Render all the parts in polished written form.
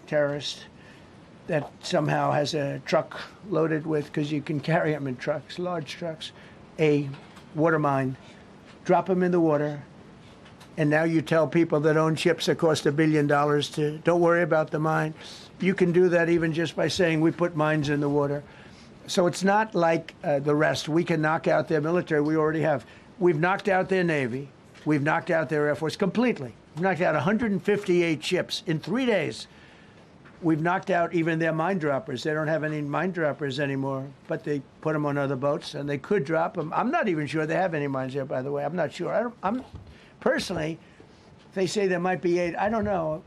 terrorist that somehow has a truck loaded with, because you can carry them in trucks, large trucks, a water mine, drop them in the water, and now you tell people that own ships that cost $1 billion to don't worry about the mine. You can do that even just by saying we put mines in the water. So it's not like the rest. We can knock out their military. We already have. We've knocked out their Navy. We've knocked out their Air Force completely. We've knocked out 158 ships in 3 days. We've knocked out even their mine droppers. They don't have any mine droppers anymore, but they put them on other boats, and they could drop them. I'm not even sure they have any mines there, by the way. I'm not sure. I'm personally, they say there might be 8. I don't know.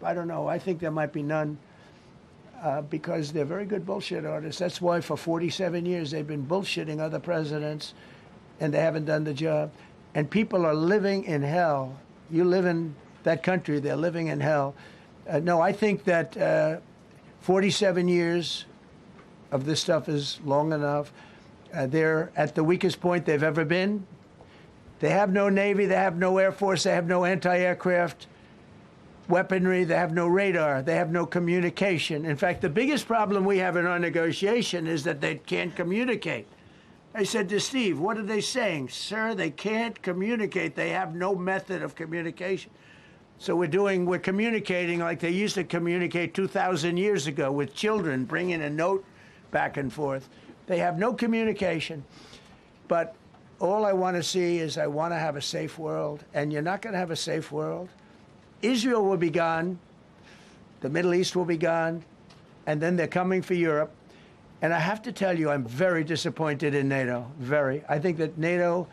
I think there might be none, because they're very good bullshit artists. That's why for 47 years they've been bullshitting other presidents, and they haven't done the job. And people are living in hell. You live in that country, they're living in hell. No, I think that 47 years of this stuff is long enough. They're at the weakest point they've ever been. They have no Navy, they have no Air Force, they have no anti-aircraft weaponry, they have no radar, they have no communication. In fact, the biggest problem we have in our negotiation is that they can't communicate. I said to Steve, what are they saying? Sir, they can't communicate. They have no method of communication. So we're communicating like they used to communicate 2,000 years ago with children, bringing a note back and forth. They have no communication. But all I want to see is I want to have a safe world, and you're not going to have a safe world. Israel will be gone. The Middle East will be gone. And then they're coming for Europe. And I have to tell you, I'm very disappointed in NATO, very. I think that NATO,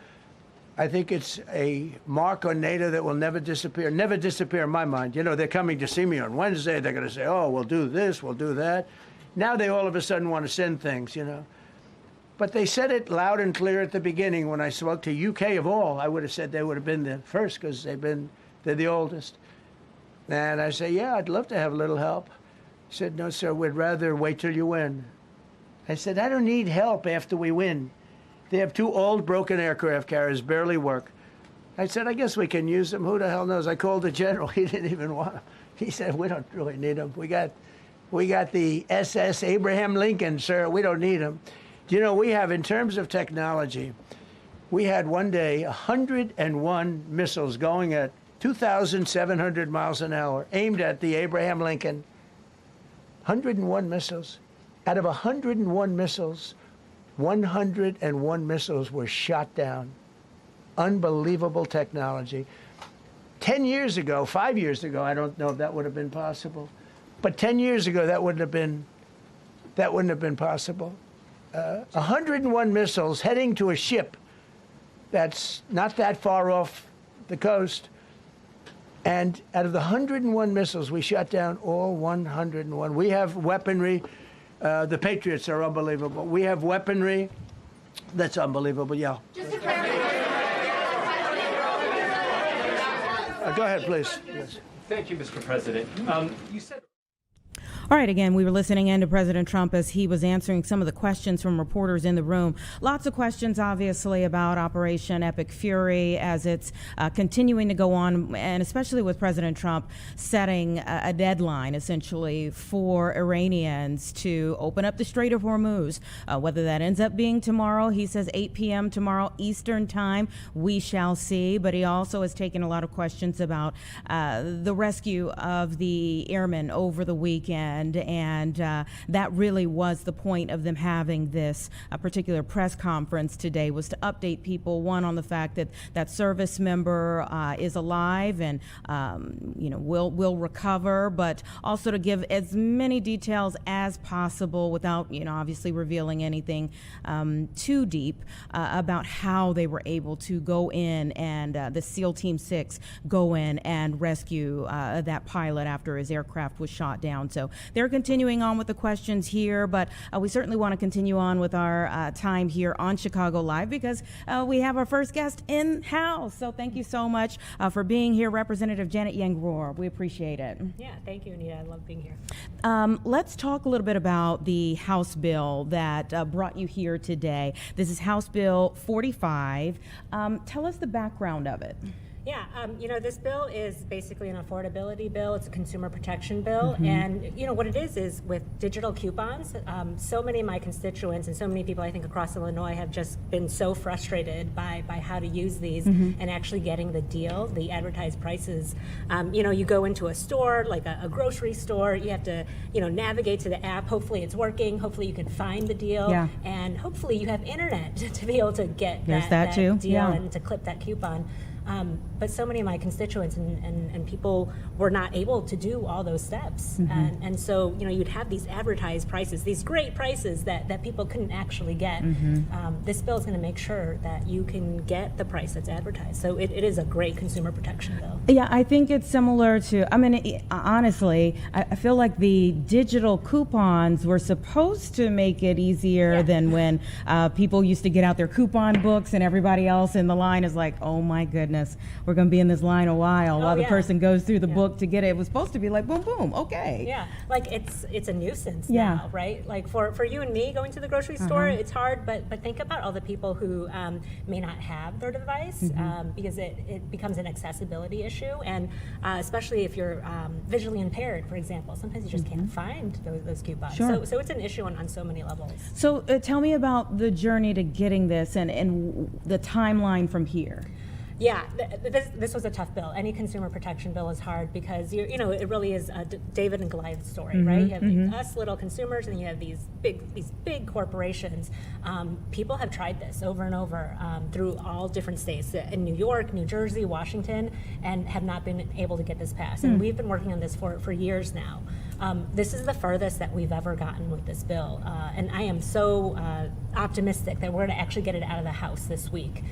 I think it's a mark on NATO that will never disappear in my mind. You know, they're coming to see me on Wednesday. They're going to say, oh, we'll do this, we'll do that. Now they all of a sudden want to send things, you know. But they said it loud and clear at the beginning. When I spoke to UK of all, I would have said they would have been the first, because they're the oldest. And I say, yeah, I'd love to have a little help. He said, no, sir, we'd rather wait till you win. I said, I don't need help after we win. They have 2 old broken aircraft carriers, barely work. I said, I guess we can use them. Who the hell knows? I called the general. He didn't even want them. He said, we don't really need them. We got the SS Abraham Lincoln, sir. We don't need them. You know, we have, in terms of technology, we had one day 101 missiles going at 2,700 miles an hour, aimed at the Abraham Lincoln. 101 missiles. Out of 101 missiles, 101 missiles were shot down. Unbelievable technology. 10 years ago, 5 years ago, I don't know if that would have been possible, but 10 years ago, that wouldn't have been possible. 101 missiles heading to a ship that's not that far off the coast. And out of the 101 missiles, we shot down all 101. We have weaponry. The Patriots are unbelievable. We have weaponry that's unbelievable, yeah. Go ahead, please. Yes. Thank you, Mr. President. You said... All right, again, we were listening in to President Trump as he was answering some of the questions from reporters in the room. Lots of questions, obviously, about Operation Epic Fury as it's continuing to go on, and especially with President Trump setting a deadline, essentially, for Iranians to open up the Strait of Hormuz. Whether that ends up being tomorrow, he says 8 p.m. tomorrow Eastern time, we shall see. But he also has taken a lot of questions about the rescue of the airmen over the weekend. And that really was the point of them having this particular press conference today, was to update people, one, on the fact that that service member is alive and will recover, but also to give as many details as possible without obviously revealing anything too deep about how they were able to go in and the SEAL Team 6 go in and rescue that pilot after his aircraft was shot down. So they're continuing on with the questions here, but we certainly want to continue on with our time here on Chicago Live, because we have our first guest in-house. So thank you so much for being here, Representative Janet Yang-Rohr. We appreciate it. Yeah, thank you, Anita. I love being here. Let's talk a little bit about the House bill that brought you here today. This is House Bill 45. Tell us the background of it. Yeah, this bill is basically an affordability bill. It's a consumer protection bill. And, what it is with digital coupons, so many of my constituents and so many people I think across Illinois have just been so frustrated by how to use these and actually getting the deal, the advertised prices. You go into a store, like a grocery store, you have to, navigate to the app. Hopefully it's working. Hopefully you can find the deal. Yeah. And hopefully you have internet to be able to get There's that too. deal Yeah. and to clip that coupon. But so many of my constituents and people were not able to do all those steps. And so, you'd have these advertised prices, these great prices that people couldn't actually get. This bill is going to make sure that you can get the price that's advertised. So it is a great consumer protection bill. Yeah, I think it's similar to, honestly, I feel like the digital coupons were supposed to make it easier than when people used to get out their coupon books and everybody else in the line is like, oh my goodness, we're going to be in this line a while the person goes through the book to get it. It was supposed to be like, boom, boom, okay. Yeah, like it's a nuisance now, right? Like for you and me going to the grocery store, it's hard, but think about all the people who may not have their device because it becomes an accessibility issue, and especially if you're visually impaired, for example, sometimes you just can't find those coupons. Sure. So it's an issue on so many levels. So tell me about the journey to getting this and the timeline from here. Yeah, this was a tough bill. Any consumer protection bill is hard because it really is a David and Goliath story, right? You have us little consumers, and you have these big corporations. People have tried this over and over through all different states in New York, New Jersey, Washington, and have not been able to get this passed. And we've been working on this for years now. This is the furthest that we've ever gotten with this bill, and I am so optimistic that we're going to actually get it out of the House this week.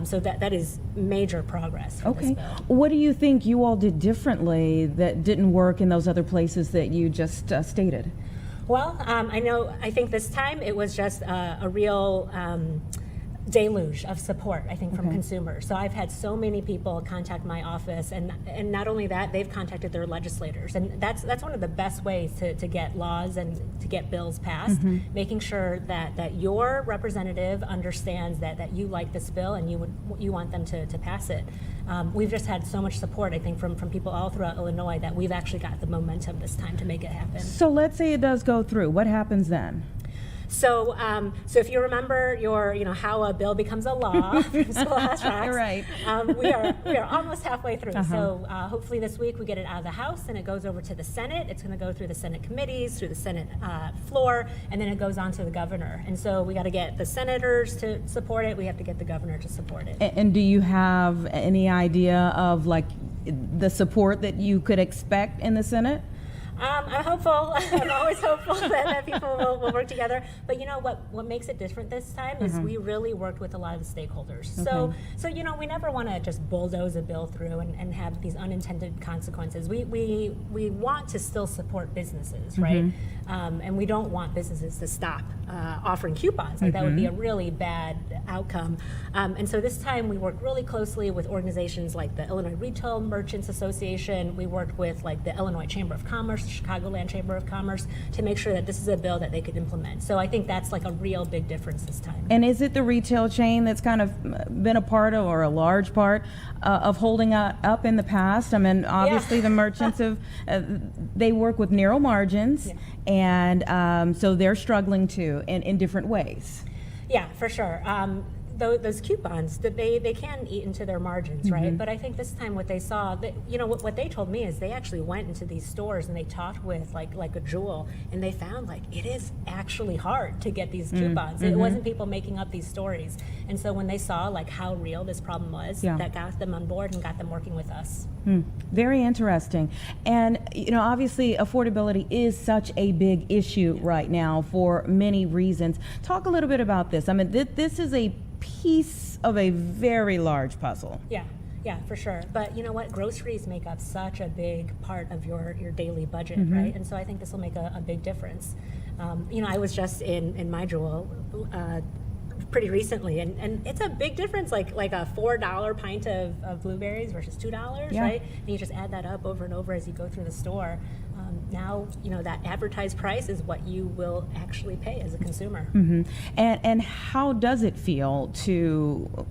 So that is major progress for this bill. What do you think you all did differently that didn't work in those other places that you just stated? Well, I think this time it was just a real deluge of support, I think, from consumers. So I've had so many people contact my office, and not only that, they've contacted their legislators, and that's one of the best ways to get laws and to get bills passed, making sure that your representative understands that you like this bill and you want them to pass it. We've just had so much support, I think, from people all throughout Illinois that we've actually got the momentum this time to make it happen. So let's say it does go through. What happens then? So, if you remember how a bill becomes a law from Schoolhouse Rocks, Right. we are almost halfway through. So hopefully this week we get it out of the House and it goes over to the Senate. It's going to go through the Senate committees, through the Senate floor, and then it goes on to the governor. And so we got to get the senators to support it. We have to get the governor to support it. And do you have any idea of the support that you could expect in the Senate? I'm hopeful. I'm always hopeful that people will work together. But what makes it different this time is we really worked with a lot of the stakeholders. So we never want to just bulldoze a bill through and have these unintended consequences. We want to still support businesses, right? And we don't want businesses to stop offering coupons. Like that would be a really bad outcome. And so this time we worked really closely with organizations like the Illinois Retail Merchants Association. We worked with the Illinois Chamber of Commerce, Chicagoland Chamber of Commerce, to make sure that this is a bill that they could implement. So I think that's a real big difference this time. And is it the retail chain that's kind of been a part of, or a large part of holding up in the past? I mean, obviously the merchants they work with narrow margins, and so they're struggling too in different ways. Yeah, for sure. Those coupons, they can eat into their margins, right? But I think this time what they saw, what they told me is they actually went into these stores and they talked with like a Jewel, and they found it is actually hard to get these coupons. It wasn't people making up these stories. And so when they saw how real this problem was, that got them on board and got them working with us. Very interesting. And obviously affordability is such a big issue right now for many reasons. Talk a little bit about this. I mean, this is a piece of a very large puzzle. Yeah, for sure. But you know what? Groceries make up such a big part of your daily budget, right? And so I think this will make a big difference. I was just in my Jewel pretty recently, and it's a big difference, like a $4 pint of blueberries versus $2, right? And you just add that up over and over as you go through the store. Now, that advertised price is what you will actually pay as a consumer. And how does it feel to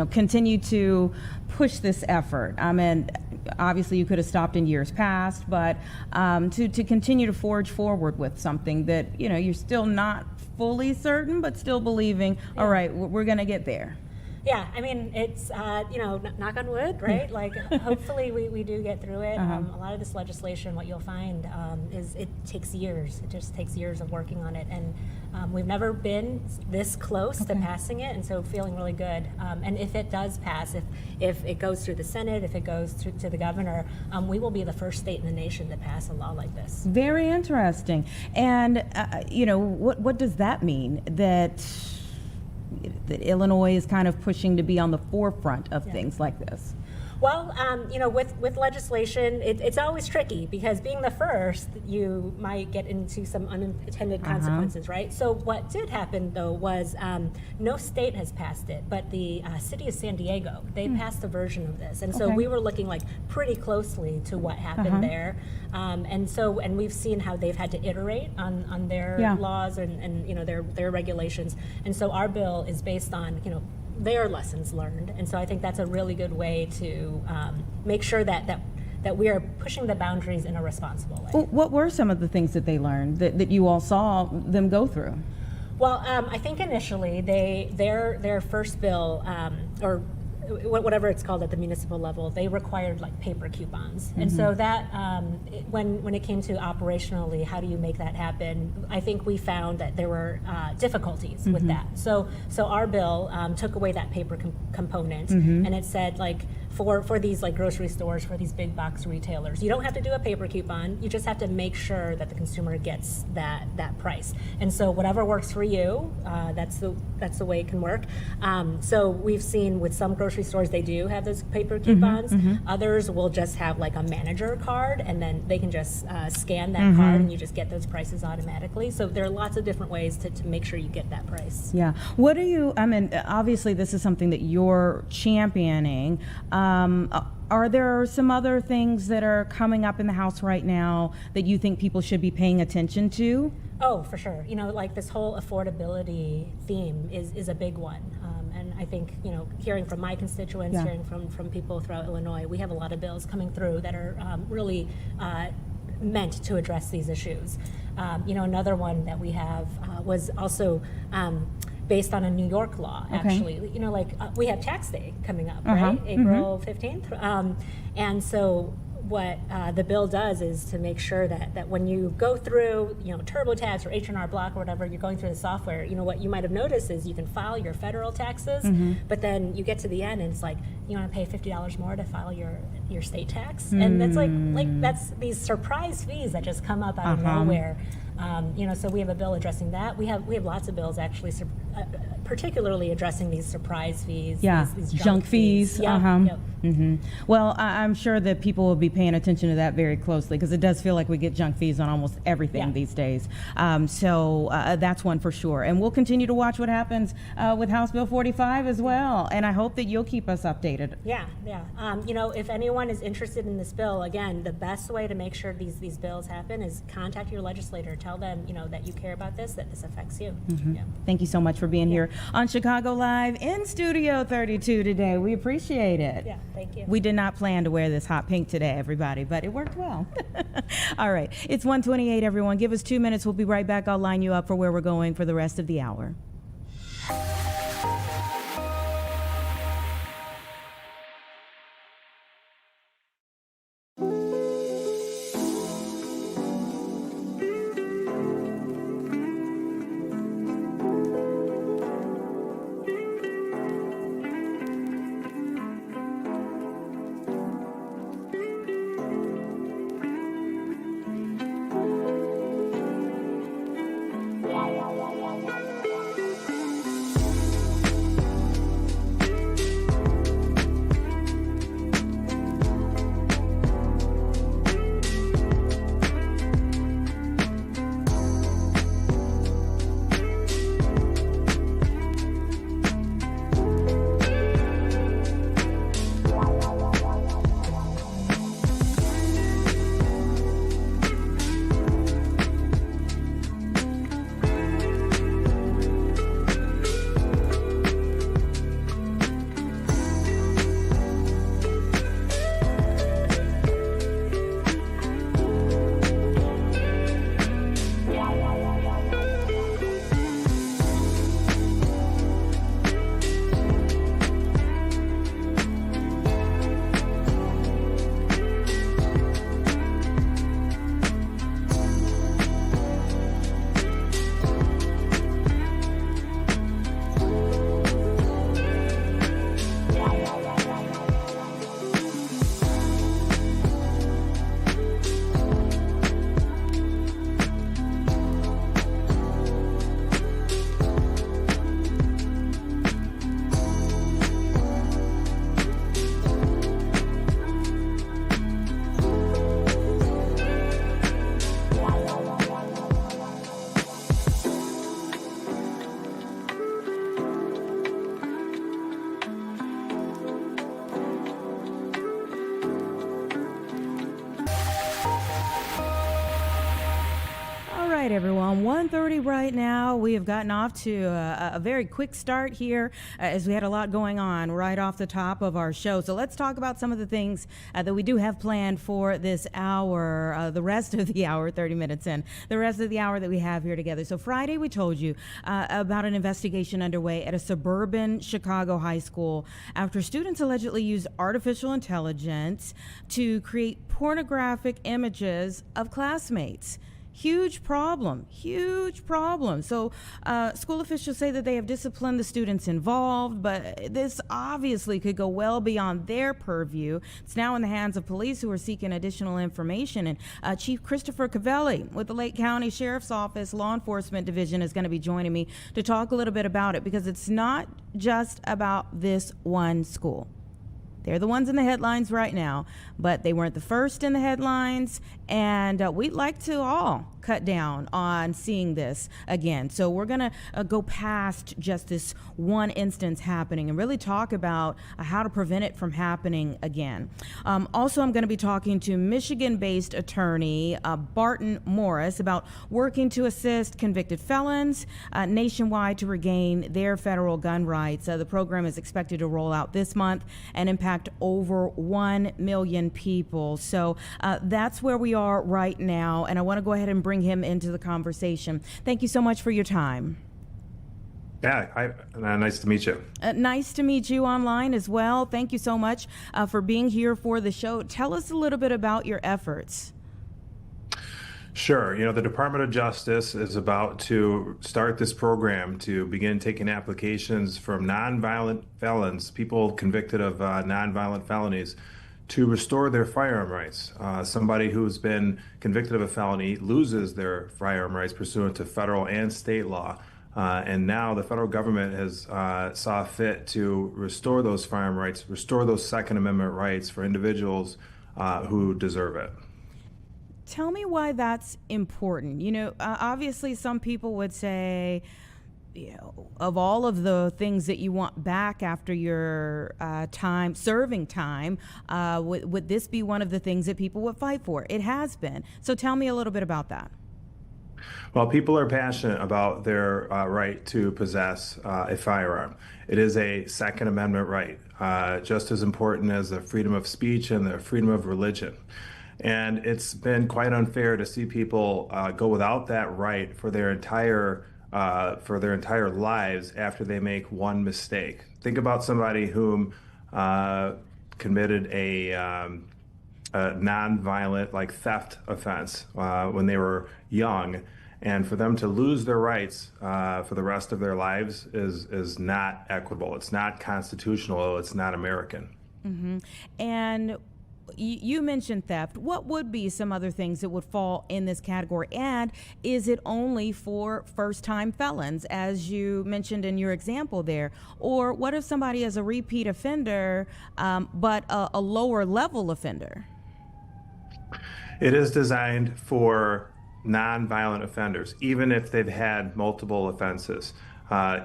continue to push this effort? I mean, obviously you could have stopped in years past, but to continue to forge forward with something that, you're still not fully certain, but still believing, all right, we're going to get there. Yeah, I mean, it's, knock on wood, right? Like, hopefully we do get through it. A lot of this legislation, what you'll find is it takes years. It just takes years of working on it. And we've never been this close to passing it, and so feeling really good. And if it does pass, if it goes through the Senate, if it goes through to the governor, we will be the first state in the nation to pass a law like this. Very interesting. And, what does that mean? That Illinois is kind of pushing to be on the forefront of things like this? Well, with legislation, it's always tricky because being the first, you might get into some unintended consequences, right? So what did happen, though, was no state has passed it, but the city of San Diego, they passed a version of this. And so we were looking pretty closely to what happened there. And we've seen how they've had to iterate on their laws and their regulations. And so our bill is based on, their lessons learned, and so I think that's a really good way to make sure that we are pushing the boundaries in a responsible way. Well, what were some of the things that they learned that you all saw them go through? Well, I think initially their first bill, or whatever it's called at the municipal level, they required paper coupons. And so that when it came to operationally, how do you make that happen? I think we found that there were difficulties with that. So our bill took away that paper component, and it said for these grocery stores, for these big box retailers, you don't have to do a paper coupon. You just have to make sure that the consumer gets that price. And so whatever works for you, that's the way it can work. So we've seen with some grocery stores, they do have those paper coupons. Others will just have a manager card, and then they can just scan that card and you just get those prices automatically. So there are lots of different ways to make sure you get that price. Yeah. What do you, obviously this is something that you're championing. Are there some other things that are coming up in the House right now that you think people should be paying attention to? Oh, for sure. This whole affordability theme is a big one. And I think, hearing from my constituents, hearing from people throughout Illinois, we have a lot of bills coming through that are really meant to address these issues. Another one that we have was also based on a New York law, actually. We have tax day coming up, right? April 15th. And so what the bill does is to make sure that when you go through, TurboTax or H&R Block or whatever, you're going through the software, what you might have noticed is you can file your federal taxes, but then you get to the end and it's you want to pay $50 more to file your state tax. And that's that's these surprise fees that just come up out of nowhere. So we have a bill addressing that. We have lots of bills actually, particularly addressing these surprise fees. Yeah, these junk fees. Yep. Well, I'm sure that people will be paying attention to that very closely because it does feel like we get junk fees on almost everything these days. So that's one for sure. And we'll continue to watch what happens with House Bill 45 as well. And I hope that you'll keep us updated. Yeah. If anyone is interested in this bill, again, the best way to make sure these bills happen is contact your legislator. Tell them, that you care about this, that this affects you. Yeah. Thank you so much for being here on Chicago Live in Studio 32 today. We appreciate it. Yeah, thank you. We did not plan to wear this hot pink today, everybody, but it worked well. All right. It's 1:28, everyone. Give us 2 minutes. We'll be right back. I'll line you up for where we're going for the rest of the hour. right, everyone. 1:30 right now. We have gotten off to a very quick start here as we had a lot going on right off the top of our show. So let's talk about some of the things that we do have planned for this hour, the rest of the hour, 30 minutes in, the rest of the hour that we have here together. So Friday, we told you about an investigation underway at a suburban Chicago high school after students allegedly used artificial intelligence to create pornographic images of classmates. Huge problem, huge problem. So school officials say that they have disciplined the students involved, but this obviously could go well beyond their purview. It's now in the hands of police who are seeking additional information. And Chief Christopher Cavelli with the Lake County Sheriff's Office Law Enforcement Division is going to be joining me to talk a little bit about it, because it's not just about this one school. They're the ones in the headlines right now, but they weren't the first in the headlines, and we'd like to all cut down on seeing this again. So we're going to go past just this one instance happening and really talk about how to prevent it from happening again. Also, I'm going to be talking to Michigan-based attorney Barton Morris about working to assist convicted felons nationwide to regain their federal gun rights. The program is expected to roll out this month and impact over 1 million people. So that's where we are right now, and I want to go ahead and bring him into the conversation. Thank you so much for your time. Yeah, nice to meet you. Nice to meet you online as well. Thank you so much for being here for the show. Tell us a little bit about your efforts. Sure. You know, the Department of Justice is about to start this program to begin taking applications from nonviolent felons, people convicted of nonviolent felonies, to restore their firearm rights. Somebody who's been convicted of a felony loses their firearm rights pursuant to federal and state law. And now the federal government has saw fit to restore those firearm rights, restore those Second Amendment rights for individuals who deserve it. Tell me why that's important. You know, obviously some people would say, you know, of all of the things that you want back after your serving time, would this be one of the things that people would fight for? It has been. So tell me a little bit about that. Well, people are passionate about their right to possess a firearm. It is a Second Amendment right, just as important as the freedom of speech and the freedom of religion. And it's been quite unfair to see people go without that right for their entire lives after they make one mistake. Think about somebody whom committed a nonviolent, like theft offense when they were young, and for them to lose their rights for the rest of their lives is not equitable. It's not constitutional. It's not American. Mm-hmm. And you mentioned theft. What would be some other things that would fall in this category? And is it only for first-time felons, as you mentioned in your example there? Or what if somebody is a repeat offender, but a lower-level offender? It is designed for nonviolent offenders, even if they've had multiple offenses,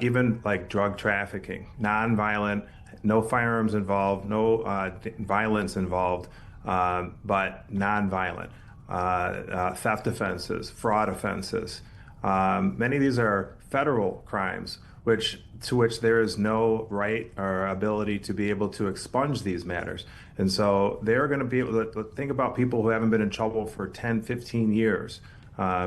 even like drug trafficking, nonviolent, no firearms involved, no violence involved, but nonviolent, theft offenses, fraud offenses. Many of these are federal crimes, to which there is no right or ability to be able to expunge these matters. And so they're going to be able to think about people who haven't been in trouble for 10, 15 years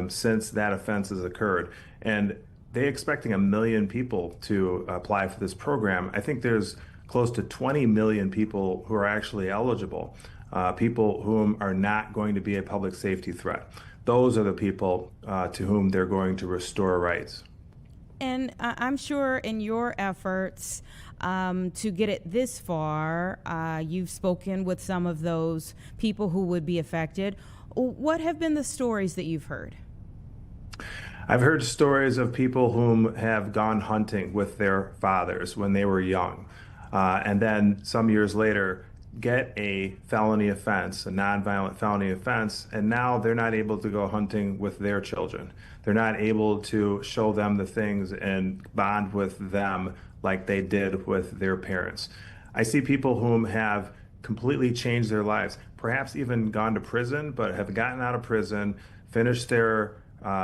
since that offense has occurred. And they're expecting 1 million people to apply for this program. I think there's close to 20 million people who are actually eligible, people whom are not going to be a public safety threat. Those are the people to whom they're going to restore rights. And I'm sure in your efforts to get it this far, you've spoken with some of those people who would be affected. What have been the stories that you've heard? I've heard stories of people whom have gone hunting with their fathers when they were young, and then some years later get a felony offense, a nonviolent felony offense, and now they're not able to go hunting with their children. They're not able to show them the things and bond with them like they did with their parents. I see people whom have completely changed their lives, perhaps even gone to prison, but have gotten out of prison, finished their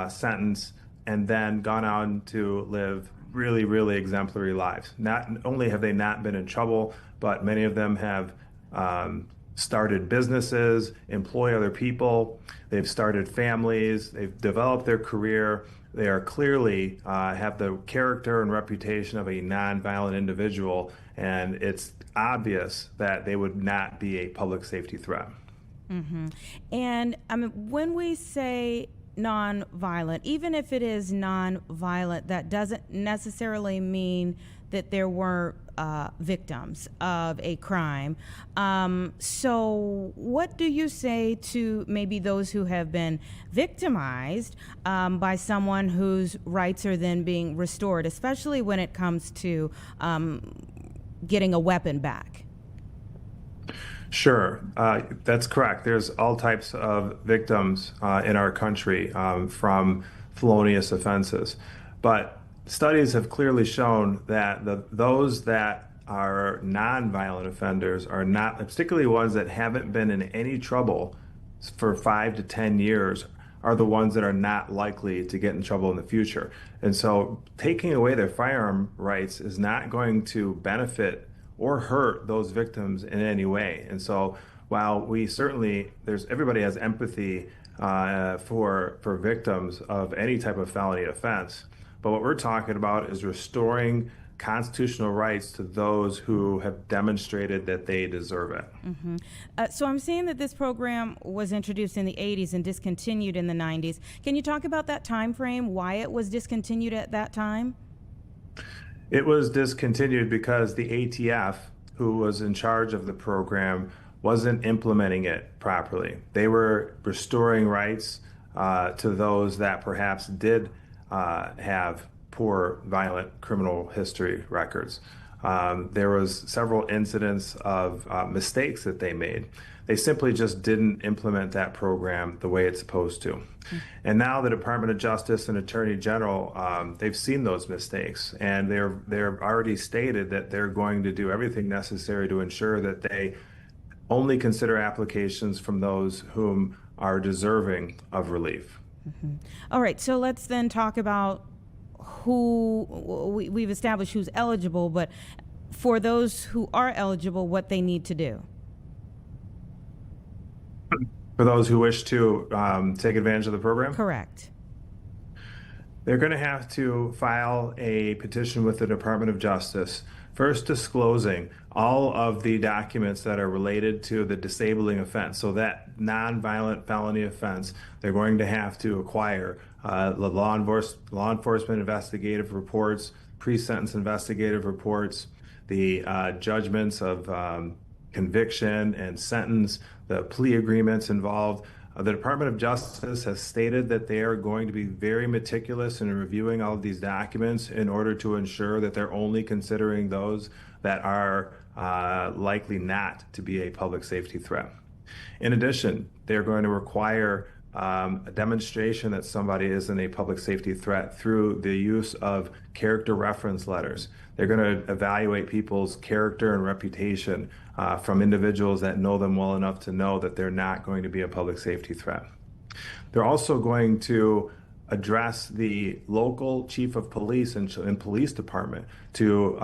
sentence and then gone on to live really, really exemplary lives. Not only have they not been in trouble, but many of them have started businesses, employ other people, they've started families, they've developed their career. They are clearly have the character and reputation of a nonviolent individual, and it's obvious that they would not be a public safety threat. Mm-hmm. And I mean, when we say nonviolent, even if it is nonviolent, that doesn't necessarily mean that there were victims of a crime. So what do you say to maybe those who have been victimized by someone whose rights are then being restored, especially when it comes to getting a weapon back? Sure, that's correct. There's all types of victims in our country from felonious offenses. But studies have clearly shown that those that are nonviolent offenders are not, particularly ones that haven't been in any trouble for 5 to 10 years, are the ones that are not likely to get in trouble in the future. And so taking away their firearm rights is not going to benefit or hurt those victims in any way. And so while we certainly, everybody has empathy for victims of any type of felony offense, but what we're talking about is restoring constitutional rights to those who have demonstrated that they deserve it. Mm-hmm. So I'm seeing that this program was introduced in the 80s and discontinued in the 90s. Can you talk about that time frame, why it was discontinued at that time? It was discontinued because the ATF, who was in charge of the program, wasn't implementing it properly. They were restoring rights to those that perhaps did have poor violent criminal history records. There was several incidents of mistakes that they made. They simply just didn't implement that program the way it's supposed to. Mm-hmm. And now the Department of Justice and Attorney General, they've seen those mistakes, and they're already stated that they're going to do everything necessary to ensure that they only consider applications from those whom are deserving of relief. Mm-hmm. All right, so let's then talk about we've established who's eligible, but for those who are eligible, what they need to do. For those who wish to take advantage of the program? Correct. They're going to have to file a petition with the Department of Justice, first disclosing all of the documents that are related to the disabling offense. So that nonviolent felony offense, they're going to have to acquire the law enforcement investigative reports, pre-sentence investigative reports, the judgments of conviction and sentence, the plea agreements involved. The Department of Justice has stated that they are going to be very meticulous in reviewing all of these documents in order to ensure that they're only considering those that are likely not to be a public safety threat. In addition, they're going to require a demonstration that somebody isn't a public safety threat through the use of character reference letters. They're going to evaluate people's character and reputation from individuals that know them well enough to know that they're not going to be a public safety threat. They're also going to address the local chief of police and police department to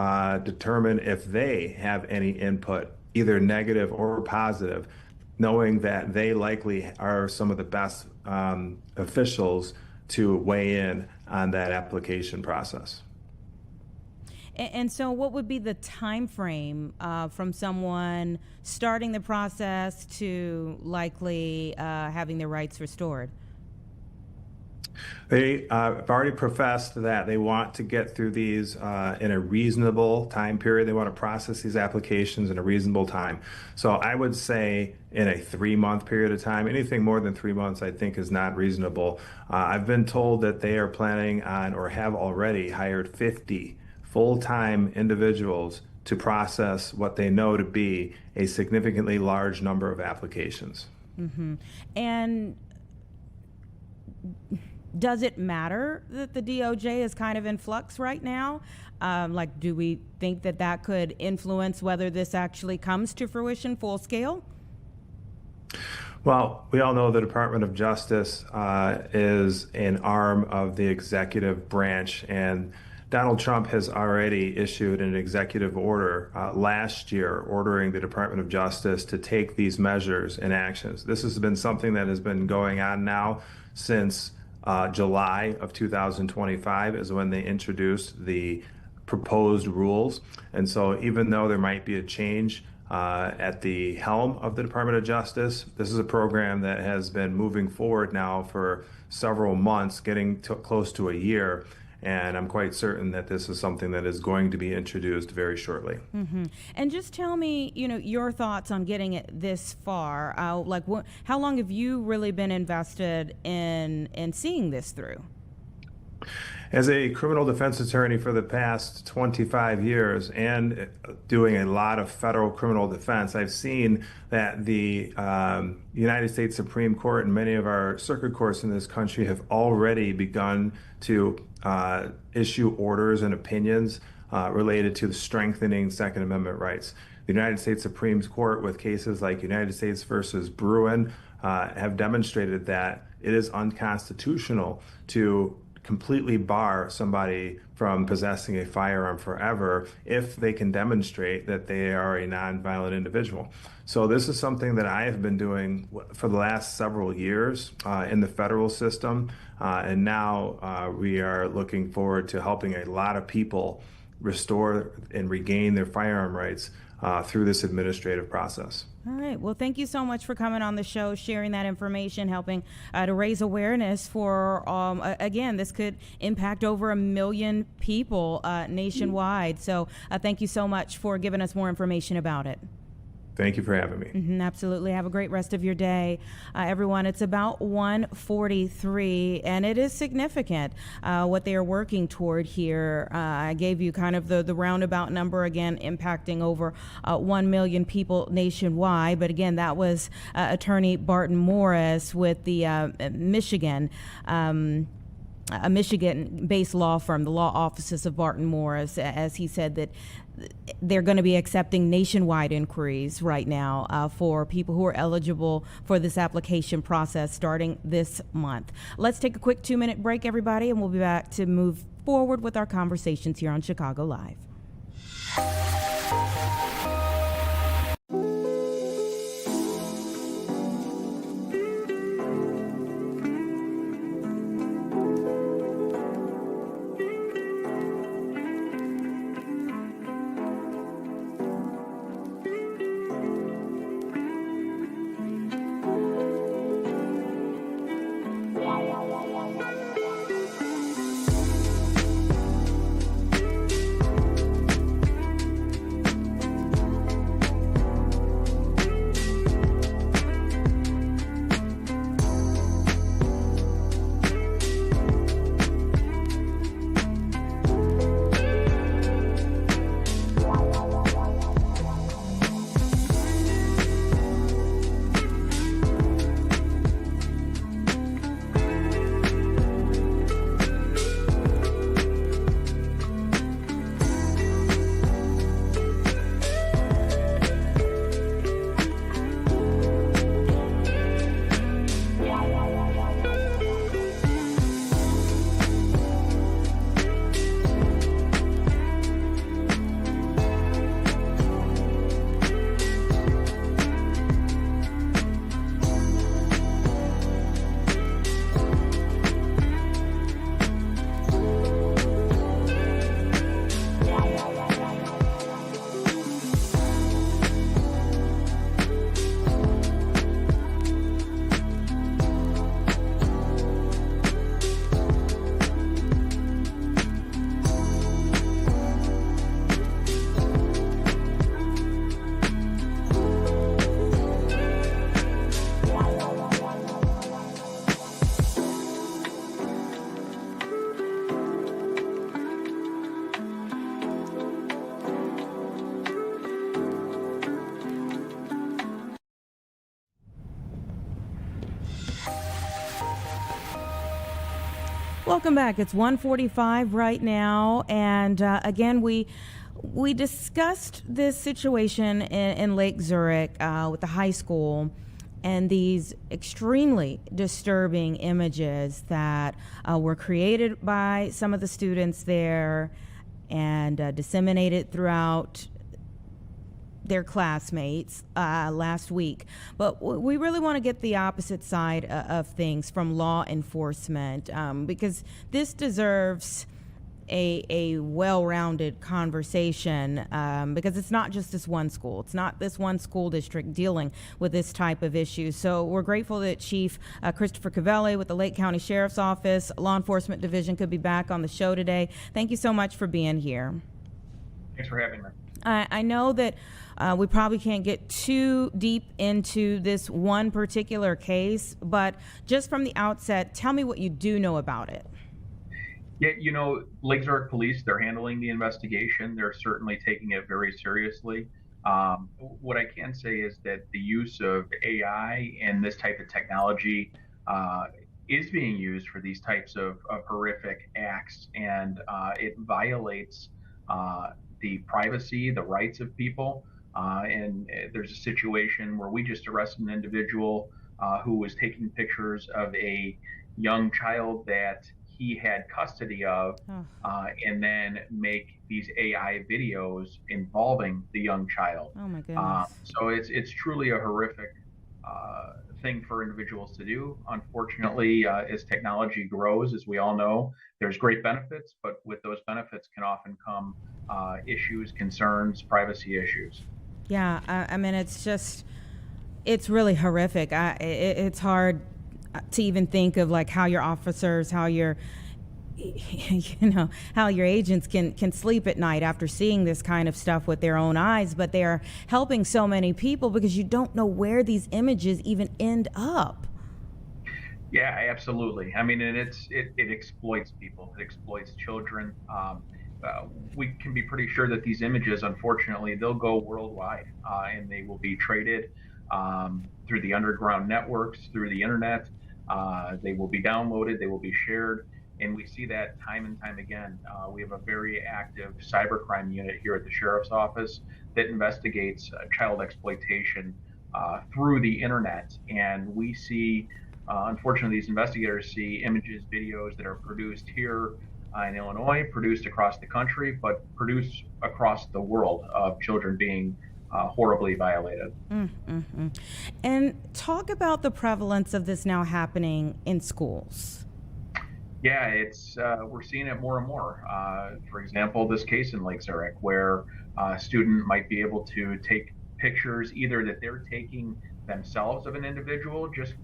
determine if they have any input, either negative or positive, knowing that they likely are some of the best officials to weigh in on that application process. And so what would be the time frame from someone starting the process to likely having their rights restored? They have already professed that they want to get through these in a reasonable time period. They want to process these applications in a reasonable time. So I would say in a 3-month period of time. Anything more than 3 months, I think, is not reasonable. I've been told that they are planning on or have already hired 50 full-time individuals to process what they know to be a significantly large number of applications. Mm-hmm. And does it matter that the DOJ is kind of in flux right now? Do we think that that could influence whether this actually comes to fruition full scale? Well, we all know the Department of Justice is an arm of the executive branch, and Donald Trump has already issued an executive order last year ordering the Department of Justice to take these measures and actions. This has been something that has been going on now since July of 2025 is when they introduced the proposed rules. And so even though there might be a change at the helm of the Department of Justice, this is a program that has been moving forward now for several months, getting close to a year. And I'm quite certain that this is something that is going to be introduced very shortly. Mm-hmm. And just tell me, your thoughts on getting it this far. How long have you really been invested in seeing this through? As a criminal defense attorney for the past 25 years and doing a lot of federal criminal defense, I've seen that the United States Supreme Court and many of our circuit courts in this country have already begun to issue orders and opinions related to strengthening Second Amendment rights. The United States Supreme Court, with cases like United States versus Bruin, have demonstrated that it is unconstitutional to completely bar somebody from possessing a firearm forever if they can demonstrate that they are a nonviolent individual. So this is something that I have been doing for the last several years in the federal system, and now we are looking forward to helping a lot of people restore and regain their firearm rights through this administrative process. All right. Well, thank you so much for coming on the show, sharing that information, helping to raise awareness for, again, this could impact over 1 million people nationwide. So thank you so much for giving us more information about it. Thank you for having me. Mm-hmm, absolutely. Have a great rest of your day. Everyone, it's about 1:43, and it is significant what they are working toward here. I gave you kind of the roundabout number, again, impacting over 1 million people nationwide. But again, that was Attorney Barton Morris with the Michigan. A Michigan-based law firm, the law offices of Barton Morris, as he said that they're going to be accepting nationwide inquiries right now for people who are eligible for this application process starting this month. Let's take a quick 2-minute break, everybody, and we'll be back to move forward with our conversations here on Chicago Live. Welcome back. It's 1:45 right now, and again, we discussed this situation in Lake Zurich with the high school, and these extremely disturbing images that were created by some of the students there and disseminated throughout their classmates last week. But we really want to get the opposite side of things from law enforcement, because this deserves a well-rounded conversation, because it's not just this one school. It's not this one school district dealing with this type of issue. So we're grateful that Chief Christopher Cavelli with the Lake County Sheriff's Office Law Enforcement Division could be back on the show today. Thank you so much for being here. Thanks for having me. I know that we probably can't get too deep into this one particular case, but just from the outset, tell me what you do know about it. Yeah, Lake Zurich Police, they're handling the investigation. They're certainly taking it very seriously. What I can say is that the use of AI and this type of technology is being used for these types of horrific acts, and it violates the privacy, the rights of people. And there's a situation where we just arrested an individual who was taking pictures of a young child that he had custody of, and then make these AI videos involving the young child. Oh my goodness. So it's truly a horrific thing for individuals to do. Unfortunately, as technology grows, as we all know, there's great benefits, but with those benefits can often come issues, concerns, privacy issues. Yeah, I mean, it's really horrific. It's hard to even think of like how your officers, how your how your agents can sleep at night after seeing this kind of stuff with their own eyes, but they're helping so many people because you don't know where these images even end up. Yeah, absolutely. I mean, and it exploits people. It exploits children. We can be pretty sure that these images, unfortunately, they'll go worldwide, and they will be traded through the underground networks, through the internet. They will be downloaded, they will be shared, and we see that time and time again. We have a very active cybercrime unit here at the Sheriff's Office that investigates child exploitation through the internet, and we see, unfortunately, these investigators see images, videos that are produced here in Illinois, produced across the country, but produced across the world of children being horribly violated. And talk about the prevalence of this now happening in schools. Yeah, it's we're seeing it more and more. For example, this case in Lake Zurich, where a student might be able to take pictures either that they're taking themselves of an individual, just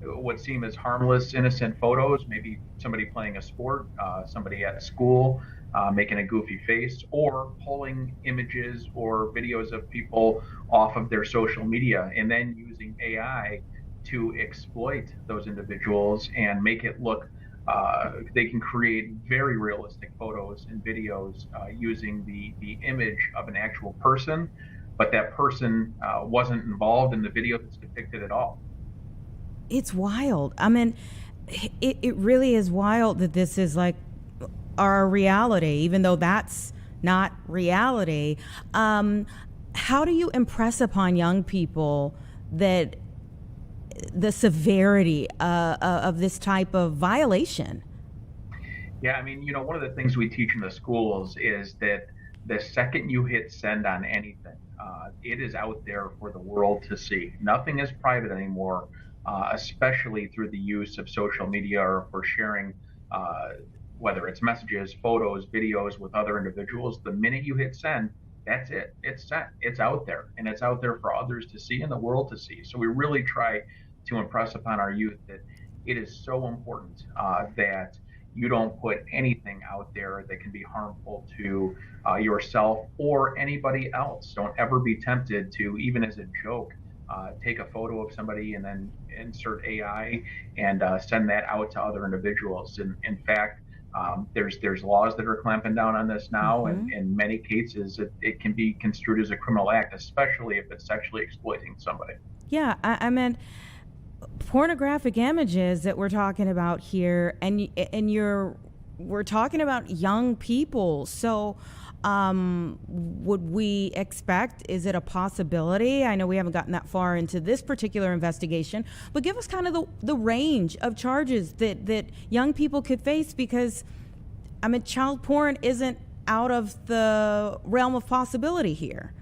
what seem as harmless, innocent photos, maybe somebody playing a sport, somebody at school making a goofy face, or pulling images or videos of people off of their social media, and then using AI to exploit those individuals and make it look, they can create very realistic photos and videos using the image of an actual person, but that person wasn't involved in the video that's depicted at all. It's wild. I mean, it really is wild that this is like our reality, even though that's not reality. How do you impress upon young people that the severity of this type of violation? Yeah, I mean, one of the things we teach in the schools is that the second you hit send on anything, it is out there for the world to see. Nothing is private anymore. Especially through the use of social media or for sharing, whether it's messages, photos, videos with other individuals. The minute you hit send, that's it. It's sent. It's out there, and it's out there for others to see and the world to see. So we really try to impress upon our youth that it is so important that you don't put anything out there that can be harmful to yourself or anybody else. Don't ever be tempted to, even as a joke, take a photo of somebody and then insert AI and send that out to other individuals. And in fact, there's laws that are clamping down on this now, and in many cases it can be construed as a criminal act, especially if it's sexually exploiting somebody. Yeah, I meant pornographic images that we're talking about here, and you're we're talking about young people. So would we expect, is it a possibility? I know we haven't gotten that far into this particular investigation, but give us kind of the range of charges that young people could face, because I mean, child porn isn't out of the realm of possibility here.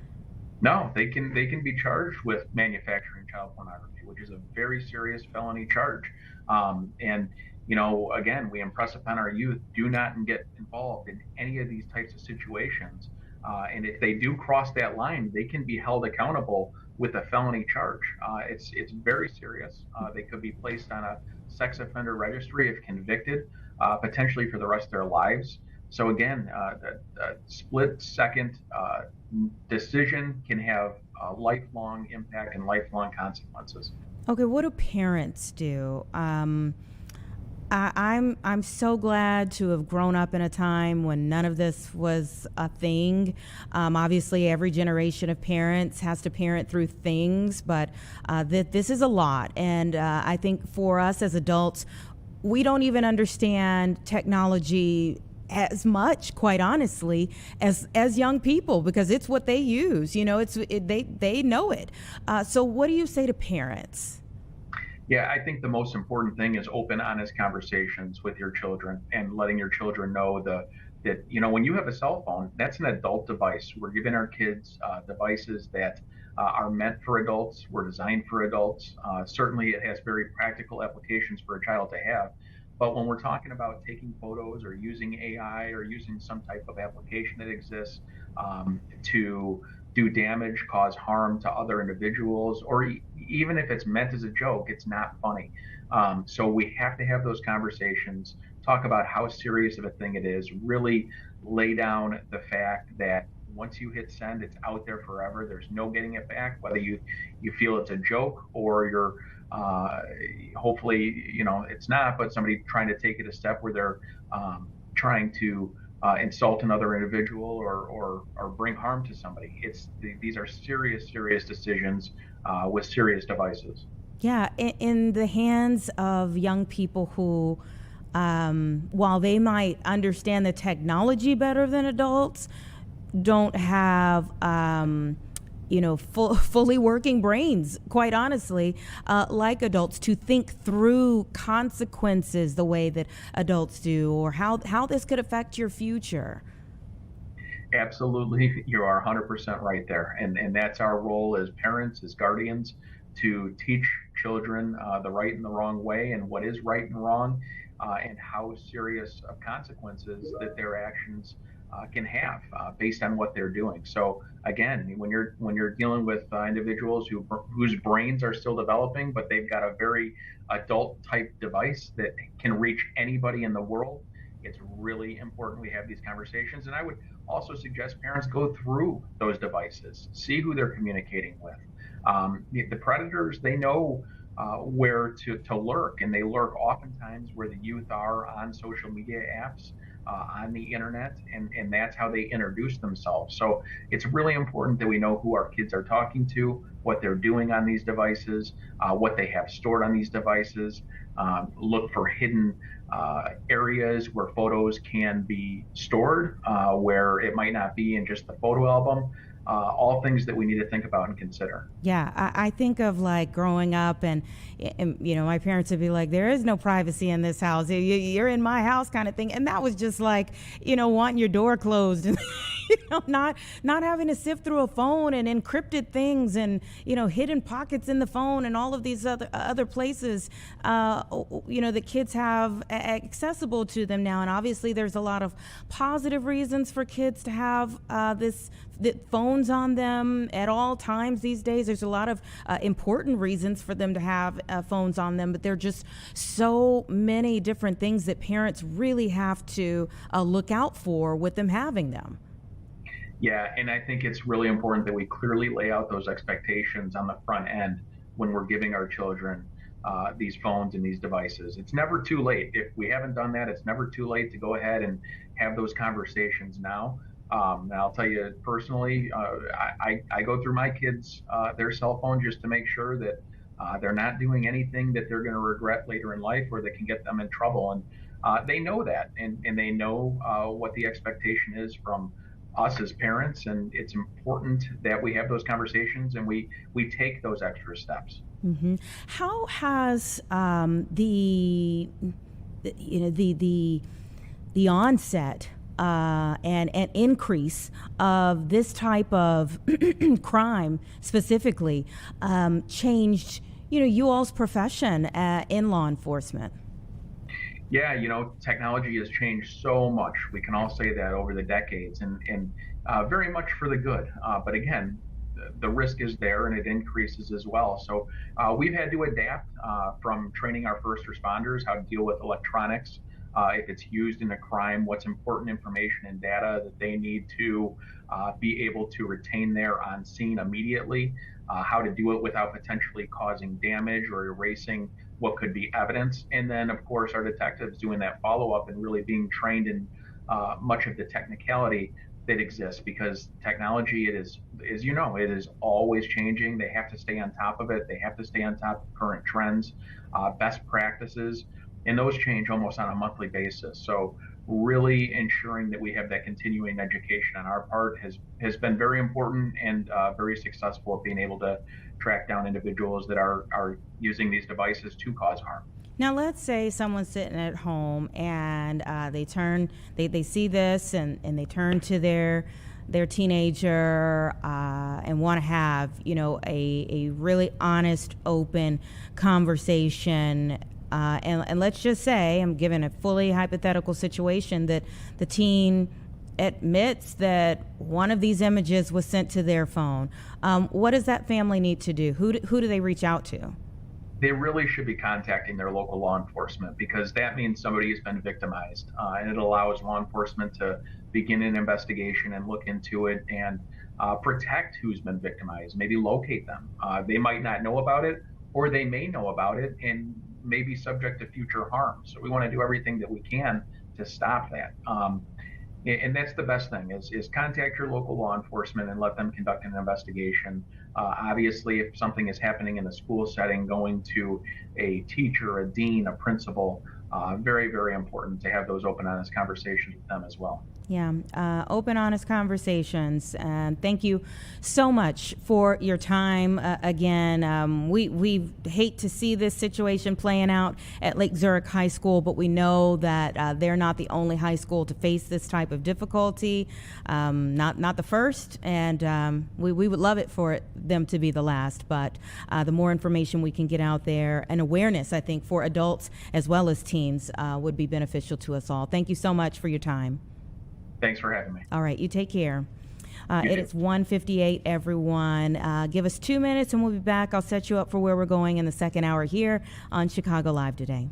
No, they can be charged with manufacturing child pornography, which is a very serious felony charge. And again, we impress upon our youth: do not get involved in any of these types of situations. And if they do cross that line, they can be held accountable with a felony charge. It's very serious. They could be placed on a sex offender registry if convicted, potentially for the rest of their lives. So again, a split-second decision can have a lifelong impact and lifelong consequences. Okay, what do parents do? I'm so glad to have grown up in a time when none of this was a thing. Obviously, every generation of parents has to parent through things, but this is a lot. And I think for us as adults, we don't even understand technology as much, quite honestly, as young people, because it's what they use. They know it. So what do you say to parents? Yeah, I think the most important thing is open, honest conversations with your children and letting your children know that when you have a cell phone, that's an adult device. We're giving our kids devices that are meant for adults, were designed for adults. Certainly, it has very practical applications for a child to have. But when we're talking about taking photos or using AI or using some type of application that exists to do damage, cause harm to other individuals, or even if it's meant as a joke, it's not funny. So we have to have those conversations, talk about how serious of a thing it is, really lay down the fact that once you hit send, it's out there forever. There's no getting it back, whether you feel it's a joke or you're hopefully, it's not, but somebody trying to take it a step where they're trying to insult another individual or bring harm to somebody. These are serious decisions with serious devices. Yeah, in the hands of young people who, while they might understand the technology better than adults, don't have fully working brains, quite honestly, like adults, to think through consequences the way that adults do, or how this could affect your future. Absolutely. You are 100% right there. And that's our role as parents, as guardians, to teach children the right and the wrong way, and what is right and wrong, and how serious of consequences that their actions can have based on what they're doing. So again, when you're dealing with individuals whose brains are still developing, but they've got a very adult type device that can reach anybody in the world, it's really important we have these conversations. And I would also suggest parents go through those devices, see who they're communicating with. The predators, they know where to lurk, and they lurk oftentimes where the youth are on social media apps, on the internet, and that's how they introduce themselves. So it's really important that we know who our kids are talking to, what they're doing on these devices, what they have stored on these devices. Look for hidden areas where photos can be stored, where it might not be in just the photo album. All things that we need to think about and consider. Yeah, I think of like growing up and my parents would be like, there is no privacy in this house. You're in my house kind of thing. And that was just like, wanting your door closed and, not having to sift through a phone and encrypted things and, hidden pockets in the phone and all of these other places, the kids have accessible to them now. And obviously there's a lot of positive reasons for kids to have the phones on them at all times these days. There's a lot of important reasons for them to have phones on them, but there are just so many different things that parents really have to look out for with them having them. Yeah, and I think it's really important that we clearly lay out those expectations on the front end when we're giving our children these phones and these devices. It's never too late. If we haven't done that, it's never too late to go ahead and have those conversations now. And I'll tell you personally, I go through my kids, their cell phone, just to make sure that they're not doing anything that they're going to regret later in life or that can get them in trouble. And they know that, and they know what the expectation is from us as parents, and it's important that we have those conversations and we take those extra steps. How has the onset and increase of this type of crime specifically changed, you all's profession in law enforcement? Yeah, technology has changed so much. We can all say that over the decades, and very much for the good. But again, the risk is there, and it increases as well. So we've had to adapt from training our first responders how to deal with electronics. If it's used in a crime, what's important information and data that they need to be able to retain there on scene immediately, how to do it without potentially causing damage or erasing what could be evidence. And then, of course, our detectives doing that follow-up and really being trained in much of the technicality that exists, because technology, it is always changing. They have to stay on top of it. They have to stay on top of current trends, best practices, and those change almost on a monthly basis. So really ensuring that we have that continuing education on our part has been very important, and very successful at being able to track down individuals that are using these devices to cause harm. Now, let's say someone's sitting at home and they see this and they turn to their teenager and want to have, a really honest, open conversation. And let's just say, I'm given a fully hypothetical situation, that the teen admits that one of these images was sent to their phone. What does that family need to do? Who do they reach out to? They really should be contacting their local law enforcement, because that means somebody has been victimized, and it allows law enforcement to begin an investigation and look into it and protect who's been victimized, maybe locate them. They might not know about it, or they may know about it and may be subject to future harm. So we want to do everything that we can to stop that. And that's the best thing is contact your local law enforcement and let them conduct an investigation. Obviously, if something is happening in a school setting, going to a teacher, a dean, a principal, very, very important to have those open, honest conversations with them as well. Yeah, open, honest conversations. And thank you so much for your time. Again, we hate to see this situation playing out at Lake Zurich High School, but we know that they're not the only high school to face this type of difficulty. Not the first, and we would love it for them to be the last. But the more information we can get out there, and awareness, I think, for adults as well as teens would be beneficial to us all. Thank you so much for your time. Thanks for having me. All right, you take care. It is 1:58, everyone. Give us 2 minutes and we'll be back. I'll set you up for where we're going in the second hour here on Chicago Live today.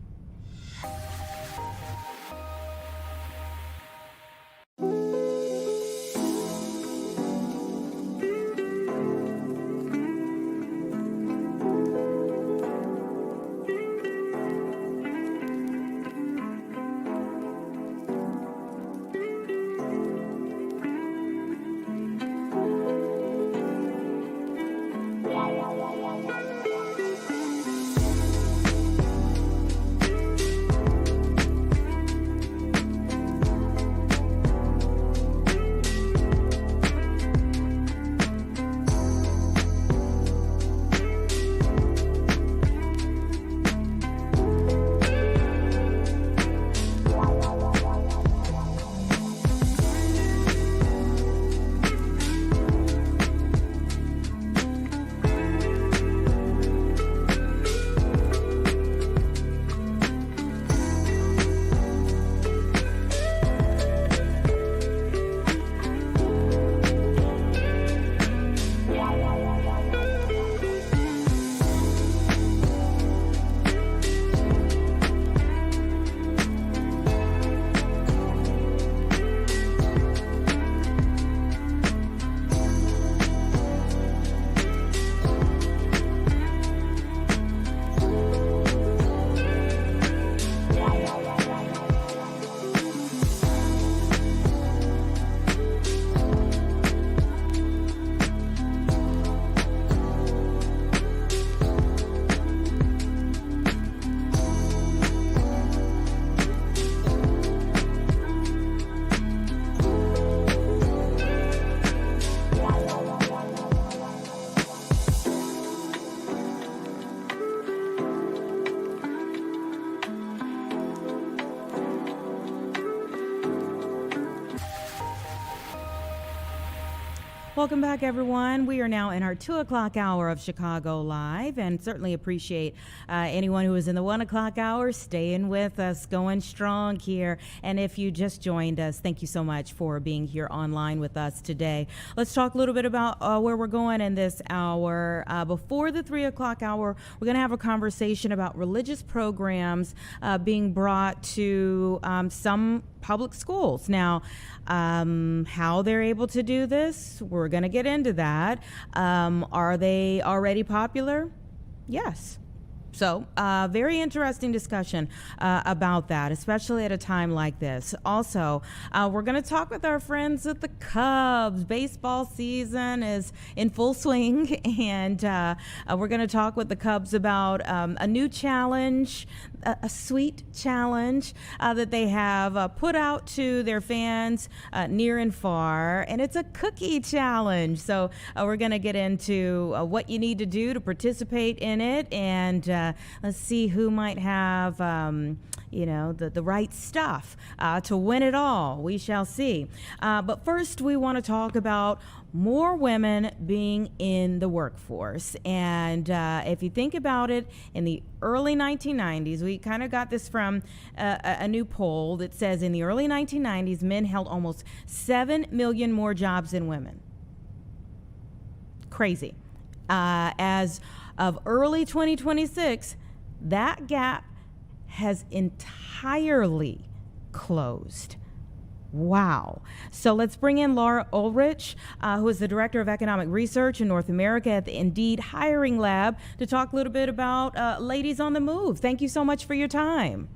Welcome back, everyone. We are now in our 2 o'clock hour of Chicago Live, and certainly appreciate anyone who is in the 1 o'clock hour staying with us, going strong here. And if you just joined us, thank you so much for being here online with us today. Let's talk a little bit about where we're going in this hour. Before the 3 o'clock hour, we're going to have a conversation about religious programs being brought to some public schools. Now, how they're able to do this, we're going to get into that. Are they already popular? Yes. So, very interesting discussion about that, especially at a time like this. Also, we're going to talk with our friends at the Cubs. Baseball season is in full swing, and we're going to talk with the Cubs about a new challenge, a sweet challenge that they have put out to their fans near and far, and it's a cookie challenge. So, we're going to get into what you need to do to participate in it, and let's see who might have, the right stuff to win it all. We shall see. But first, we want to talk about more women being in the workforce. And if you think about it, in the early 1990s, we kind of got this from a new poll that says in the early 1990s, men held almost 7 million more jobs than women. Crazy. As of early 2026, that gap has entirely closed. Wow. So let's bring in Laura Ulrich, who is the Director of Economic Research in North America at the Indeed Hiring Lab, to talk a little bit about Ladies on the Move. Thank you so much for your time.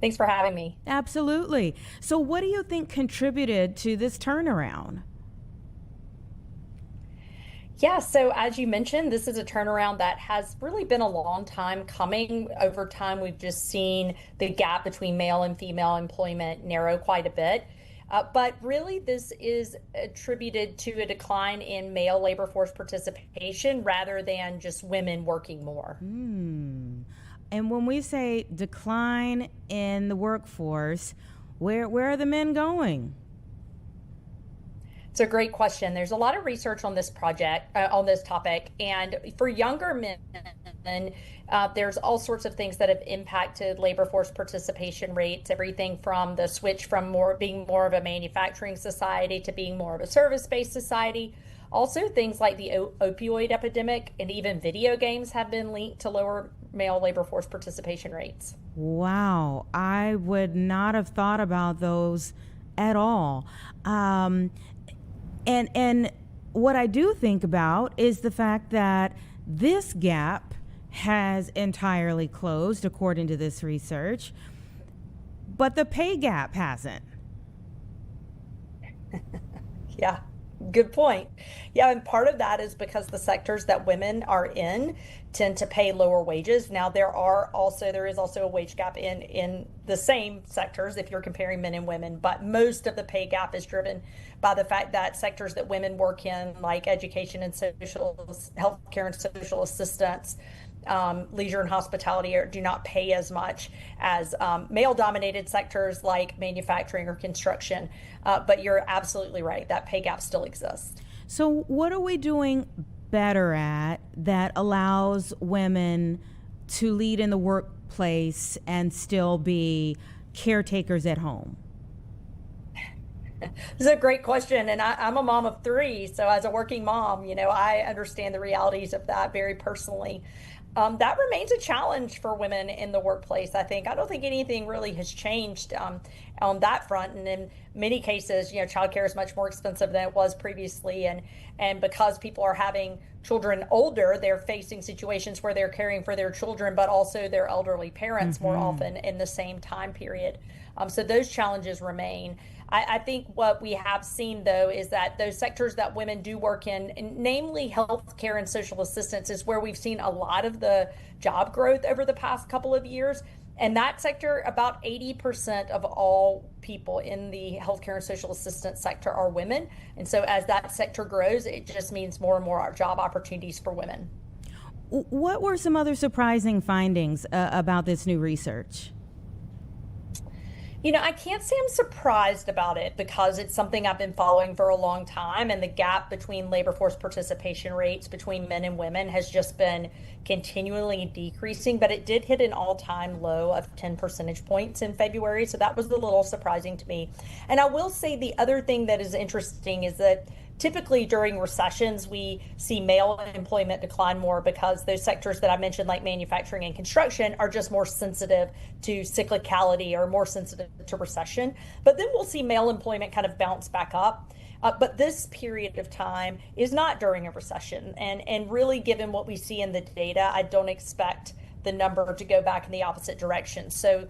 Thanks for having me. Absolutely. So what do you think contributed to this turnaround? Yeah, so as you mentioned, this is a turnaround that has really been a long time coming. Over time, we've just seen the gap between male and female employment narrow quite a bit. But really, this is attributed to a decline in male labor force participation rather than just women working more. And when we say decline in the workforce, where are the men going? It's a great question. There's a lot of research on this on this topic. And for younger men, there's all sorts of things that have impacted labor force participation rates, everything from the switch from being more of a manufacturing society to being more of a service-based society. Also, things like the opioid epidemic and even video games have been linked to lower male labor force participation rates. Wow. I would not have thought about those at all. And what I do think about is the fact that this gap has entirely closed, according to this research, but the pay gap hasn't. Yeah, good point. Yeah, and part of that is because the sectors that women are in tend to pay lower wages. Now, there is also a wage gap in the same sectors if you're comparing men and women, but most of the pay gap is driven by the fact that sectors that women work in, like education and healthcare and social assistance, leisure and hospitality, do not pay as much as male-dominated sectors like manufacturing or construction. But you're absolutely right, that pay gap still exists. So what are we doing better at that allows women to lead in the workplace and still be caretakers at home? This is a great question, and I'm a mom of 3, so as a working mom, I understand the realities of that very personally. That remains a challenge for women in the workplace, I think. I don't think anything really has changed on that front, and in many cases, childcare is much more expensive than it was previously, and because people are having children older, they're facing situations where they're caring for their children, but also their elderly parents more often in the same time period. So those challenges remain. I think what we have seen, though, is that those sectors that women do work in, namely healthcare and social assistance, is where we've seen a lot of the job growth over the past couple of years. And that sector, about 80% of all people in the healthcare and social assistance sector are women. And so as that sector grows, it just means more and more job opportunities for women. What were some other surprising findings about this new research? I can't say I'm surprised about it because it's something I've been following for a long time, and the gap between labor force participation rates between men and women has just been continually decreasing, but it did hit an all-time low of 10 percentage points in February, so that was a little surprising to me. And I will say the other thing that is interesting is that typically during recessions, we see male employment decline more because those sectors that I mentioned, like manufacturing and construction, are just more sensitive to cyclicality or more sensitive to recession. But then we'll see male employment kind of bounce back up. But this period of time is not during a recession. And really, given what we see in the data, I don't expect the number to go back in the opposite direction. So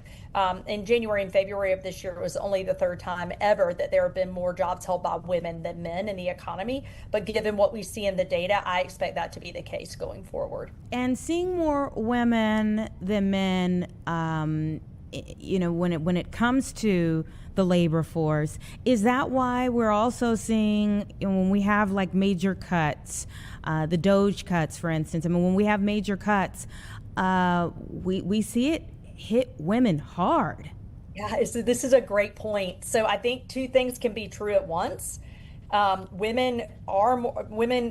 in January and February of this year, it was only the third time ever that there have been more jobs held by women than men in the economy. But given what we see in the data, I expect that to be the case going forward. And seeing more women than men, when it comes to the labor force, is that why we're also seeing, when we have like major cuts, the Doge cuts, for instance, when we have major cuts, we see it hit women hard. Yeah, so this is a great point. So I think two things can be true at once. Women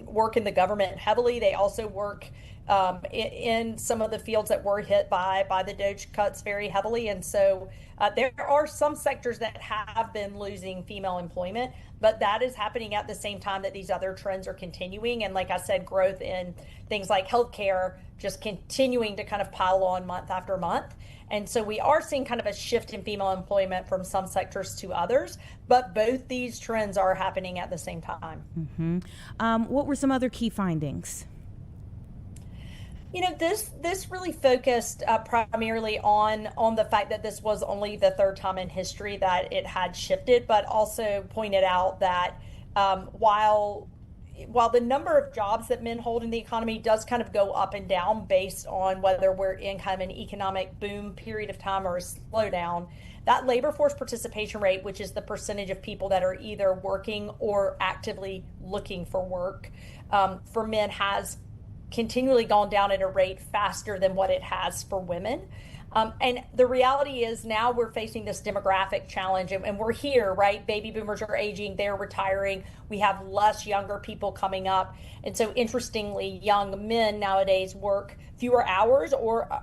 work in the government heavily. They also work in some of the fields that were hit by the Doge cuts very heavily. And so there are some sectors that have been losing female employment, but that is happening at the same time that these other trends are continuing. And like I said, growth in things like healthcare just continuing to kind of pile on month after month. And so we are seeing kind of a shift in female employment from some sectors to others, but both these trends are happening at the same time. Mm-hmm. What were some other key findings? This really focused primarily on the fact that this was only the third time in history that it had shifted, but also pointed out that while the number of jobs that men hold in the economy does kind of go up and down based on whether we're in kind of an economic boom period of time or a slowdown, that labor force participation rate, which is the percentage of people that are either working or actively looking for work, for men has continually gone down at a rate faster than what it has for women. And the reality is now we're facing this demographic challenge, and we're here, right? Baby boomers are aging, they're retiring. We have less younger people coming up. And so interestingly, young men nowadays work fewer hours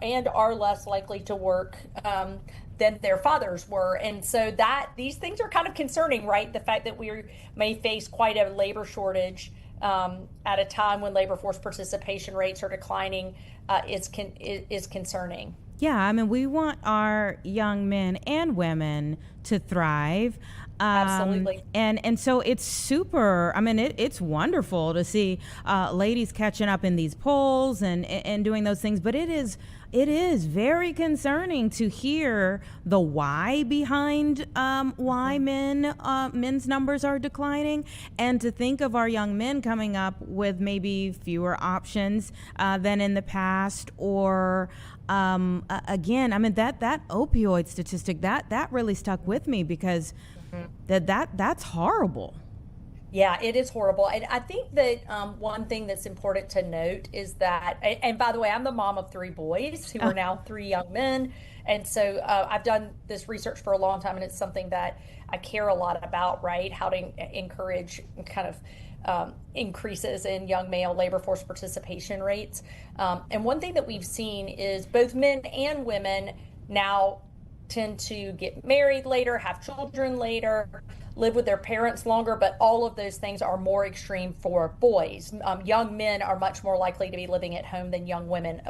and are less likely to work than their fathers were. And so these things are kind of concerning, right? The fact that we may face quite a labor shortage at a time when labor force participation rates are declining is concerning. Yeah, we want our young men and women to thrive. Absolutely. And so it's super, it's wonderful to see ladies catching up in these polls and doing those things, but it is very concerning to hear the why behind why men's numbers are declining, and to think of our young men coming up with maybe fewer options than in the past, or again, that opioid statistic that really stuck with me because that's horrible. Yeah, it is horrible. And I think that one thing that's important to note is that, and by the way, I'm the mom of 3 boys who are now 3 young men. And so I've done this research for a long time, and it's something that I care a lot about, right? How to encourage kind of increases in young male labor force participation rates. And one thing that we've seen is both men and women now tend to get married later, have children later, live with their parents longer, but all of those things are more extreme for boys. Young men are much more likely to be living at home than young women,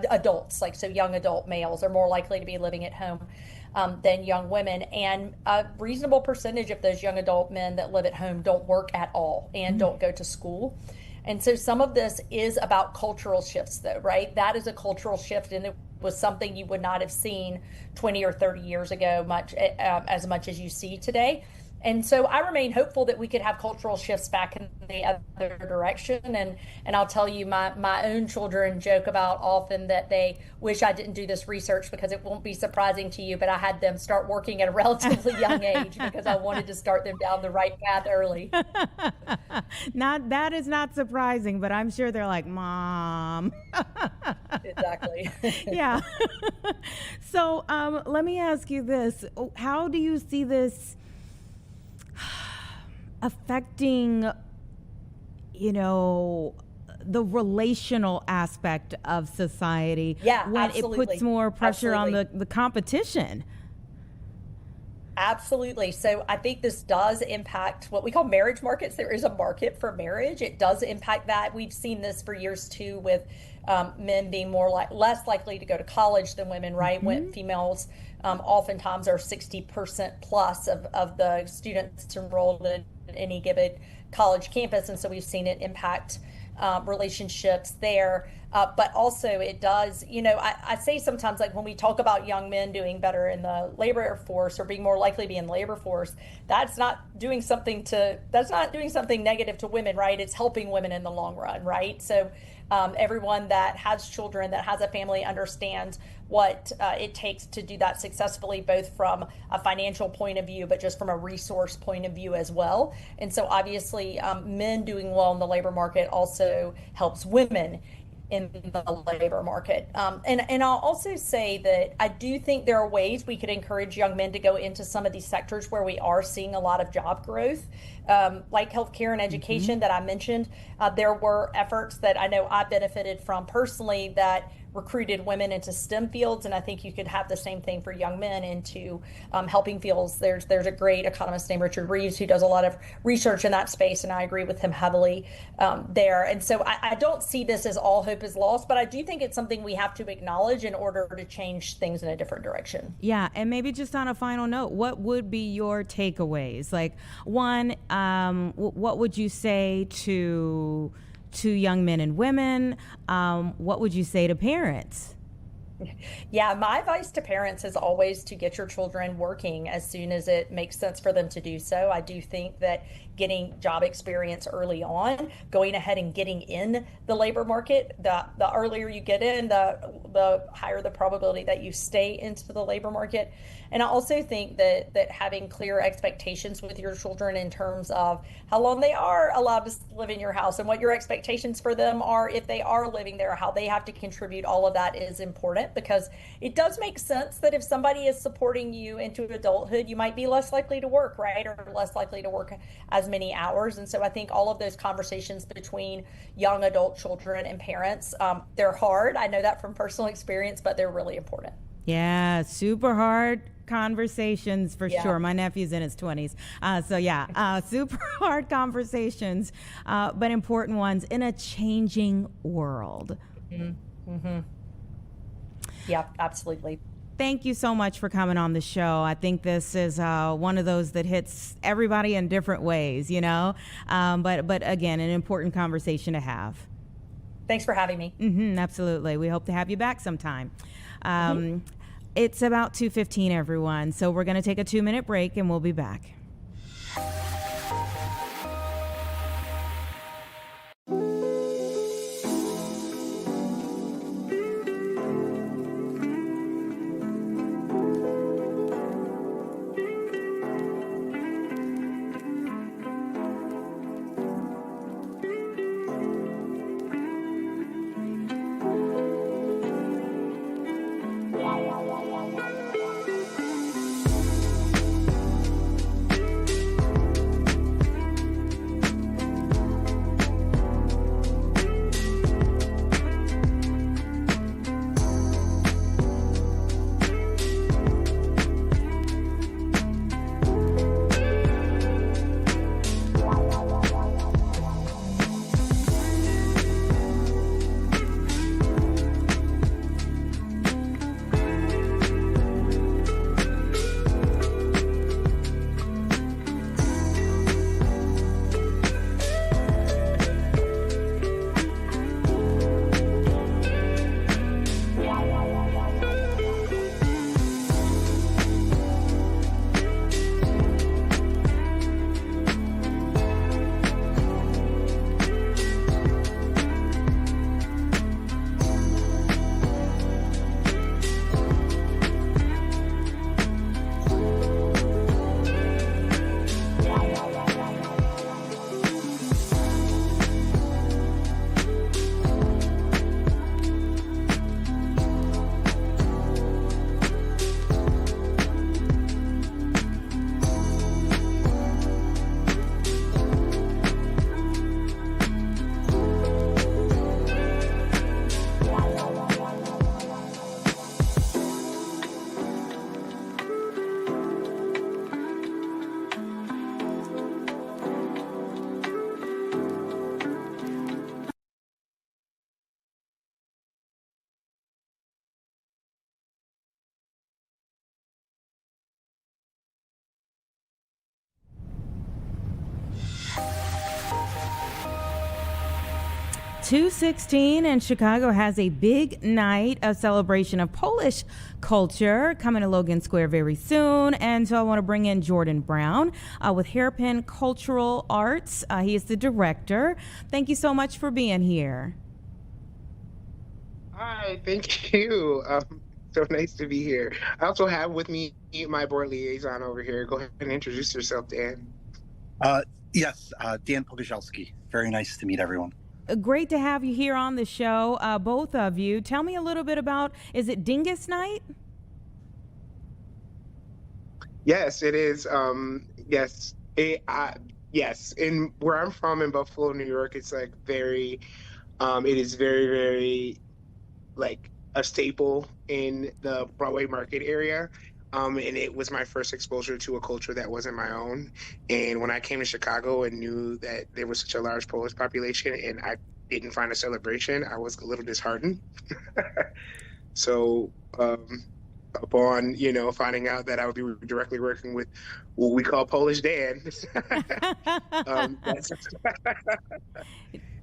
adults, so young adult males are more likely to be living at home than young women. And a reasonable percentage of those young adult men that live at home don't work at all and don't go to school. And so some of this is about cultural shifts, though, right? That is a cultural shift, and it was something you would not have seen 20 or 30 years ago as much as you see today. And so I remain hopeful that we could have cultural shifts back in the other direction. And I'll tell you, my own children joke about often that they wish I didn't do this research because it won't be surprising to you, but I had them start working at a relatively young age because I wanted to start them down the right path early. That is not surprising, but I'm sure they're like, Mom. Exactly. Yeah. So let me ask you this. How do you see this affecting, the relational aspect of society when absolutely. It puts more pressure on the competition? Absolutely. So I think this does impact what we call marriage markets. There is a market for marriage. It does impact that. We've seen this for years too, with men being less likely to go to college than women, right? Mm-hmm. When females oftentimes are 60% plus of the students enrolled in any given college campus. And so we've seen it impact relationships there. But also it does, I say sometimes, like when we talk about young men doing better in the labor force or being more likely to be in the labor force, that's not doing something negative to women, right? It's helping women in the long run, right? So everyone that has children, that has a family, understands what it takes to do that successfully, both from a financial point of view, but just from a resource point of view as well. And so obviously men doing well in the labor market also helps women in the labor market. And I'll also say that I do think there are ways we could encourage young men to go into some of these sectors where we are seeing a lot of job growth, like healthcare and education that I mentioned. There were efforts that I know I benefited from personally that recruited women into STEM fields, and I think you could have the same thing for young men into helping fields. There's a great economist named Richard Reeves who does a lot of research in that space, and I agree with him heavily there. And so I don't see this as all hope is lost, but I do think it's something we have to acknowledge in order to change things in a different direction. Yeah, and maybe just on a final note, what would be your takeaways? Like, one, what would you say to young men and women? What would you say to parents? Yeah, my advice to parents is always to get your children working as soon as it makes sense for them to do so. I do think that getting job experience early on, going ahead and getting in the labor market, the earlier you get in, the higher the probability that you stay into the labor market. And I also think that having clear expectations with your children in terms of how long they are allowed to live in your house and what your expectations for them are if they are living there, how they have to contribute, all of that is important, because it does make sense that if somebody is supporting you into adulthood, you might be less likely to work, right? Or less likely to work as many hours. And so I think all of those conversations between young adult children and parents, they're hard. I know that from personal experience, but they're really important. Yeah, super hard conversations for sure. My nephew's in his 20s. Super hard conversations, but important ones in a changing world. Mm-hmm. Yeah, absolutely. Thank you so much for coming on the show. I think this is one of those that hits everybody in different ways, but again, an important conversation to have. Thanks for having me. Mm-hmm, absolutely. We hope to have you back sometime. It's about 2:15, everyone. So we're going to take a 2-minute break and we'll be back. 216 and Chicago has a big night of celebration of Polish culture coming to Logan Square very soon. And so I want to bring in Jordan Brown with Hairpin Cultural Arts. He is the director. Thank you so much for being here. Hi, thank you. So nice to be here. I also have with me my board liaison over here. Go ahead and introduce yourself, Dan. Yes, Dan Pogorzelski. Very nice to meet everyone. Great to have you here on the show, both of you. Tell me a little bit about, is it Dyngus Night? Yes, it is. Yes, yes. In where I'm from in Buffalo, New York, it's like very, it is very, very like a staple in the Broadway Market area. And it was my first exposure to a culture that wasn't my own. And when I came to Chicago and knew that there was such a large Polish population and I didn't find a celebration, I was a little disheartened. So upon, finding out that I would be directly working with what we call Polish Dan,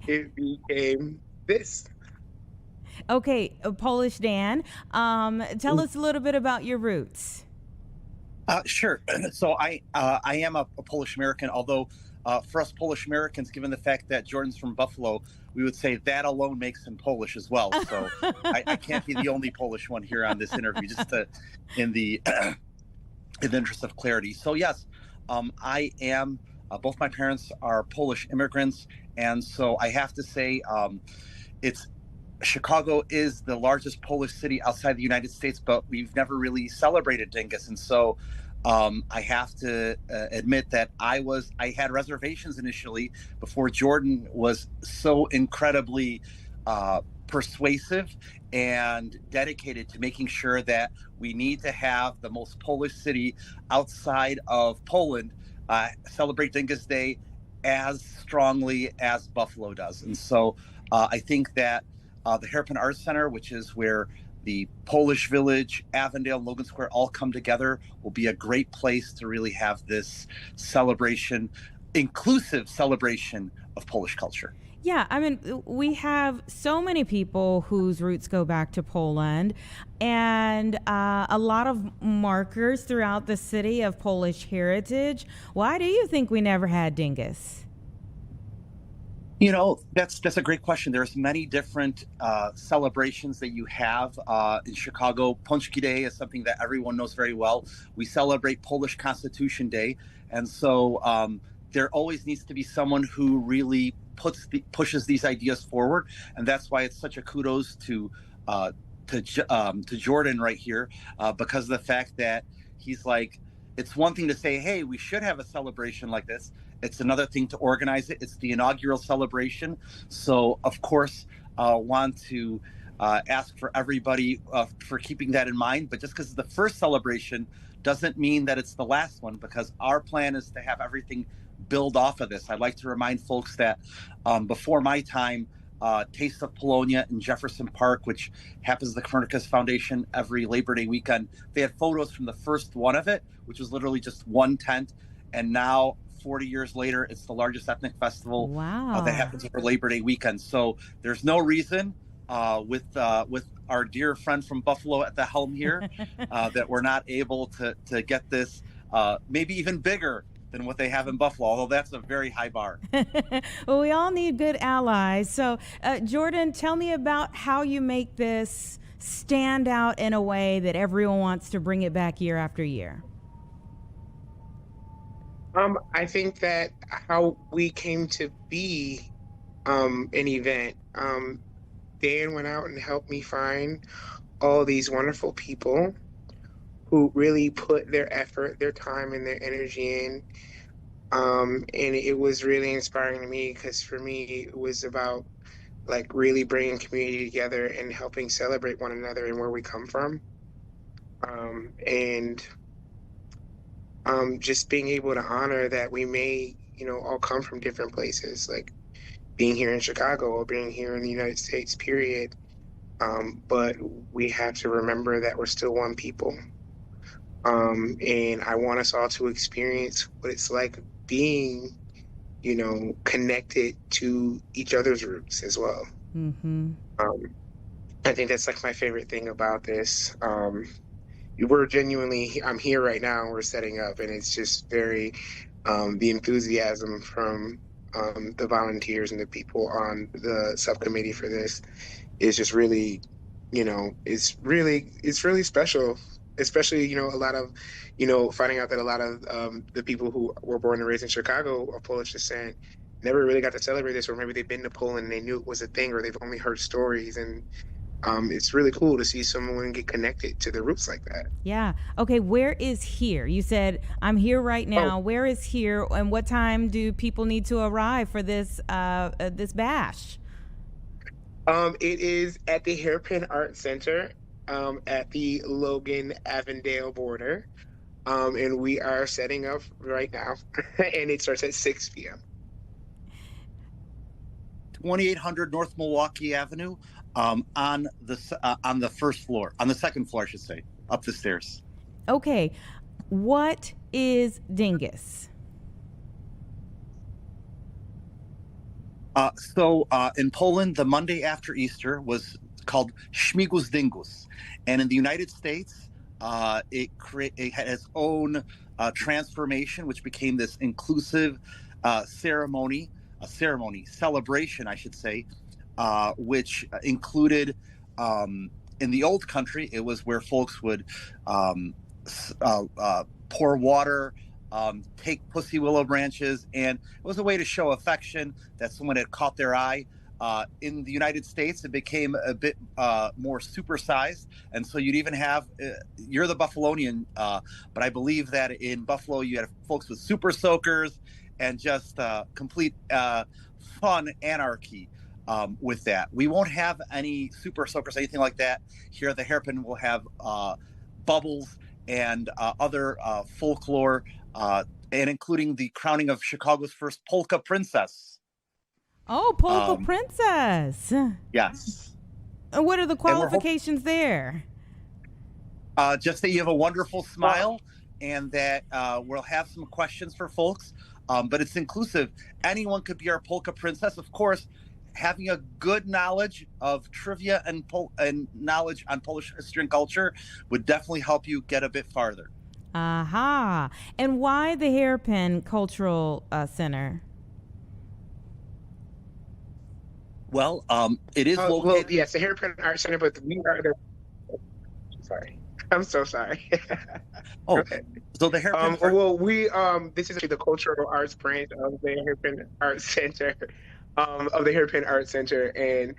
it became this. Okay, Polish Dan, tell us a little bit about your roots. Sure. So I am a Polish American, although for us Polish Americans, given the fact that Jordan's from Buffalo, we would say that alone makes him Polish as well. So I can't be the only Polish one here on this interview, just in the interest of clarity. So yes, I am, both my parents are Polish immigrants. And so I have to say Chicago is the largest Polish city outside the United States, but we've never really celebrated Dyngus. And so I have to admit that I had reservations initially before Jordan was so incredibly persuasive and dedicated to making sure that we need to have the most Polish city outside of Poland celebrate Dyngus Day as strongly as Buffalo does. And so I think that the Hairpin Arts Center, which is where the Polish Village, Avondale, Logan Square all come together, will be a great place to really have this celebration, inclusive celebration of Polish culture. Yeah, I mean, we have so many people whose roots go back to Poland and a lot of markers throughout the city of Polish heritage. Why do you think we never had Dyngus? That's a great question. There's many different celebrations that you have in Chicago. Pączki Day is something that everyone knows very well. We celebrate Polish Constitution Day. And so there always needs to be someone who really pushes these ideas forward. And that's why it's such a kudos to Jordan right here, because of the fact that he's like, it's one thing to say, hey, we should have a celebration like this. It's another thing to organize it. It's the inaugural celebration. So, of course, want to ask for everybody for keeping that in mind. But just because it's the first celebration doesn't mean that it's the last one, because our plan is to have everything build off of this. I'd like to remind folks that before my time, Taste of Polonia in Jefferson Park, which happens at the Copernicus Foundation every Labor Day weekend, they had photos from the first one of it, which was literally just one tent. And now, 40 years later, it's the largest ethnic festival that happens over Labor Day weekend. So there's no reason with our dear friend from Buffalo at the helm here that we're not able to get this maybe even bigger than what they have in Buffalo, although that's a very high bar. Well, we all need good allies. So, Jordan, tell me about how you make this stand out in a way that everyone wants to bring it back year after year. I think that how we came to be an event, Dan went out and helped me find all these wonderful people who really put their effort, their time, and their energy in. And it was really inspiring to me, because for me, it was about like really bringing community together and helping celebrate one another and where we come from. Just being able to honor that we may, all come from different places, like being here in Chicago or being here in the United States, period. But we have to remember that we're still one people. And I want us all to experience what it's like being, connected to each other's roots as well. I think that's like my favorite thing about this. I'm here right now, we're setting up, and it's just very, the enthusiasm from the volunteers and the people on the subcommittee for this is just really, it's really special, especially, a lot of, finding out that a lot of the people who were born and raised in Chicago of Polish descent never really got to celebrate this, or maybe they've been to Poland and they knew it was a thing, or they've only heard stories. And it's really cool to see someone get connected to their roots like that. Yeah. Okay, where is here? You said, I'm here right now. Where is here, and what time do people need to arrive for this this bash? It is at the Hairpin Art Center at the Logan-Avondale border. And we are setting up right now, and it starts at 6 p.m. 2800 North Milwaukee Avenue, on the first floor, on the second floor, I should say, up the stairs. Okay, what is Dyngus? So in Poland, the Monday after Easter was called Śmigus Dyngus, and in the United States, it had its own transformation, which became this inclusive celebration, I should say, which included, in the old country, it was where folks would pour water, take pussy willow branches, and it was a way to show affection that someone had caught their eye. In the United States, it became a bit more supersized, and so you'd even have, you're the Buffalonian, but I believe that in Buffalo you had folks with super soakers and just complete fun anarchy with that. We won't have any super soakers, anything like that. Here at the Hairpin, we'll have bubbles and other folklore, and including the crowning of Chicago's first polka princess. Oh, polka princess. Yes. And what are the qualifications there? Just that you have a wonderful smile, and that we'll have some questions for folks. But it's inclusive. Anyone could be our polka princess. Of course, having a good knowledge of trivia and knowledge on Polish history and culture would definitely help you get a bit farther. Aha. And why the Hairpin Cultural Center? Well, it is located. Well, yes, the Hairpin Art Center, but we are the. Sorry, I'm so sorry. Okay. So the Hairpin. This is actually the cultural arts branch of the Hairpin Art Center, and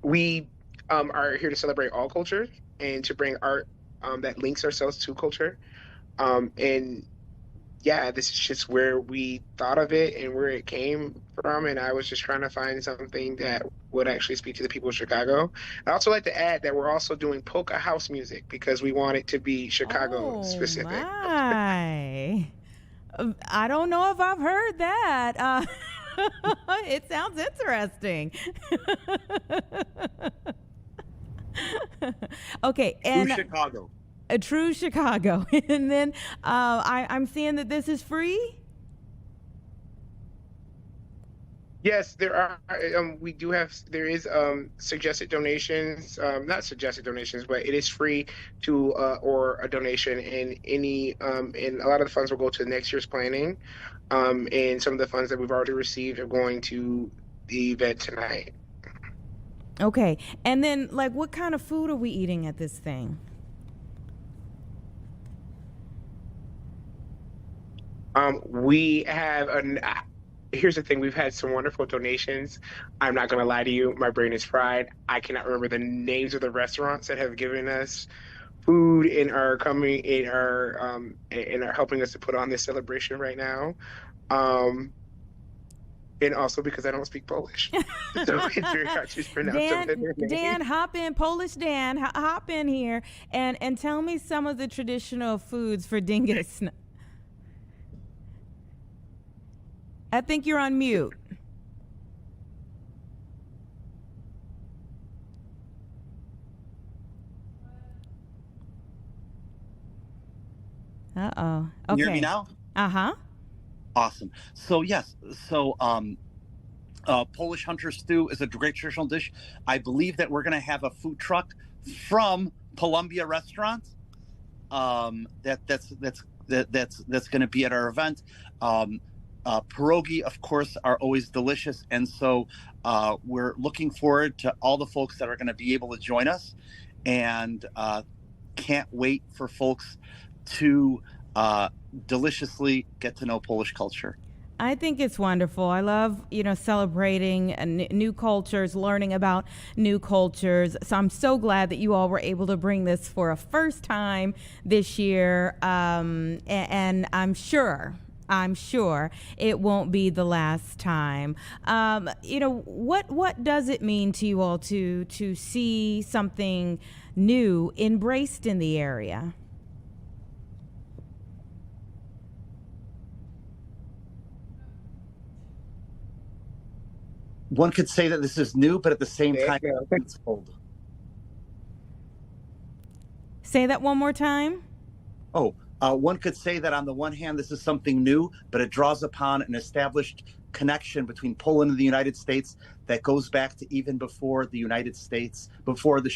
we are here to celebrate all cultures and to bring art that links ourselves to culture, and yeah, this is just where we thought of it and where it came from. And I was just trying to find something that would actually speak to the people of Chicago. I'd also like to add that we're also doing polka house music because we want it to be Chicago specific. My. I don't know if I've heard that. It sounds interesting. Okay. And Chicago. A true Chicago. And then I'm seeing that this is free. Yes, there are. There is suggested donations. Not suggested donations, but it is free to or a donation, and and a lot of the funds will go to next year's planning. And some of the funds that we've already received are going to the event tonight. Okay, and then what kind of food are we eating at this thing? We have here's the thing. We've had some wonderful donations. I'm not going to lie to you. My brain is fried. I cannot remember the names of the restaurants that have given us food and are helping us to put on this celebration right now. And also because I don't speak Polish. So it's very hard to pronounce Dan, hop in. Polish Dan, hop in here and tell me some of the traditional foods for Dyngus. I think you're on mute. Uh-oh. Okay. Can you hear me now? Uh-huh. Awesome. So yes. So Polish hunter stew is a great traditional dish. I believe that we're going to have a food truck from Columbia Restaurant. That's going to be at our event. Pierogi, of course, are always delicious, and so we're looking forward to all the folks that are going to be able to join us, and can't wait for folks to deliciously get to know Polish culture. I think it's wonderful. I love, celebrating new cultures, learning about new cultures. So I'm so glad that you all were able to bring this for a first time this year. And I'm sure it won't be the last time. What does it mean to you all to see something new embraced in the area? One could say that this is new, but at the same time, it's old. Say that one more time. One could say that on the one hand, this is something new, but it draws upon an established connection between Poland and the United States that goes back to even before the United States, before the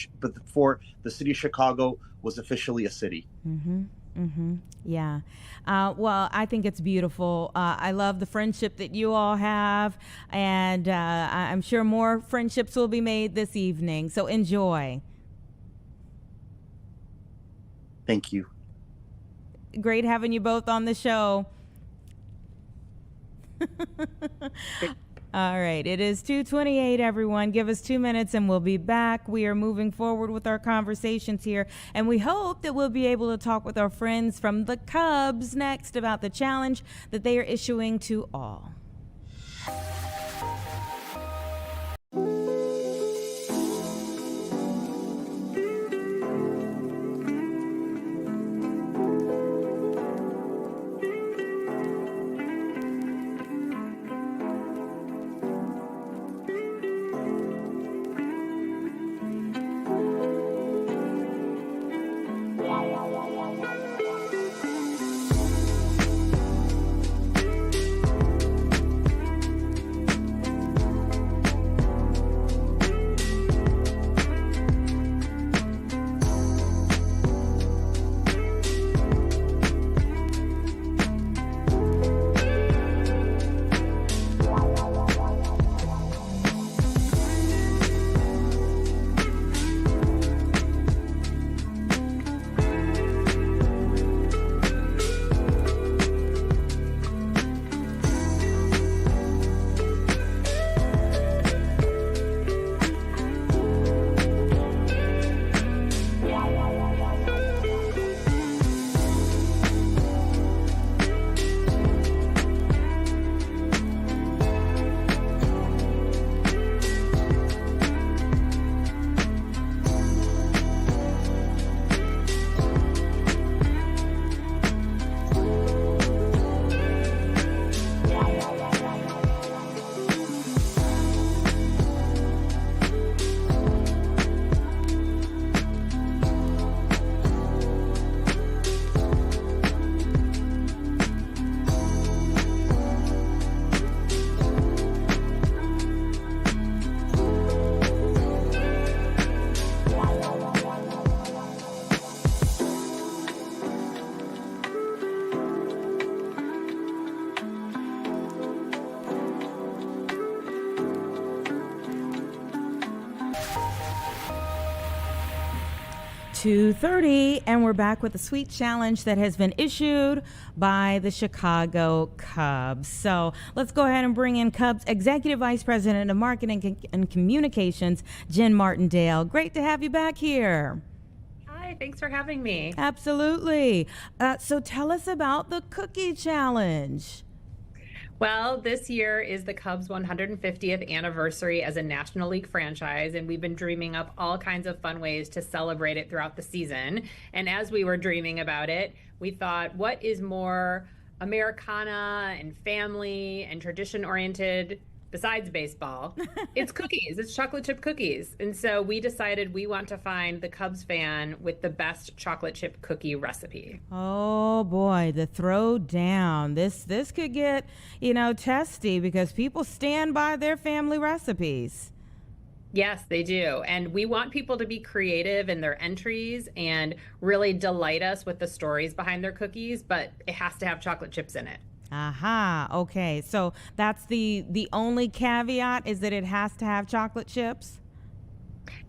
city of Chicago was officially a city. Mm-hmm. Mm-hmm. Yeah. Well, I think it's beautiful. I love the friendship that you all have, and I'm sure more friendships will be made this evening. So enjoy. Thank you. Great having you both on the show. All right, it is 2:28, everyone. Give us 2 minutes and we'll be back. We are moving forward with our conversations here, and we hope that we'll be able to talk with our friends from the Cubs next about the challenge that they are issuing to all. .230, and we're back with a sweet challenge that has been issued by the Chicago Cubs. So let's go ahead and bring in Cubs Executive Vice President of Marketing and Communications, Jen Martindale. Great to have you back here. Hi, thanks for having me. Absolutely. So tell us about the Cookie Challenge. Well, this year is the Cubs' 150th anniversary as a National League franchise, and we've been dreaming up all kinds of fun ways to celebrate it throughout the season. And as we were dreaming about it, we thought, what is more Americana and family and tradition-oriented besides baseball, it's cookies. It's chocolate chip cookies. And so we decided we want to find the Cubs fan with the best chocolate chip cookie recipe. Oh boy, the throwdown. This could get, testy because people stand by their family recipes. Yes, they do. And we want people to be creative in their entries and really delight us with the stories behind their cookies, but it has to have chocolate chips in it. Aha. Okay. So that's the only caveat, is that it has to have chocolate chips?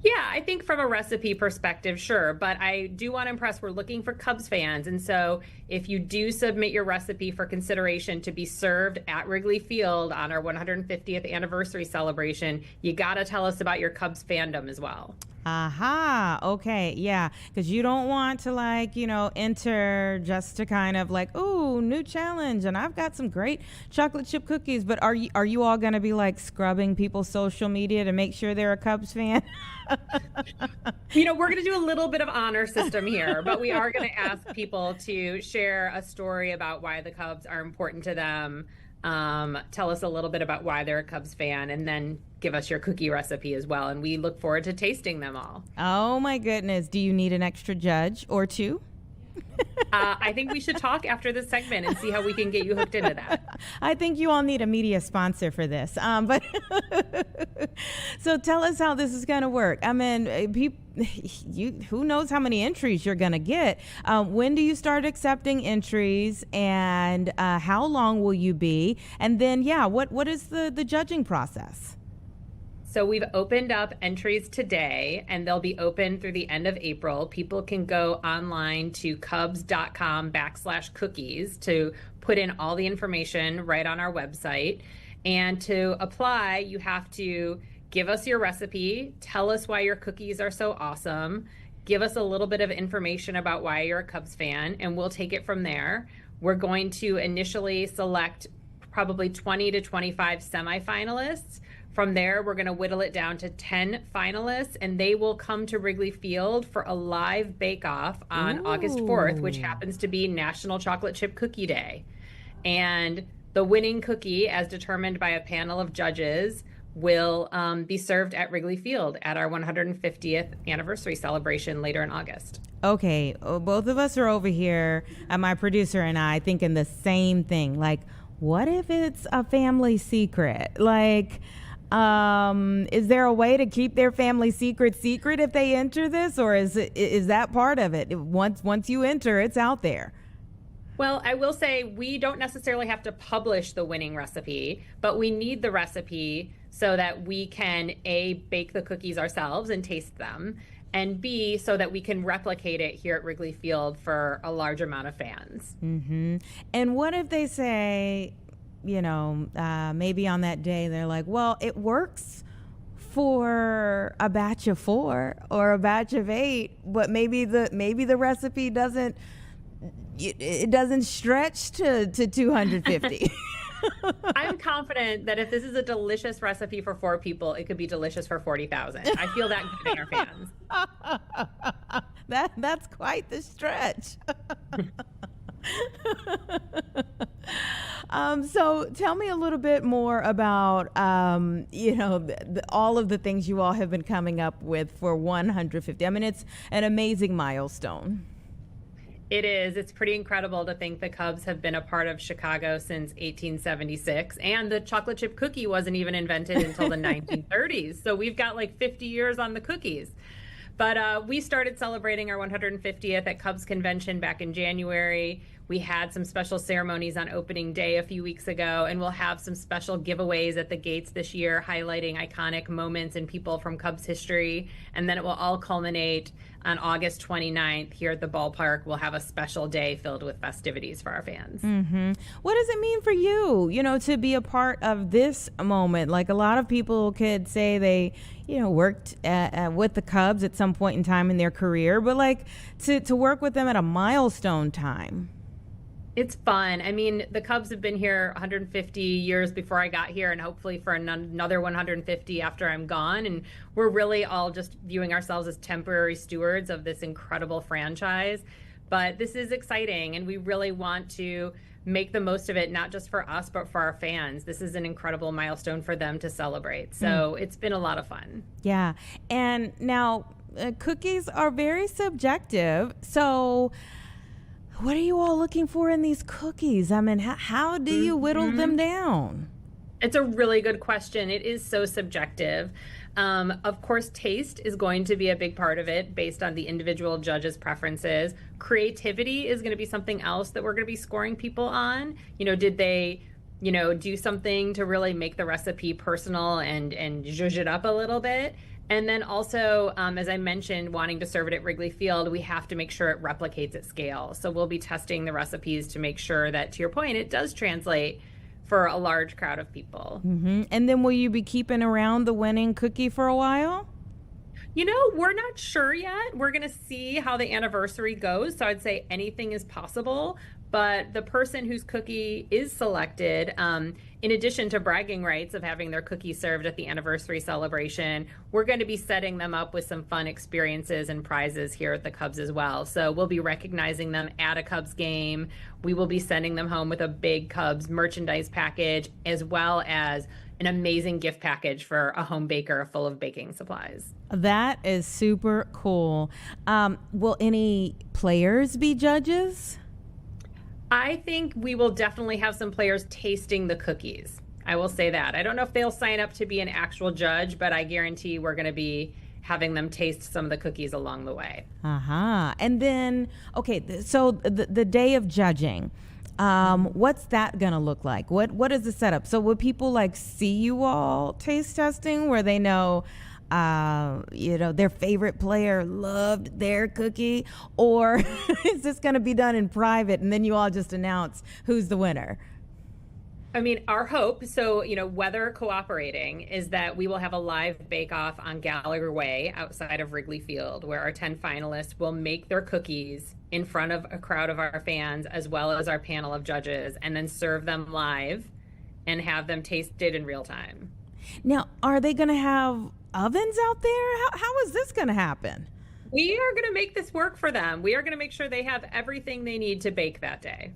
Yeah, I think from a recipe perspective, sure. But I do want to impress, we're looking for Cubs fans. And so if you do submit your recipe for consideration to be served at Wrigley Field on our 150th anniversary celebration, you got to tell us about your Cubs fandom as well. Aha. Okay. Yeah. Because you don't want to enter just to kind of ooh, new challenge. And I've got some great chocolate chip cookies. But are you all going to be scrubbing people's social media to make sure they're a Cubs fan? We're going to do a little bit of honor system here, but we are going to ask people to share a story about why the Cubs are important to them. Tell us a little bit about why they're a Cubs fan, and then give us your cookie recipe as well. And we look forward to tasting them all. Oh my goodness. Do you need an extra judge or two? I think we should talk after this segment and see how we can get you hooked into that. I think you all need a media sponsor for this. But so tell us how this is going to work. I mean, who knows how many entries you're going to get? When do you start accepting entries, and how long will you be? And then, what is the judging process? So we've opened up entries today, and they'll be open through the end of April. People can go online to cubs.com/cookies to put in all the information right on our website. And to apply, you have to give us your recipe, tell us why your cookies are so awesome, give us a little bit of information about why you're a Cubs fan, and we'll take it from there. We're going to initially select probably 20 to 25 semifinalists. From there, we're going to whittle it down to 10 finalists, and they will come to Wrigley Field for a live bake-off on August 4th, which happens to be National Chocolate Chip Cookie Day. And the winning cookie, as determined by a panel of judges, will be served at Wrigley Field at our 150th anniversary celebration later in August. Okay, both of us are over here, my producer and I, thinking the same thing. What if it's a family secret? Is there a way to keep their family secret if they enter this, or is that part of it? Once you enter, it's out there. Well, I will say we don't necessarily have to publish the winning recipe, but we need the recipe so that we can A, bake the cookies ourselves and taste them, and B, so that we can replicate it here at Wrigley Field for a large amount of fans. Mm-hmm. And what if they say, maybe on that day they're like, well, it works for a batch of 4 or a batch of 8, but maybe the recipe doesn't stretch to 250. I'm confident that if this is a delicious recipe for 4 people, it could be delicious for 40,000. I feel that good in our fans. That's quite the stretch. So tell me a little bit more about, all of the things you all have been coming up with for 150. I mean, it's an amazing milestone. It is. It's pretty incredible to think the Cubs have been a part of Chicago since 1876, and the chocolate chip cookie wasn't even invented until the 1930s. So we've got 50 years on the cookies. But we started celebrating our 150th at Cubs Convention back in January. We had some special ceremonies on opening day a few weeks ago, and we'll have some special giveaways at the gates this year highlighting iconic moments and people from Cubs history. And then it will all culminate on August 29th here at the ballpark. We'll have a special day filled with festivities for our fans. Mm-hmm. What does it mean for you, to be a part of this moment? A lot of people could say they, worked with the Cubs at some point in time in their career, but to work with them at a milestone time. It's fun. I mean, the Cubs have been here 150 years before I got here, and hopefully for another 150 after I'm gone. And we're really all just viewing ourselves as temporary stewards of this incredible franchise. But this is exciting, and we really want to make the most of it, not just for us, but for our fans. This is an incredible milestone for them to celebrate. So it's been a lot of fun. Yeah. And now cookies are very subjective. So what are you all looking for in these cookies? I mean, how do you whittle them down? It's a really good question. It is so subjective. Of course, taste is going to be a big part of it based on the individual judge's preferences. Creativity is going to be something else that we're going to be scoring people on. Did they, do something to really make the recipe personal and zhuzh it up a little bit? And then also, as I mentioned, wanting to serve it at Wrigley Field, we have to make sure it replicates at scale. So we'll be testing the recipes to make sure that, to your point, it does translate for a large crowd of people. And then will you be keeping around the winning cookie for a while? We're not sure yet. We're going to see how the anniversary goes. So I'd say anything is possible. But the person whose cookie is selected, in addition to bragging rights of having their cookie served at the anniversary celebration, we're going to be setting them up with some fun experiences and prizes here at the Cubs as well. So we'll be recognizing them at a Cubs game. We will be sending them home with a big Cubs merchandise package, as well as an amazing gift package for a home baker full of baking supplies. That is super cool. Will any players be judges? I think we will definitely have some players tasting the cookies. I will say that. I don't know if they'll sign up to be an actual judge, but I guarantee we're going to be having them taste some of the cookies along the way. And then, so the day of judging, what's that going to look like? What is the setup? So will people see you all taste testing where they know, their favorite player loved their cookie, or is this going to be done in private and then you all just announce who's the winner? I mean, our hope, so, weather cooperating, is that we will have a live bake-off on Gallagher Way outside of Wrigley Field, where our 10 finalists will make their cookies in front of a crowd of our fans, as well as our panel of judges, and then serve them live and have them tasted in real time. Now, are they going to have ovens out there? How is this going to happen? We are going to make this work for them. We are going to make sure they have everything they need to bake that day.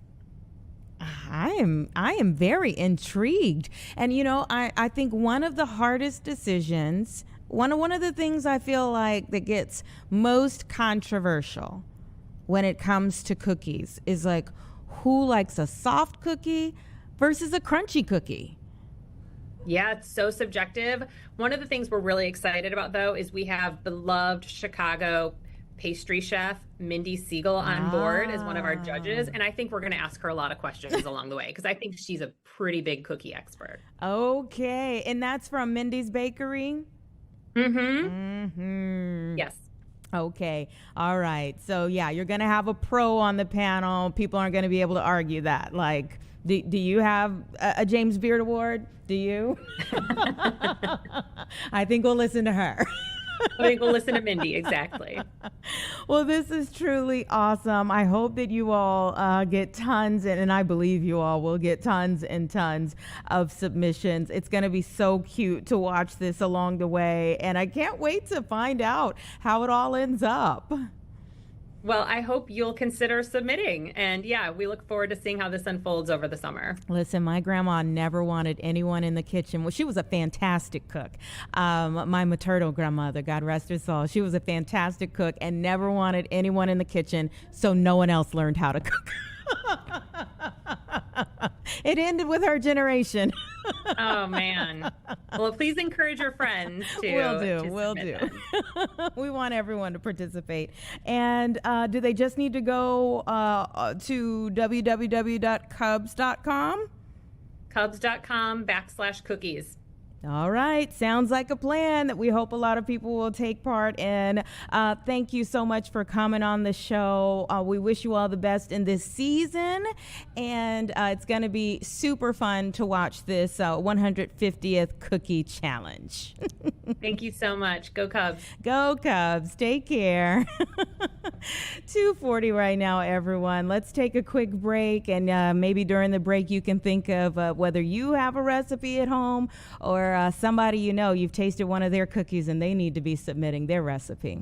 I am very intrigued. And, I think one of the hardest decisions, one of the things I feel like that gets most controversial when it comes to cookies is who likes a soft cookie versus a crunchy cookie. Yeah, it's so subjective. One of the things we're really excited about, though, is we have beloved Chicago pastry chef Mindy Siegel on board as one of our judges. And I think we're going to ask her a lot of questions along the way, because I think she's a pretty big cookie expert. Okay. And that's from Mindy's Bakery? Yes. Okay. All right. So, yeah, you're going to have a pro on the panel. People aren't going to be able to argue that. Do you have a James Beard Award? Do you? I think we'll listen to her. I think we'll listen to Mindy, exactly. Well, this is truly awesome. I hope that you all get tons, and I believe you all will get tons and tons of submissions. It's going to be so cute to watch this along the way, and I can't wait to find out how it all ends up. Well, I hope you'll consider submitting. And yeah, we look forward to seeing how this unfolds over the summer. Listen, my grandma never wanted anyone in the kitchen. Well, she was a fantastic cook. My maternal grandmother, God rest her soul, she was a fantastic cook and never wanted anyone in the kitchen, so no one else learned how to cook. It ended with her generation. Oh, man. Well, please encourage your friends to. Will do. We want everyone to participate. And do they just need to go to www.cubs.com? Cubs.com/cookies. All right. Sounds like a plan that we hope a lot of people will take part in. Thank you so much for coming on the show. We wish you all the best in this season. And it's going to be super fun to watch this 150th Cookie Challenge. Thank you so much. Go Cubs. Go Cubs. Take care. 2:40 right now, everyone. Let's take a quick break. And maybe during the break, you can think of whether you have a recipe at home or somebody you've tasted one of their cookies and they need to be submitting their recipe.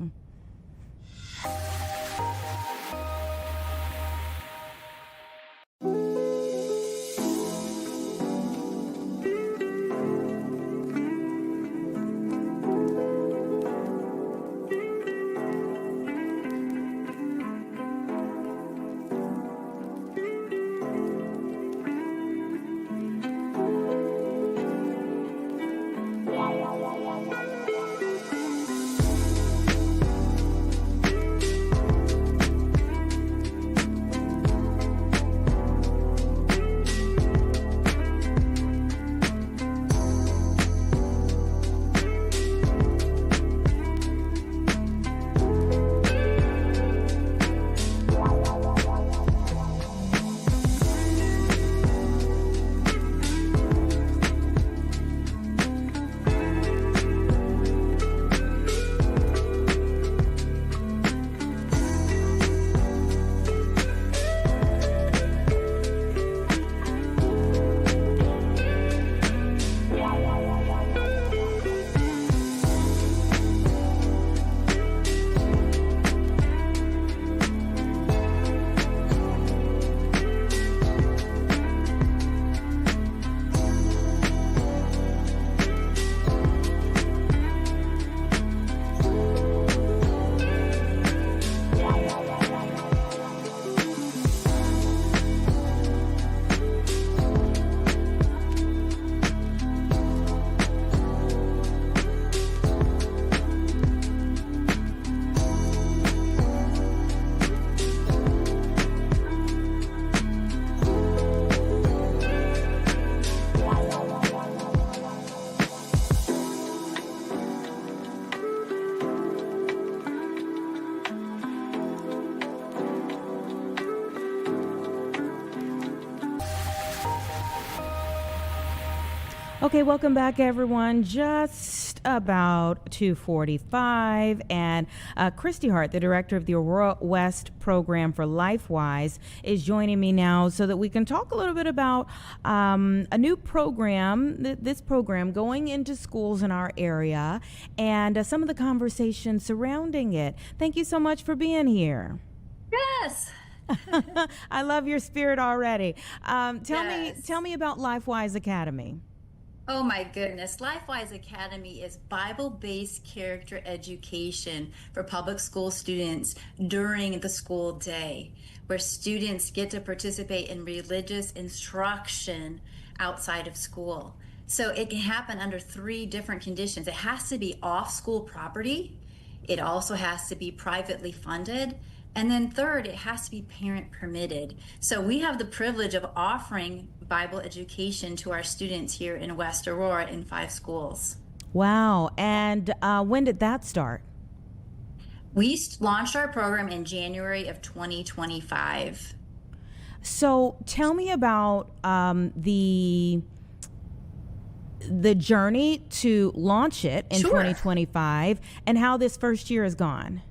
Okay, welcome back, everyone. Just about 2:45, and Christy Hart, the director of the Aurora West program for LifeWise, is joining me now so that we can talk a little bit about a new program, this program going into schools in our area, and some of the conversations surrounding it. Thank you so much for being here. Yes. I love your spirit already. Yes. Tell me about LifeWise Academy. Oh my goodness. LifeWise Academy is Bible-based character education for public school students during the school day, where students get to participate in religious instruction outside of school. So it can happen under 3 different conditions. It has to be off school property. It also has to be privately funded. And then third, it has to be parent permitted. So we have the privilege of offering Bible education to our students here in West Aurora in 5 schools. Wow. And when did that start? We launched our program in January of 2025. So tell me about the journey to launch it in Sure. 2025 and how this first year has gone.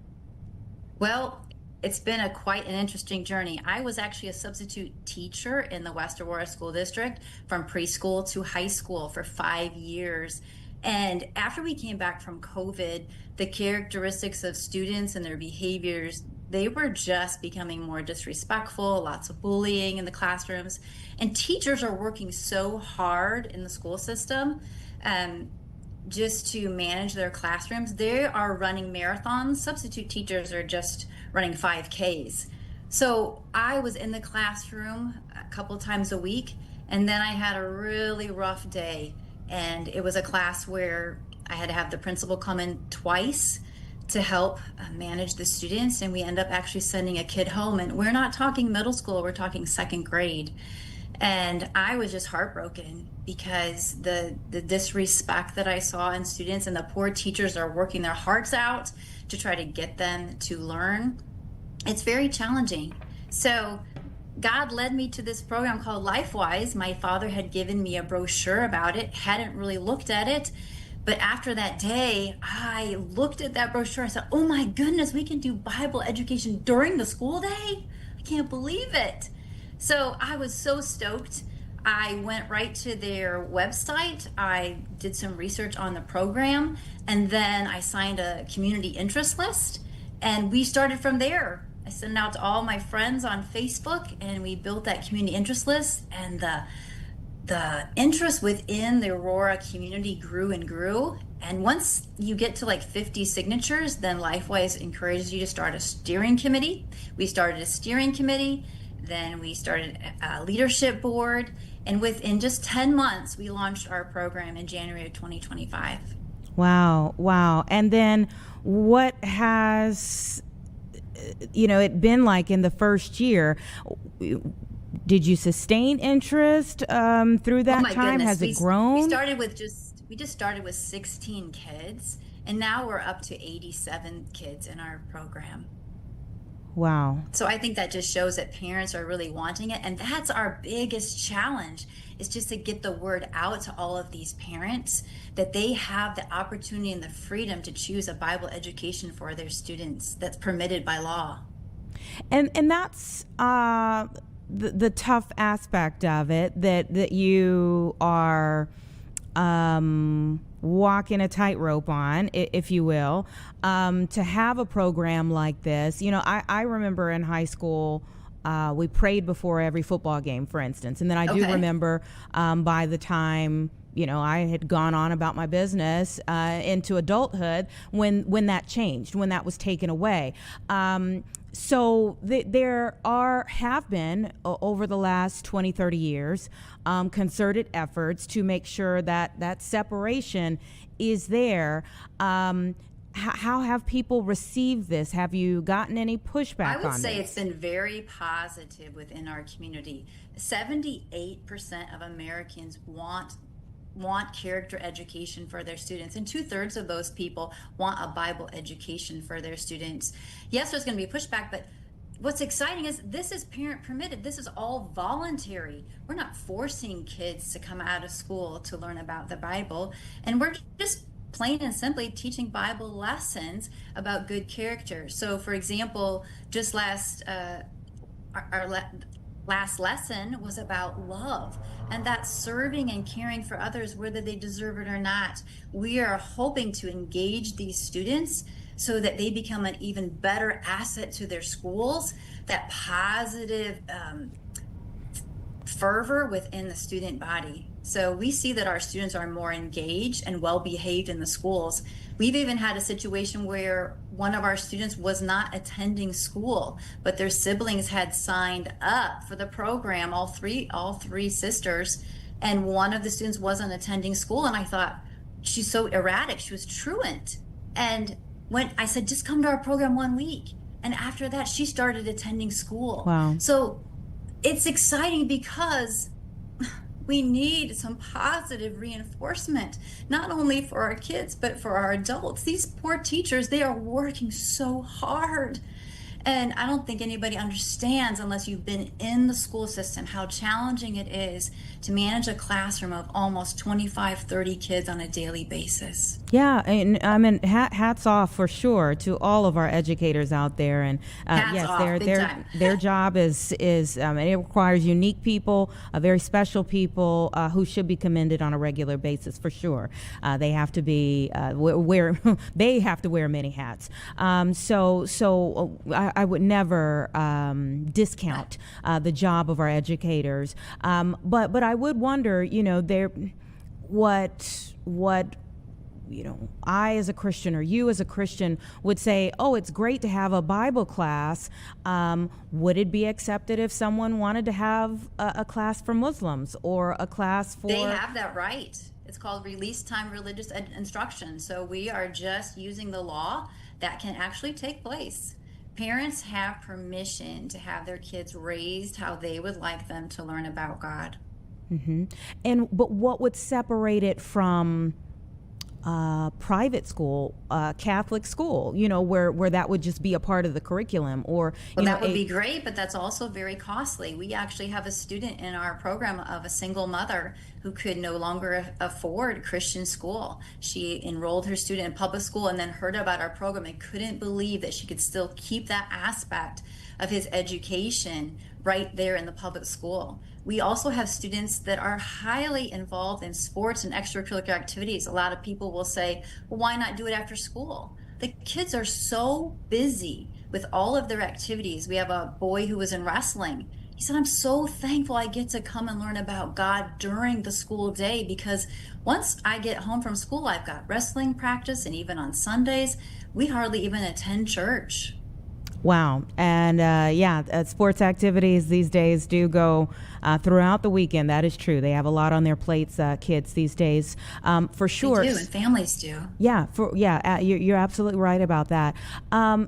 Well, it's been quite an interesting journey. I was actually a substitute teacher in the West Aurora School District from preschool to high school for 5 years. And after we came back from COVID, the characteristics of students and their behaviors, they were just becoming more disrespectful, lots of bullying in the classrooms. And teachers are working so hard in the school system just to manage their classrooms. They are running marathons. Substitute teachers are just running 5Ks. So I was in the classroom a couple times a week, and then I had a really rough day. And it was a class where I had to have the principal come in twice to help manage the students, and we end up actually sending a kid home. And we're not talking middle school, we're talking 2nd grade. And I was just heartbroken because the disrespect that I saw in students, and the poor teachers are working their hearts out to try to get them to learn. It's very challenging. So God led me to this program called LifeWise. My father had given me a brochure about it, hadn't really looked at it. But after that day, I looked at that brochure. I said, oh my goodness, we can do Bible education during the school day? I can't believe it. So I was so stoked. I went right to their website. I did some research on the program, and then I signed a community interest list, and we started from there. I sent it out to all my friends on Facebook, and we built that community interest list, and the interest within the Aurora community grew and grew. And once you get to like 50 signatures, then LifeWise encourages you to start a steering committee. We started a steering committee, then we started a leadership board, and within just 10 months, we launched our program in January of 2025. Wow. And then what has, it been like in the first year? Did you sustain interest through that time? Goodness. Has it grown? We just started with 16 kids, and now we're up to 87 kids in our program. Wow. So I think that just shows that parents are really wanting it. And that's our biggest challenge, is just to get the word out to all of these parents that they have the opportunity and the freedom to choose a Bible education for their students that's permitted by law. And that's the tough aspect of it, that you are walking a tightrope on, if you will, to have a program like this. I remember in high school, we prayed before every football game, for instance. And then I do remember by the time, I had gone on about my business into adulthood when that changed, when that was taken away. So there have been over the last 20, 30 years concerted efforts to make sure that separation is there. How have people received this? Have you gotten any pushback on this? I would say it's been very positive within our community. 78% of Americans want character education for their students, and 2/3 of those people want a Bible education for their students. Yes, there's going to be pushback, but what's exciting is this is parent permitted. This is all voluntary. We're not forcing kids to come out of school to learn about the Bible. And we're just plain and simply teaching Bible lessons about good character. So, for example, just last lesson was about love, and that's serving and caring for others whether they deserve it or not. We are hoping to engage these students so that they become an even better asset to their schools, that positive fervor within the student body. So we see that our students are more engaged and well behaved in the schools. We've even had a situation where one of our students was not attending school, but their siblings had signed up for the program, all three sisters, and one of the students wasn't attending school. And I thought, she's so erratic. She was truant. And when I said, just come to our program 1 week. And after that, she started attending school. Wow. So it's exciting because we need some positive reinforcement, not only for our kids, but for our adults. These poor teachers, they are working so hard. And I don't think anybody understands, unless you've been in the school system, how challenging it is to manage a classroom of almost 25, 30 kids on a daily basis. Yeah, and I mean, hats off for sure to all of our educators out there. And their job is it requires unique people, very special people who should be commended on a regular basis for sure. They have to be they have to wear many hats. I would never discount the job of our educators. But I would wonder, what I as a Christian or you as a Christian would say, oh, it's great to have a Bible class. Would it be accepted if someone wanted to have a class for Muslims or a class for... They have that right. It's called release time religious instruction. So we are just using the law that can actually take place. Parents have permission to have their kids raised how they would like them to learn about God. Mm-hmm. But what would separate it from private school, Catholic school, where that would just be a part of the curriculum? Or that would be great, but that's also very costly. We actually have a student in our program of a single mother who could no longer afford Christian school. She enrolled her student in public school and then heard about our program and couldn't believe that she could still keep that aspect of his education right there in the public school. We also have students that are highly involved in sports and extracurricular activities. A lot of people will say, well, why not do it after school? The kids are so busy with all of their activities. We have a boy who was in wrestling. He said, I'm so thankful I get to come and learn about God during the school day, because once I get home from school, I've got wrestling practice, and even on Sundays, we hardly even attend church. Wow. And sports activities these days do go throughout the weekend. That is true. They have a lot on their plates, kids these days, for sure. They do, and families do. Yeah, you're absolutely right about that.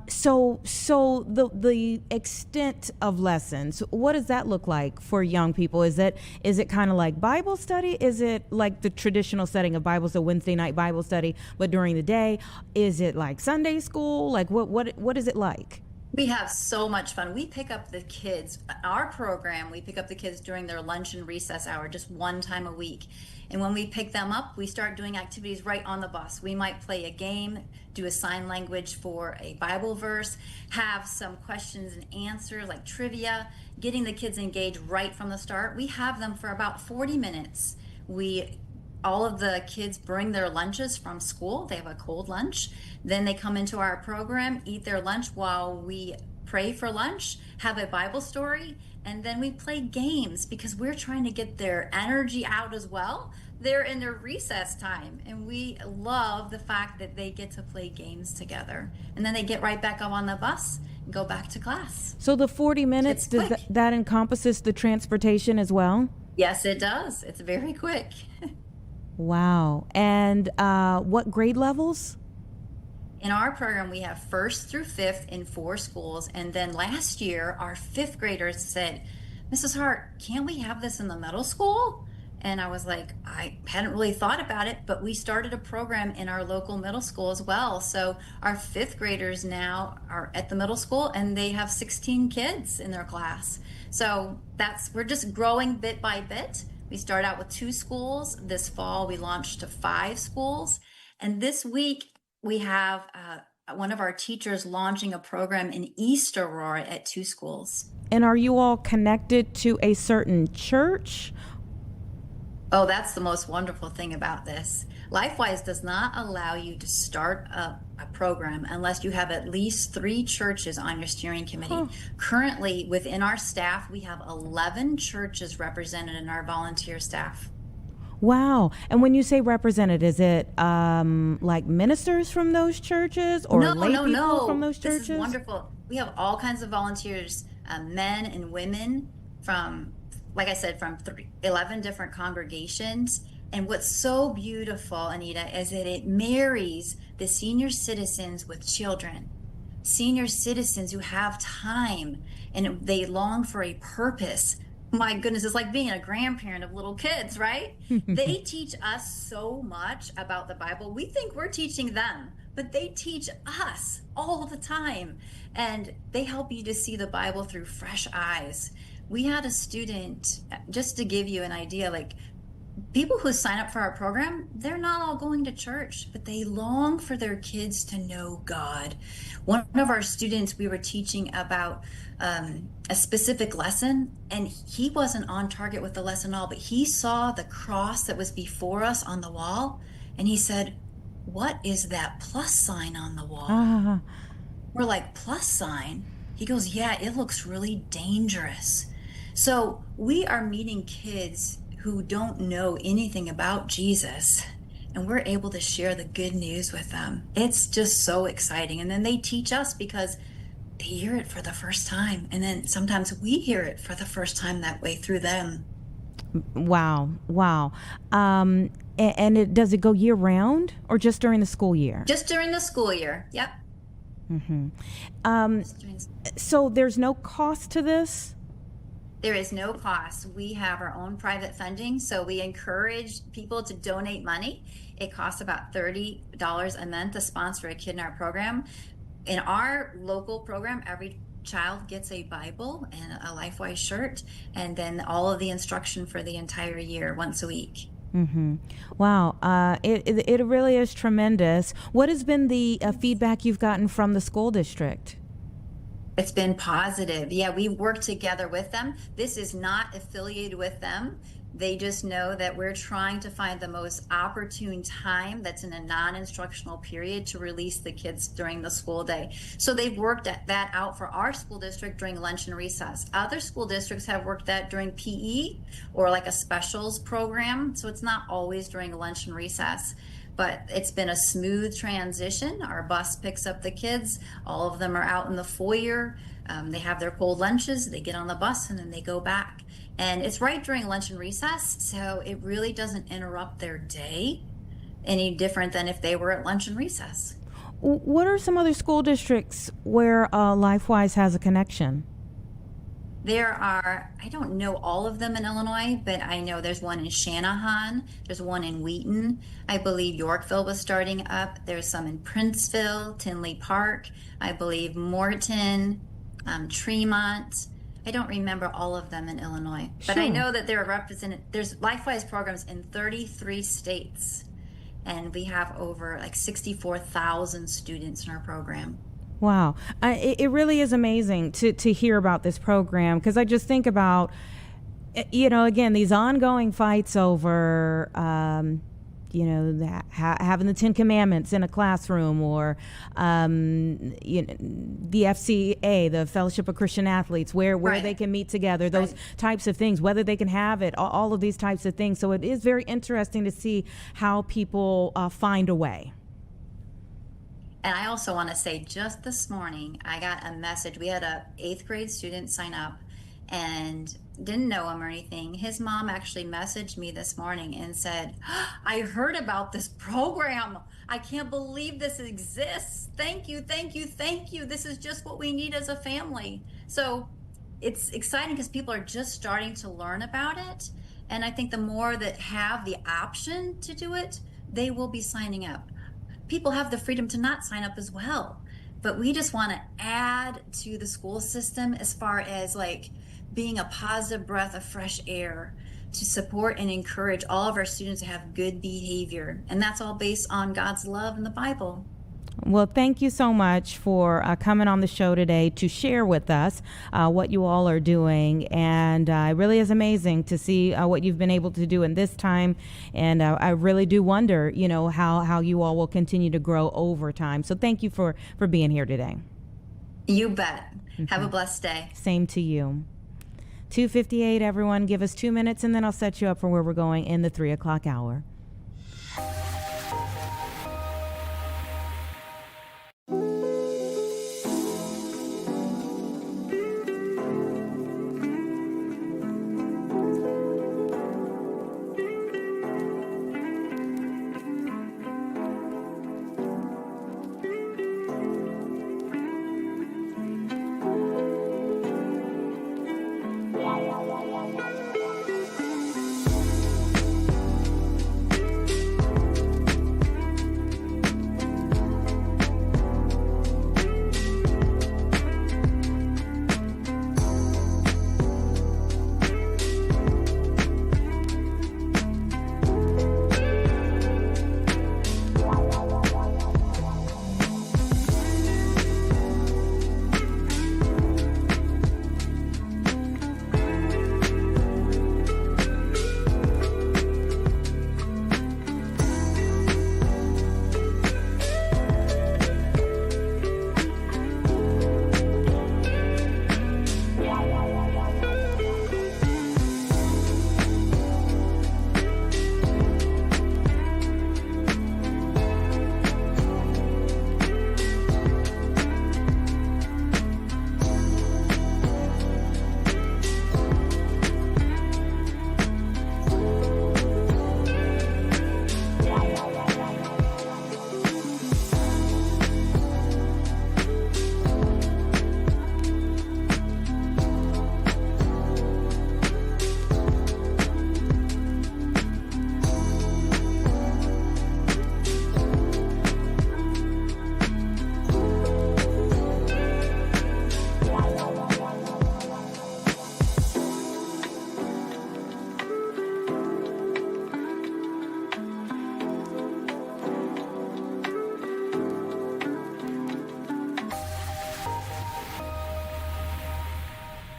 So the extent of lessons, what does that look like for young people? Is it kind of like Bible study? Is it like the traditional setting of Bible, so Wednesday night Bible study, but during the day? Is it like Sunday school? Like what is it like? We have so much fun. We pick up the kids. Our program, we pick up the kids during their lunch and recess hour, just one time a week. And when we pick them up, we start doing activities right on the bus. We might play a game, do a sign language for a Bible verse, have some questions and answers like trivia, getting the kids engaged right from the start. We have them for about 40 minutes. All of the kids bring their lunches from school. They have a cold lunch. Then they come into our program, eat their lunch while we pray for lunch, have a Bible story, and then we play games because we're trying to get their energy out as well. They're in their recess time, and we love the fact that they get to play games together. And then they get right back up on the bus and go back to class. So the 40 minutes, does that encompasses the transportation as well? Yes, it does. It's very quick. Wow. And what grade levels? In our program, we have 1st through 5th in 4 schools. And then last year, our 5th graders said, Mrs. Hart, can't we have this in the middle school? And I was like, I hadn't really thought about it, but we started a program in our local middle school as well. So our 5th graders now are at the middle school, and they have 16 kids in their class. So we're just growing bit by bit. We start out with 2 schools. This fall, we launched to 5 schools. And this week, we have one of our teachers launching a program in East Aurora at 2 schools. And are you all connected to a certain church? Oh, that's the most wonderful thing about this. LifeWise does not allow you to start a program unless you have at least 3 churches on your steering committee. Currently, within our staff, we have 11 churches represented in our volunteer staff. Wow. And when you say represented, is it like ministers from those churches or lay people from those churches? This is wonderful. We have all kinds of volunteers, men and women from, like I said, from 11 different congregations. And what's so beautiful, Anita, is that it marries the senior citizens with children. Senior citizens who have time and they long for a purpose. My goodness, it's like being a grandparent of little kids, right? They teach us so much about the Bible. We think we're teaching them, but they teach us all the time. And they help you to see the Bible through fresh eyes. We had a student, just to give you an idea, like people who sign up for our program, they're not all going to church, but they long for their kids to know God. One of our students, we were teaching about a specific lesson, and he wasn't on target with the lesson at all, but he saw the cross that was before us on the wall, and he said, "What is that plus sign on the wall?" We're like, "Plus sign?" He goes, "Yeah, it looks really dangerous." So we are meeting kids who don't know anything about Jesus, and we're able to share the good news with them. It's just so exciting. And then they teach us because they hear it for the first time. And then sometimes we hear it for the first time that way through them. Wow. And does it go year round or just during the school year? Just during the school year. Yep. So there's no cost to this? There is no cost. We have our own private funding, so we encourage people to donate money. It costs about $30 a month to sponsor a kid in our program. In our local program, every child gets a Bible and a LifeWise shirt, and then all of the instruction for the entire year, once a week. Wow. It really is tremendous. What has been the feedback you've gotten from the school district? It's been positive. Yeah, we work together with them. This is not affiliated with them. They just know that we're trying to find the most opportune time that's in a non-instructional period to release the kids during the school day. So they've worked that out for our school district during lunch and recess. Other school districts have worked that during PE or like a specials program. So it's not always during lunch and recess. But it's been a smooth transition. Our bus picks up the kids. All of them are out in the foyer. They have their cold lunches. They get on the bus and then they go back. And it's right during lunch and recess, so it really doesn't interrupt their day any different than if they were at lunch and recess. What are some other school districts where LifeWise has a connection? There are, I don't know all of them in Illinois, but I know there's one in Shanahan, there's one in Wheaton. I believe Yorkville was starting up. There's some in Princeville, Tinley Park, I believe Morton, Tremont. I don't remember all of them in Illinois, but I know that there are represented, there's LifeWise programs in 33 states, and we have over like 64,000 students in our program. Wow. It really is amazing to hear about this program, because I just think about, again, these ongoing fights over, having the 10 Commandments in a classroom, or the FCA, the Fellowship of Christian Athletes, where they can meet together, those types of things, whether they can have it, all of these types of things. So it is very interesting to see how people find a way. And I also want to say, just this morning, I got a message. We had a 8th grade student sign up and didn't know him or anything. His mom actually messaged me this morning and said, "I heard about this program. I can't believe this exists. Thank you, thank you, thank you. This is just what we need as a family." So it's exciting because people are just starting to learn about it. And I think the more that have the option to do it, they will be signing up. People have the freedom to not sign up as well. But we just want to add to the school system as far as like being a positive breath of fresh air to support and encourage all of our students to have good behavior. And that's all based on God's love in the Bible. Well, thank you so much for coming on the show today to share with us what you all are doing. And it really is amazing to see what you've been able to do in this time. And I really do wonder, you know, how you all will continue to grow over time. So thank you for being here today. You bet. Have a blessed day. Same to you. 2:58, everyone. Give us 2 minutes, and then I'll set you up for where we're going in the 3 o'clock hour.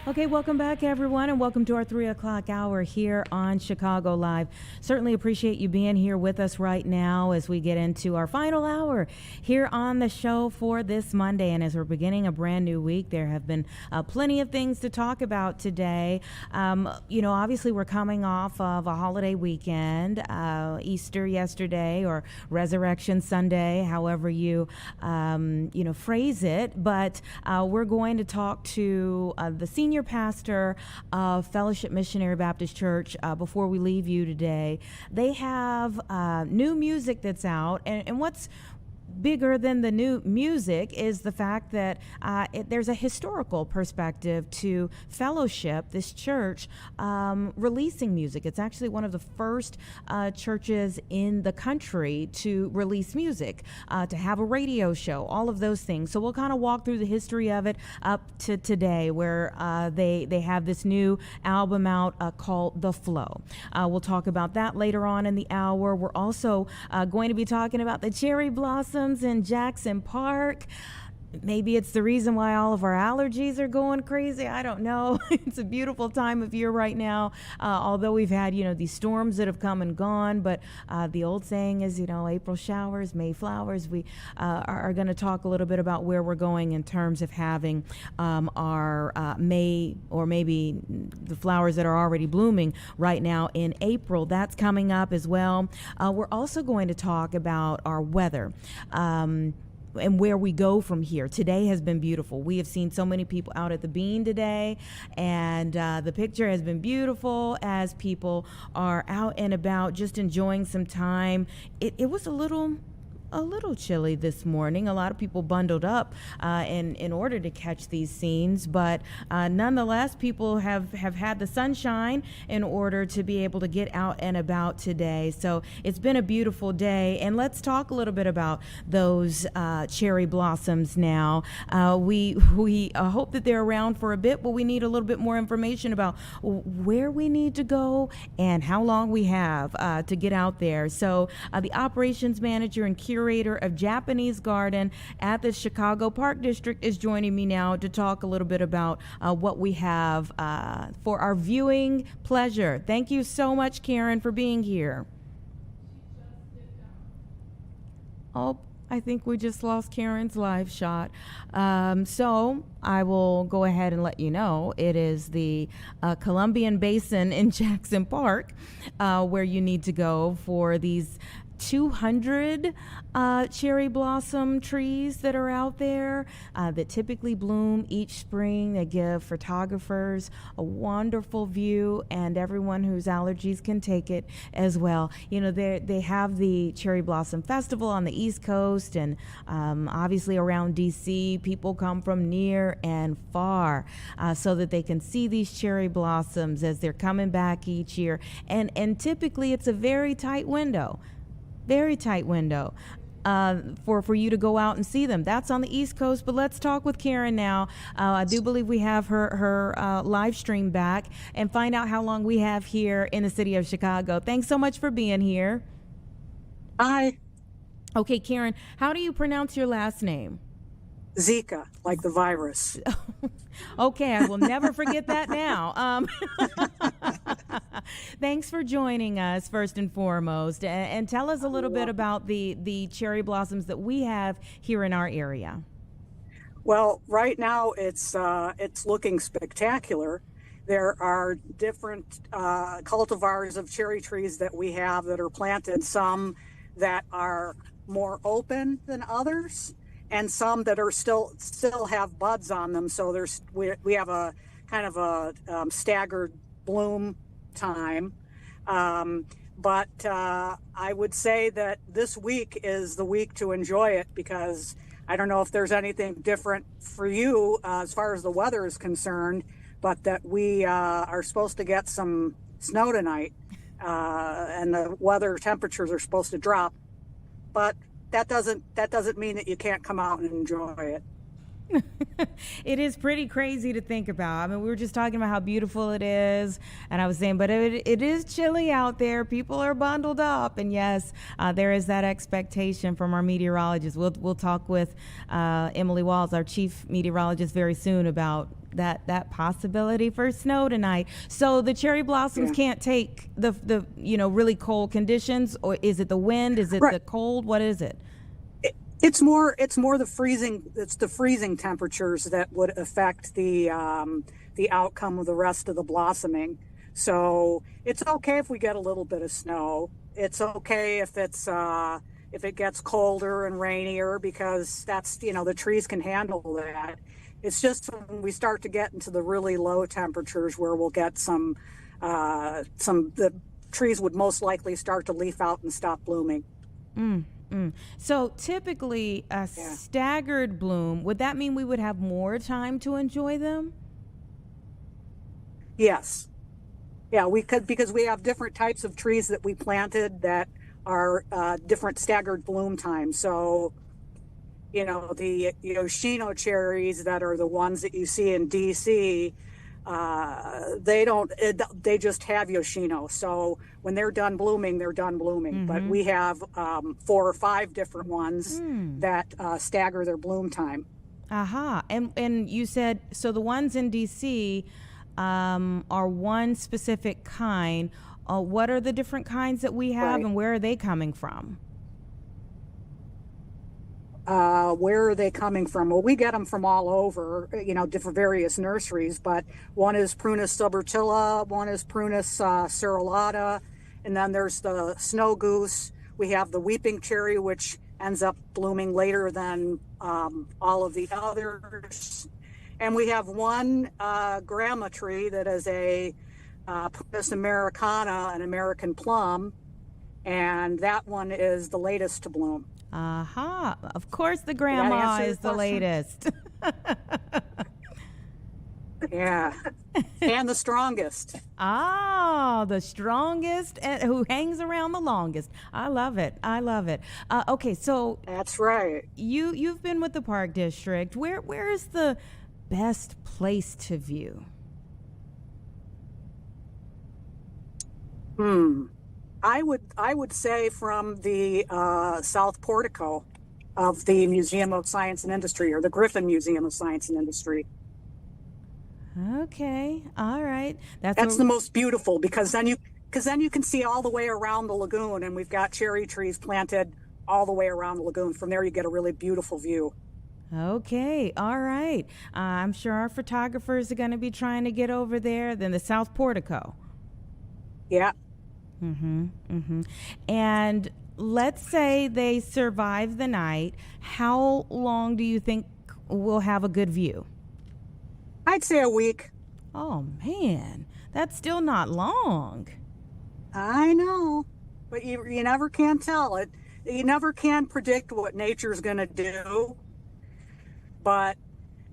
Okay, welcome back, everyone, and welcome to our 3 o'clock hour here on Chicago Live. Certainly appreciate you being here with us right now as we get into our final hour here on the show for this Monday. And as we're beginning a brand new week, there have been plenty of things to talk about today. Obviously we're coming off of a holiday weekend, Easter yesterday or Resurrection Sunday, however you phrase it. But we're going to talk to the senior pastor of Fellowship Missionary Baptist Church before we leave you today. They have new music that's out, and what's bigger than the new music is the fact that there's a historical perspective to Fellowship, this church, releasing music. It's actually one of the first churches in the country to release music, to have a radio show, all of those things. So we'll kind of walk through the history of it up to today, where they have this new album out called The Flow. We'll talk about that later on in the hour. We're also going to be talking about the cherry blossoms in Jackson Park. Maybe it's the reason why all of our allergies are going crazy. I don't know. It's a beautiful time of year right now, although we've had, these storms that have come and gone. But the old saying is, April showers, May flowers. We are going to talk a little bit about where we're going in terms of having our May, or maybe the flowers that are already blooming right now in April. That's coming up as well. We're also going to talk about our weather. And where we go from here. Today has been beautiful. We have seen so many people out at the Bean today, and the picture has been beautiful as people are out and about just enjoying some time. It was a little a little chilly this morning. A lot of people bundled up in order to catch these scenes, but nonetheless, people have had the sunshine in order to be able to get out and about today. So it's been a beautiful day, and let's talk a little bit about those cherry blossoms now. We hope that they're around for a bit, but we need a little bit more information about where we need to go and how long we have to get out there. So the operations manager and curator of Japanese Garden at the Chicago Park District is joining me now to talk a little bit about what we have for our viewing pleasure. Thank you so much, Karen, for being here. Oh, I think we just lost Karen's live shot. So I will go ahead and let you know it is the Columbian Basin in Jackson Park where you need to go for these 200 cherry blossom trees that are out there that typically bloom each spring. They give photographers a wonderful view, and everyone whose allergies can take it as well. You know, they have the Cherry Blossom Festival on the East Coast, and obviously around DC, people come from near and far so that they can see these cherry blossoms as they're coming back each year. And typically it's a very tight window for you to go out and see them. That's on the East Coast, but let's talk with Karen now. I do believe we have her live stream back, and find out how long we have here in the city of Chicago. Thanks so much for being here. Hi. Okay, Karen, how do you pronounce your last name? Zika, like the virus. Okay, I will never forget that now. Thanks for joining us, first and foremost, and tell us a little bit about the cherry blossoms that we have here in our area. Well, right now it's looking spectacular. There are different cultivars of cherry trees that we have that are planted, some that are more open than others, and some that are still have buds on them. So we have a kind of a staggered bloom time. But I would say that this week is the week to enjoy it, because I don't know if there's anything different for you as far as the weather is concerned, but that we are supposed to get some snow tonight, and the weather temperatures are supposed to drop. But that doesn't mean that you can't come out and enjoy it. It is pretty crazy to think about. I mean, we were just talking about how beautiful it is, and I was saying, but it is chilly out there. People are bundled up, and yes, there is that expectation from our meteorologist. We'll talk with Emily Walls, our chief meteorologist, very soon about that possibility for snow tonight. So the cherry blossoms can't take the really cold conditions, or is it the wind? Is it the cold? What is it? It's more the freezing. It's the freezing temperatures that would affect the outcome of the rest of the blossoming. So it's okay if we get a little bit of snow. It's okay if it gets colder and rainier, because that's, the trees can handle that. It's just when we start to get into the really low temperatures where we'll get the trees would most likely start to leaf out and stop blooming. So typically a staggered bloom, would that mean we would have more time to enjoy them? Yes. Yeah, we could, because we have different types of trees that we planted that are different staggered bloom times. So, the Yoshino cherries that are the ones that you see in DC, they just have Yoshino. So when they're done blooming, they're done blooming. Mm-hmm. But we have 4 or 5 different ones that stagger their bloom time. Aha. And you said, so the ones in DC are one specific kind. What are the different kinds that we have, and where are they coming from? Where are they coming from? Well, we get them from all over, different various nurseries, but one is Prunus subertilla, one is Prunus cerulata, and then there's the snow goose. We have the weeping cherry, which ends up blooming later than all of the others. And we have one grandma tree that is a Prunus americana, an American plum, and that one is the latest to bloom. Aha. Of course the grandma is the latest. Yeah. And the strongest. Ah, the strongest and who hangs around the longest. I love it. I love it. Okay, so That's right. you've been with the Park District. Where is the best place to view? I would say from the South Portico of the Museum of Science and Industry, or the Griffin Museum of Science and Industry. Okay. All right. That's the most beautiful because then you can see all the way around the lagoon, and we've got cherry trees planted all the way around the lagoon. From there, you get a really beautiful view. Okay. All right. I'm sure our photographers are going to be trying to get over there. Then the South Portico. Yeah. And let's say they survive the night. How long do you think we'll have a good view? I'd say a week. Oh, man. That's still not long. I know, but you never can tell it. You never can predict what nature's going to do. But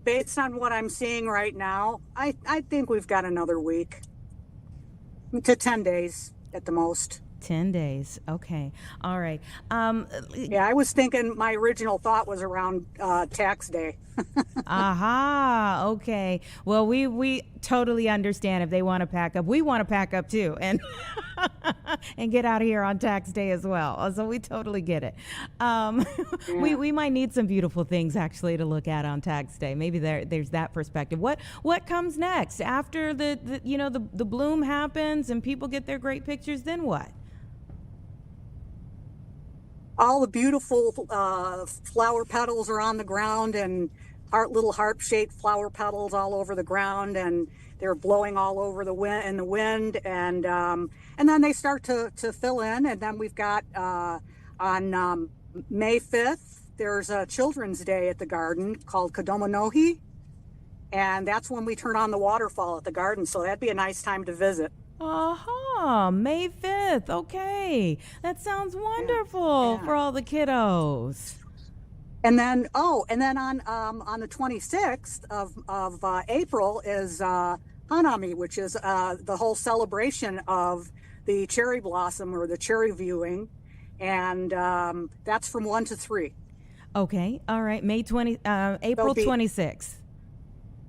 based on what I'm seeing right now, I think we've got another week to 10 days at the most. 10 days. Okay. All right. Yeah, I was thinking, my original thought was around tax day. Aha. Okay. Well, we totally understand if they want to pack up. We want to pack up too, and and get out of here on tax day as well. So we totally get it. We might need some beautiful things actually to look at on tax day. Maybe there's that perspective. What comes next after the bloom happens and people get their great pictures? Then what? All the beautiful flower petals are on the ground, and little harp-shaped flower petals all over the ground, and they're blowing all over the wind, and then they start to fill in, and then we've got on May 5th there's a Children's Day at the garden called Kodomanohi, and that's when we turn on the waterfall at the garden, so that'd be a nice time to visit. May 5th. Okay. That sounds wonderful for all the kiddos. And then on the 26th of April is Hanami, which is the whole celebration of the cherry blossom or the cherry viewing, and that's from 1 to 3. Okay. All right. April 26th.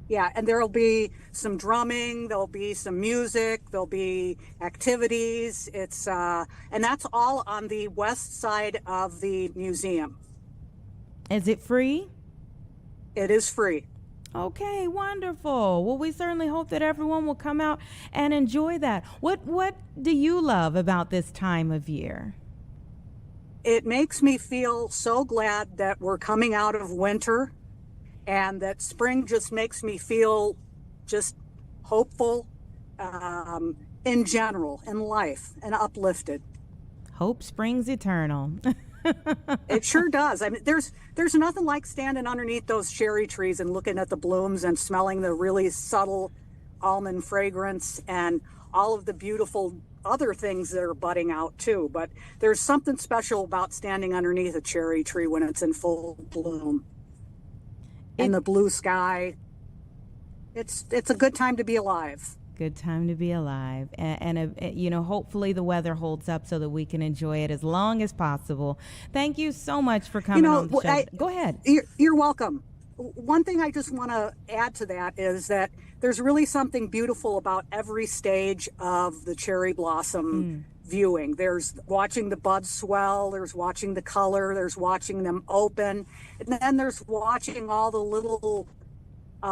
Yeah, and there'll be some drumming, there'll be some music, there'll be activities. It's and that's all on the west side of the museum. Is it free? It is free. Okay, wonderful. Well, we certainly hope that everyone will come out and enjoy that. What do you love about this time of year? It makes me feel so glad that we're coming out of winter, and that spring just makes me feel just hopeful in general, in life, and uplifted. Hope springs eternal. It sure does. I mean, there's nothing like standing underneath those cherry trees and looking at the blooms and smelling the really subtle almond fragrance and all of the beautiful other things that are budding out too. But there's something special about standing underneath a cherry tree when it's in full bloom. And the blue sky. It's a good time to be alive. Good time to be alive, and hopefully the weather holds up so that we can enjoy it as long as possible. Thank you so much for coming on the show. Go ahead. You're welcome. One thing I just want to add to that is that there's really something beautiful about every stage of the cherry blossom viewing. There's watching the buds swell, there's watching the color, there's watching them open, and then there's watching all the little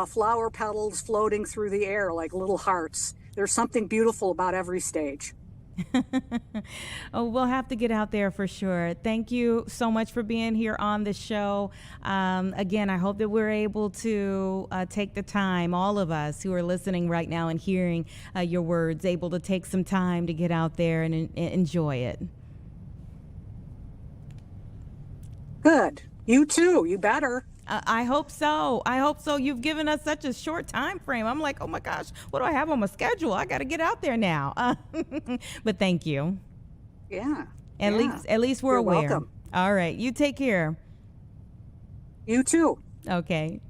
flower petals floating through the air like little hearts. There's something beautiful about every stage. Oh, we'll have to get out there for sure. Thank you so much for being here on the show. Again, I hope that we're able to take the time, all of us who are listening right now and hearing your words, able to take some time to get out there and enjoy it. Good. You too. You better. I hope so. I hope so. You've given us such a short time frame. I'm like, oh my gosh, what do I have on my schedule? I got to get out there now. But thank you. Yeah. At least we're You're aware. welcome. All right. You take care. You too. Okay.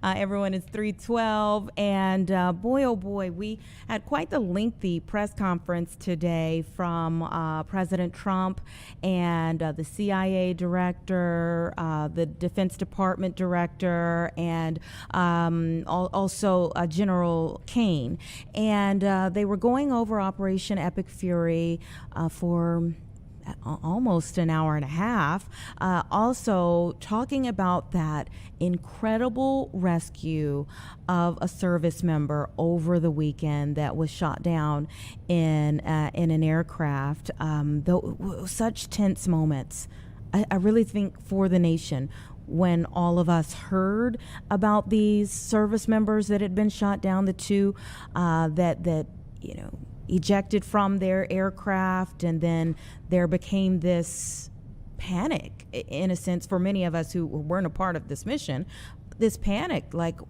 Everyone, it's 3:12, and boy, oh boy, we had quite the lengthy press conference today from President Trump and the CIA director, the Defense Department director, and also General Kane. And they were going over Operation Epic Fury for almost an hour and a half, also talking about that incredible rescue of a service member over the weekend that was shot down in an aircraft. Such tense moments, I really think, for the nation. When all of us heard about these service members that had been shot down, the two that ejected from their aircraft, and then there became this panic, in a sense, for many of us who weren't a part of this mission, this panic, like,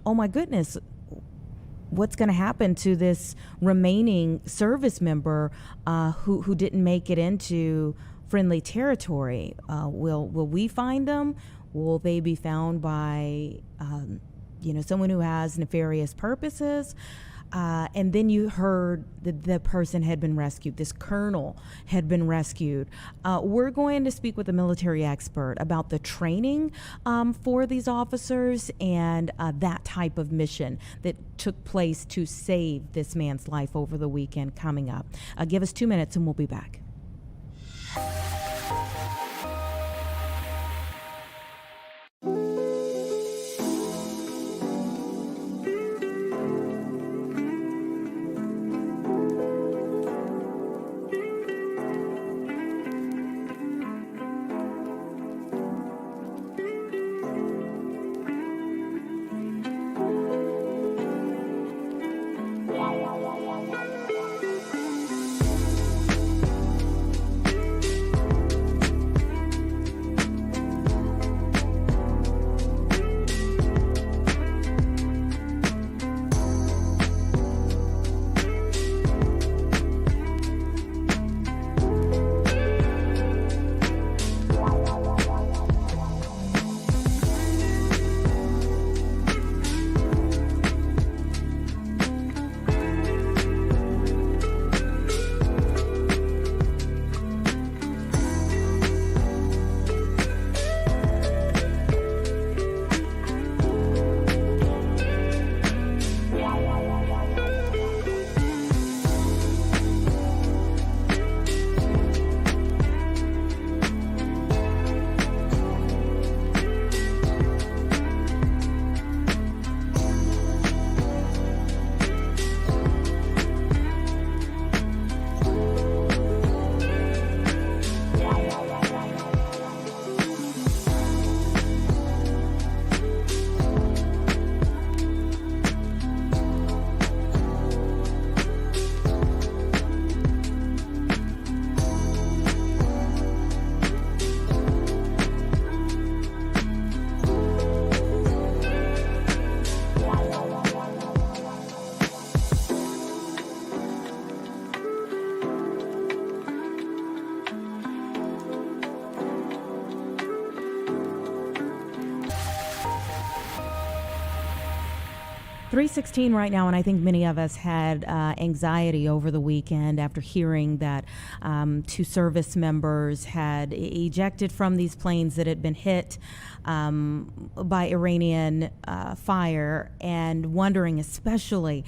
oh my goodness, what's going to happen to this remaining service member who didn't make it into friendly territory? Will we find them? Will they be found by someone who has nefarious purposes? And then you heard that the person had been rescued. This colonel had been rescued. We're going to speak with a military expert about the training for these officers and that type of mission that took place to save this man's life over the weekend coming up. Give us 2 minutes and we'll be back. .316 right now, and I think many of us had anxiety over the weekend after hearing that 2 service members had ejected from these planes that had been hit by Iranian fire, and wondering, especially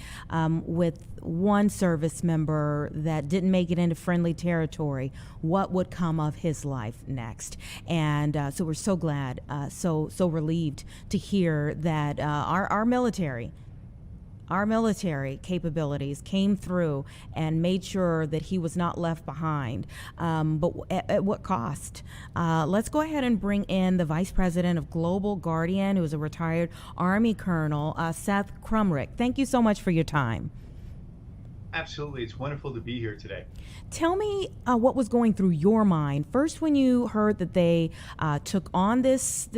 with one service member that didn't make it into friendly territory, what would come of his life next. And so we're so glad, so relieved to hear that our military capabilities came through and made sure that he was not left behind. But at what cost? Let's go ahead and bring in the Vice President of Global Guardian, who is a retired Army Colonel, Seth Crumrick. Thank you so much for your time. Absolutely. It's wonderful to be here today. Tell me what was going through your mind first when you heard that they took on this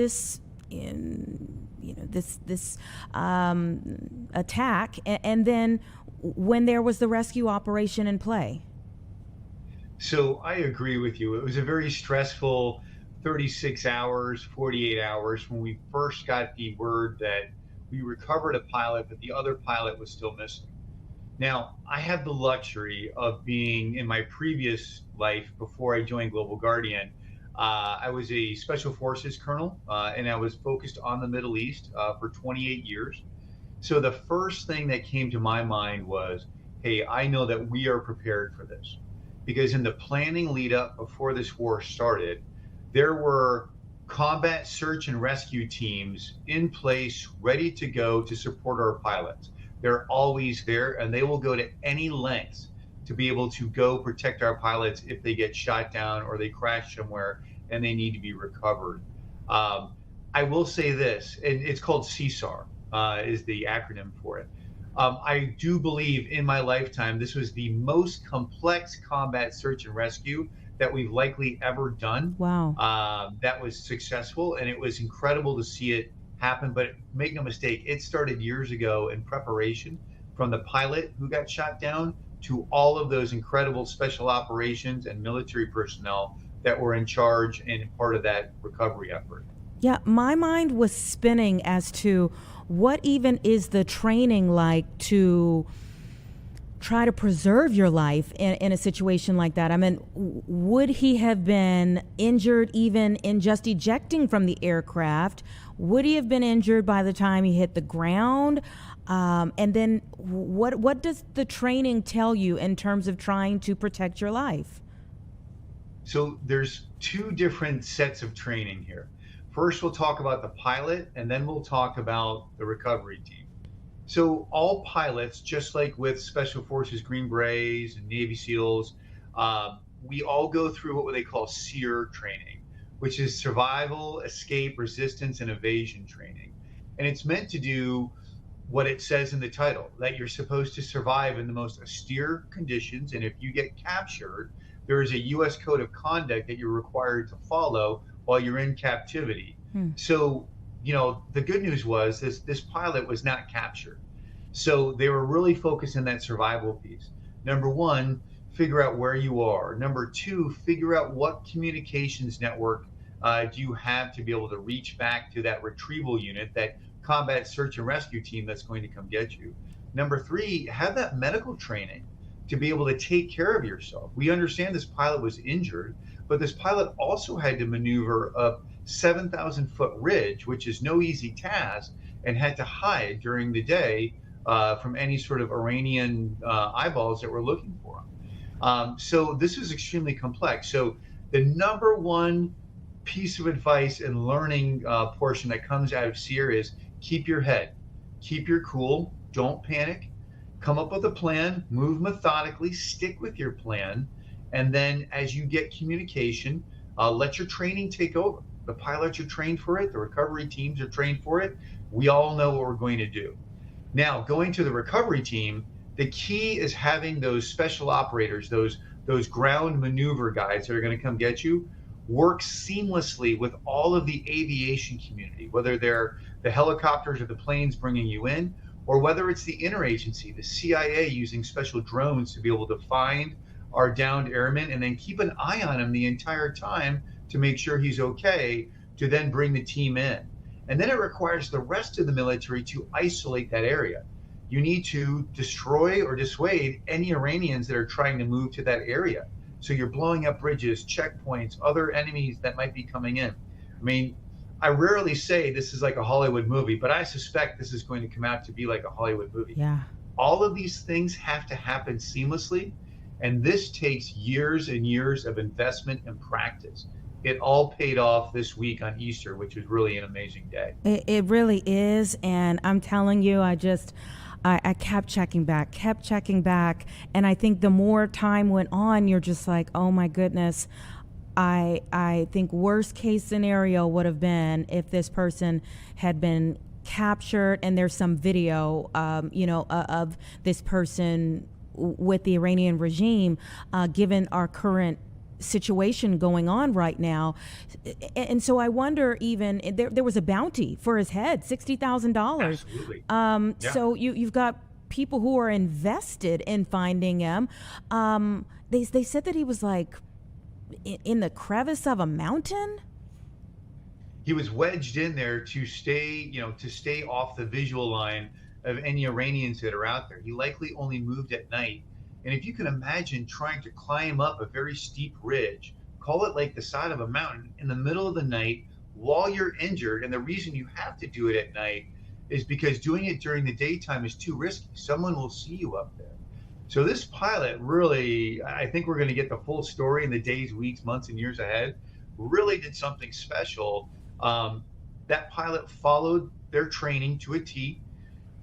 attack, and then when there was the rescue operation in play. So I agree with you. It was a very stressful 36 hours, 48 hours when we first got the word that we recovered a pilot, but the other pilot was still missing. Now, I have the luxury of being in my previous life before I joined Global Guardian. I was a Special Forces colonel, and I was focused on the Middle East for 28 years. So the first thing that came to my mind was, hey, I know that we are prepared for this. Because in the planning lead up before this war started, there were combat search and rescue teams in place, ready to go to support our pilots. They're always there, and they will go to any lengths to be able to go protect our pilots if they get shot down or they crash somewhere and they need to be recovered. I will say this, and it's called CSAR, is the acronym for it. I do believe in my lifetime, this was the most complex combat search and rescue that we've likely ever done. Wow. That was successful, and it was incredible to see it happen. But make no mistake, it started years ago in preparation, from the pilot who got shot down to all of those incredible special operations and military personnel that were in charge and part of that recovery effort. Yeah, my mind was spinning as to what even is the training like to try to preserve your life in a situation like that. I mean, would he have been injured even in just ejecting from the aircraft? Would he have been injured by the time he hit the ground? And then what does the training tell you in terms of trying to protect your life? So there's two different sets of training here. First, we'll talk about the pilot, and then we'll talk about the recovery team. So all pilots, just like with Special Forces Green Berets and Navy SEALs, we all go through what they call SEER training, which is survival, escape, resistance, and evasion training. And it's meant to do what it says in the title, that you're supposed to survive in the most austere conditions. And if you get captured, there is a U.S. code of conduct that you're required to follow while you're in captivity. So, you know, the good news was this pilot was not captured. So they were really focused on that survival piece. Number one, figure out where you are. Number two, figure out what communications network do you have to be able to reach back to that retrieval unit, that combat search and rescue team that's going to come get you. Number three, have that medical training to be able to take care of yourself. We understand this pilot was injured, but this pilot also had to maneuver up 7,000 foot ridge, which is no easy task, and had to hide during the day from any sort of Iranian eyeballs that were looking for him. So this is extremely complex. So the number one piece of advice and learning portion that comes out of SEER is keep your head, keep your cool, don't panic, come up with a plan, move methodically, stick with your plan, and then as you get communication, let your training take over. The pilots are trained for it, the recovery teams are trained for it. We all know what we're going to do. Now, going to the recovery team, the key is having those special operators, those ground maneuver guys that are going to come get you, work seamlessly with all of the aviation community, whether they're the helicopters or the planes bringing you in, or whether it's the interagency, the CIA using special drones to be able to find our downed airman and then keep an eye on him the entire time to make sure he's okay, to then bring the team in. And then it requires the rest of the military to isolate that area. You need to destroy or dissuade any Iranians that are trying to move to that area. So you're blowing up bridges, checkpoints, other enemies that might be coming in. I mean, I rarely say this is like a Hollywood movie, but I suspect this is going to come out to be like a Hollywood movie. Yeah. All of these things have to happen seamlessly, and this takes years and years of investment and practice. It all paid off this week on Easter, which was really an amazing day. It really is, and I'm telling you, I kept checking back, and I think the more time went on, you're just like, oh my goodness. I think worst case scenario would have been if this person had been captured, and there's some video, of this person with the Iranian regime, given our current situation going on right now. And so I wonder, even there was a bounty for his head, $60,000. Absolutely. Yeah. So you've got people who are invested in finding him. They said that he was like in the crevice of a mountain. he was wedged in there to stay off the visual line of any Iranians that are out there. He likely only moved at night. And if you can imagine trying to climb up a very steep ridge, call it like the side of a mountain, in the middle of the night while you're injured, and the reason you have to do it at night is because doing it during the daytime is too risky. Someone will see you up there. So this pilot really, I think we're going to get the full story in the days, weeks, months, and years ahead, really did something special. That pilot followed their training to a T,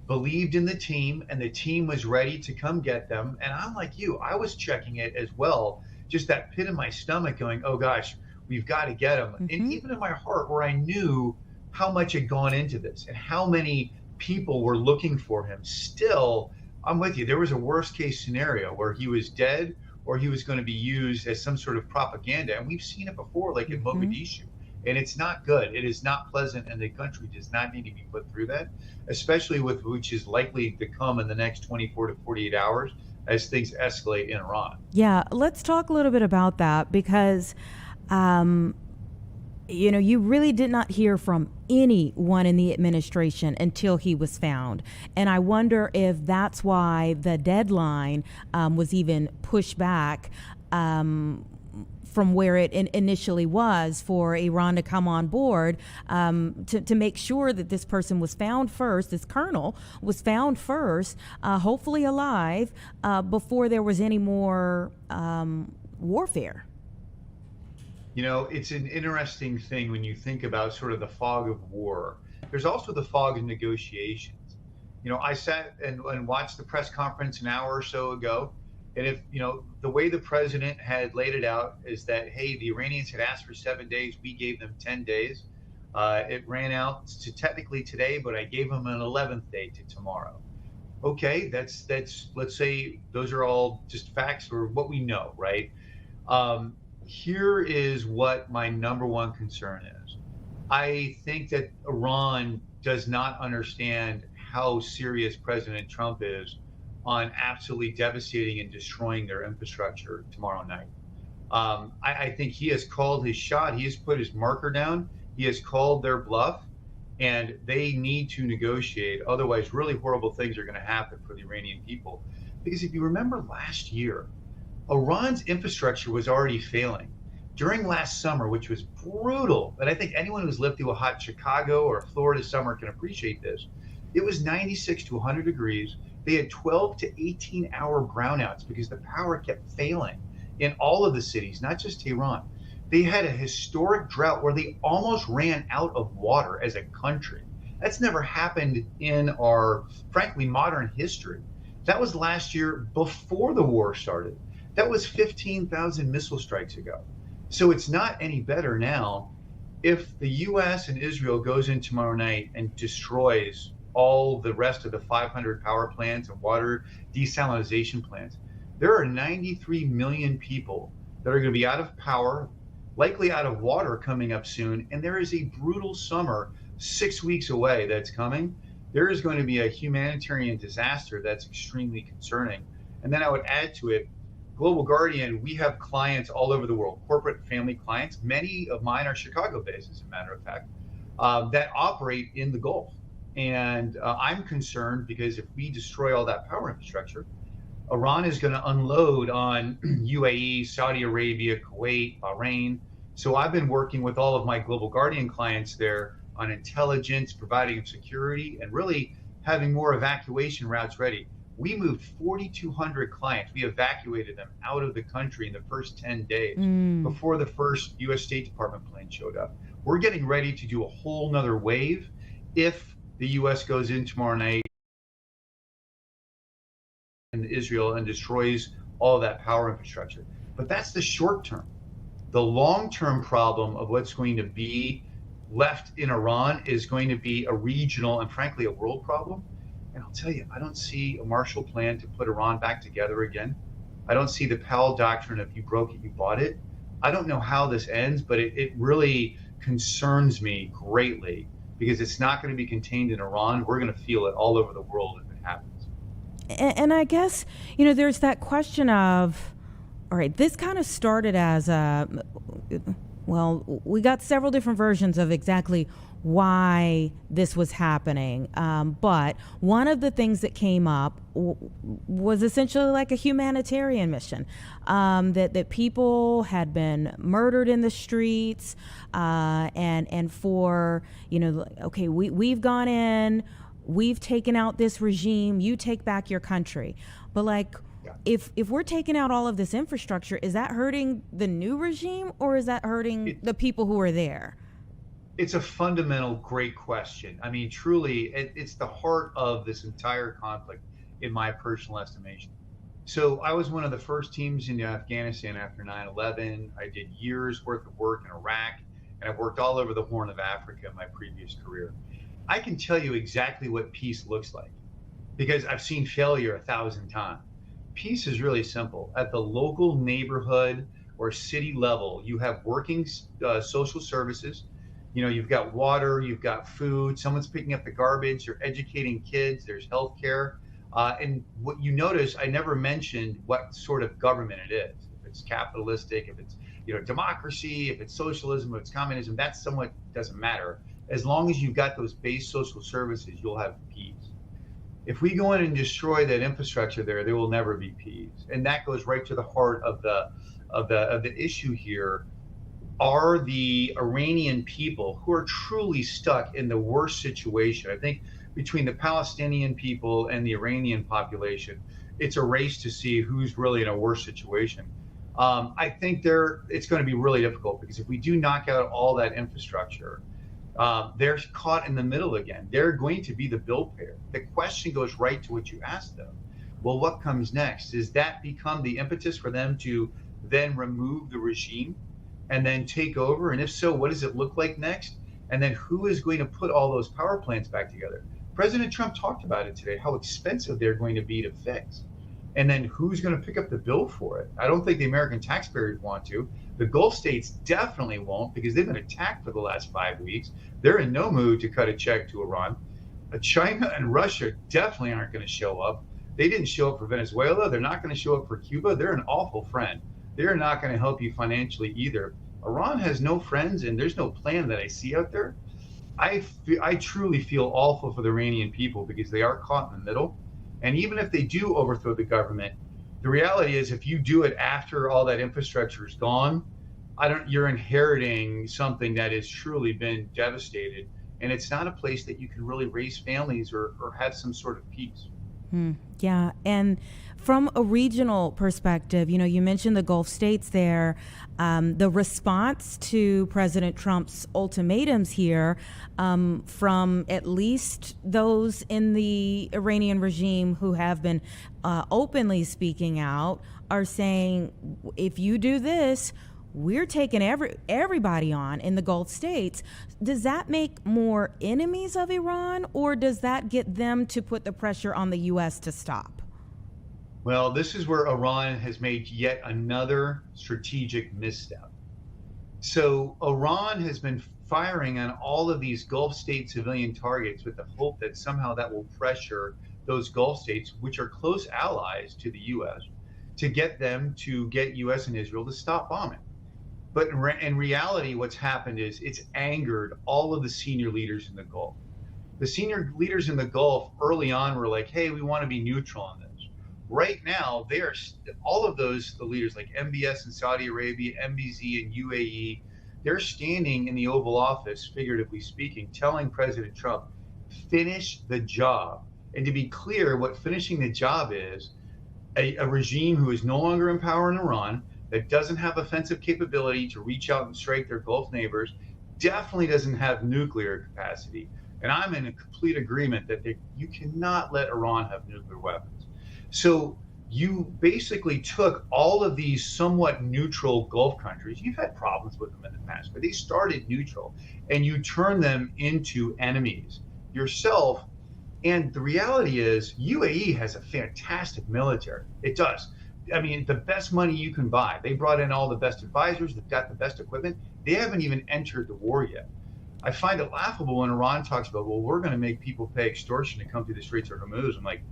believed in the team, and the team was ready to come get them. And I'm like you, I was checking it as well, just that pit in my stomach going, oh gosh, we've got to get him. And even in my heart, where I knew how much had gone into this and how many people were looking for him, still, I'm with you. There was a worst case scenario where he was dead or he was going to be used as some sort of propaganda. And we've seen it before, like in Mogadishu. And it's not good. It is not pleasant. And the country does not need to be put through that, especially with which is likely to come in the next 24 to 48 hours as things escalate in Iran. Yeah, let's talk a little bit about that because, you really did not hear from anyone in the administration until he was found. And I wonder if that's why the deadline was even pushed back from where it initially was for Iran to come on board to make sure that this person was found first, this colonel was found first, hopefully alive, before there was any more warfare. It's an interesting thing when you think about sort of the fog of war. There's also the fog of negotiations. I sat and watched the press conference an hour or so ago. And if, the way the president had laid it out is that, hey, the Iranians had asked for 7 days, we gave them 10 days. It ran out to technically today, but I gave them an 11th day to tomorrow. Okay, that's let's say those are all just facts or what we know, right? Here is what my number one concern is. I think that Iran does not understand how serious President Trump is on absolutely devastating and destroying their infrastructure tomorrow night. I think he has called his shot. He has put his marker down. He has called their bluff, and they need to negotiate. Otherwise, really horrible things are going to happen for the Iranian people. Because if you remember last year, Iran's infrastructure was already failing. During last summer, which was brutal, and I think anyone who's lived through a hot Chicago or Florida summer can appreciate this, it was 96 to 100 degrees. They had 12 to 18-hour brownouts because the power kept failing in all of the cities, not just Tehran. They had a historic drought where they almost ran out of water as a country. That's never happened in our, frankly, modern history. That was last year before the war started. That was 15,000 missile strikes ago. So it's not any better now. If the U.S. and Israel goes in tomorrow night and destroys all the rest of the 500 power plants and water desalination plants, there are 93 million people that are going to be out of power, likely out of water coming up soon. And there is a brutal summer 6 weeks away that's coming. There is going to be a humanitarian disaster that's extremely concerning. And then I would add to it, Global Guardian, we have clients all over the world, corporate family clients. Many of mine are Chicago-based, as a matter of fact, that operate in the Gulf. And I'm concerned because if we destroy all that power infrastructure, Iran is going to unload on UAE, Saudi Arabia, Kuwait, Bahrain. So I've been working with all of my Global Guardian clients there on intelligence, providing security, and really having more evacuation routes ready. We moved 4,200 clients. We evacuated them out of the country in the first 10 days before the first U.S. State Department plane showed up. We're getting ready to do a whole nother wave if the U.S. goes in tomorrow night in Israel and destroys all of that power infrastructure. But that's the short term. The long-term problem of what's going to be left in Iran is going to be a regional and frankly a world problem. And I'll tell you, I don't see a Marshall Plan to put Iran back together again. I don't see the Powell Doctrine of you broke it, you bought it. I don't know how this ends, but it really concerns me greatly because it's not going to be contained in Iran. We're going to feel it all over the world if it happens. And I guess, there's that question of, all right, this kind of started as well, we got several different versions of exactly why this was happening. But one of the things that came up was essentially like a humanitarian mission, that people had been murdered in the streets, and for, okay, we've gone in, we've taken out this regime, you take back your country. But like, if we're taking out all of this infrastructure, is that hurting the new regime, or is that hurting the people who are there? It's a fundamental great question. I mean, truly, it's the heart of this entire conflict, in my personal estimation. So I was one of the first teams in Afghanistan after 9/11. I did years worth of work in Iraq, and I've worked all over the Horn of Africa in my previous career. I can tell you exactly what peace looks like, because I've seen failure 1,000 times. Peace is really simple. At the local neighborhood or city level, you have working social services. You've got water, you've got food, someone's picking up the garbage, you're educating kids, there's healthcare. And what you notice, I never mentioned what sort of government it is. If it's capitalistic, if it's democracy, if it's socialism, if it's communism, that somewhat doesn't matter. As long as you've got those base social services, you'll have peace. If we go in and destroy that infrastructure there will never be peace. And that goes right to the heart of the issue here. Are the Iranian people who are truly stuck in the worst situation? I think between the Palestinian people and the Iranian population, it's a race to see who's really in a worse situation. I think it's going to be really difficult, because if we do knock out all that infrastructure, they're caught in the middle again. They're going to be the bill payer. The question goes right to what you asked them. Well, what comes next? Does that become the impetus for them to then remove the regime and then take over? And if so, what does it look like next? And then who is going to put all those power plants back together? President Trump talked about it today, how expensive they're going to be to fix. And then who's going to pick up the bill for it? I don't think the American taxpayers want to. The Gulf states definitely won't, because they've been attacked for the last 5 weeks. They're in no mood to cut a check to Iran. China and Russia definitely aren't going to show up. They didn't show up for Venezuela. They're not going to show up for Cuba. They're an awful friend. They're not going to help you financially either. Iran has no friends, and there's no plan that I see out there. I truly feel awful for the Iranian people, because they are caught in the middle. And even if they do overthrow the government, the reality is, if you do it after all that infrastructure is gone, you're inheriting something that has truly been devastated. And it's not a place that you can really raise families or have some sort of peace. Yeah. And from a regional perspective, you mentioned the Gulf states there. The response to President Trump's ultimatums here, from at least those in the Iranian regime who have been openly speaking out, are saying, if you do this, we're taking everybody on in the Gulf states. Does that make more enemies of Iran, or does that get them to put the pressure on the U.S. to stop? Well, this is where Iran has made yet another strategic misstep. So Iran has been firing on all of these Gulf state civilian targets with the hope that somehow that will pressure those Gulf states, which are close allies to the U.S., to get them to get U.S. and Israel to stop bombing. But in reality, what's happened is it's angered all of the senior leaders in the Gulf. The senior leaders in the Gulf early on were like, hey, we want to be neutral on this. Right now, they are all of the leaders like MBS in Saudi Arabia, MBZ in UAE, they're standing in the Oval Office, figuratively speaking, telling President Trump, finish the job. And to be clear, what finishing the job is, a regime who is no longer in power in Iran, that doesn't have offensive capability to reach out and strike their Gulf neighbors, definitely doesn't have nuclear capacity. And I'm in a complete agreement that you cannot let Iran have nuclear weapons. So you basically took all of these somewhat neutral Gulf countries, you've had problems with them in the past, but they started neutral, and you turn them into enemies yourself. And the reality is UAE has a fantastic military. It does. I mean, the best money you can buy. They brought in all the best advisors. They've got the best equipment. They haven't even entered the war yet. I find it laughable when Iran talks about, well, we're going to make people pay extortion to come through the Straits of Hormuz. I'm like,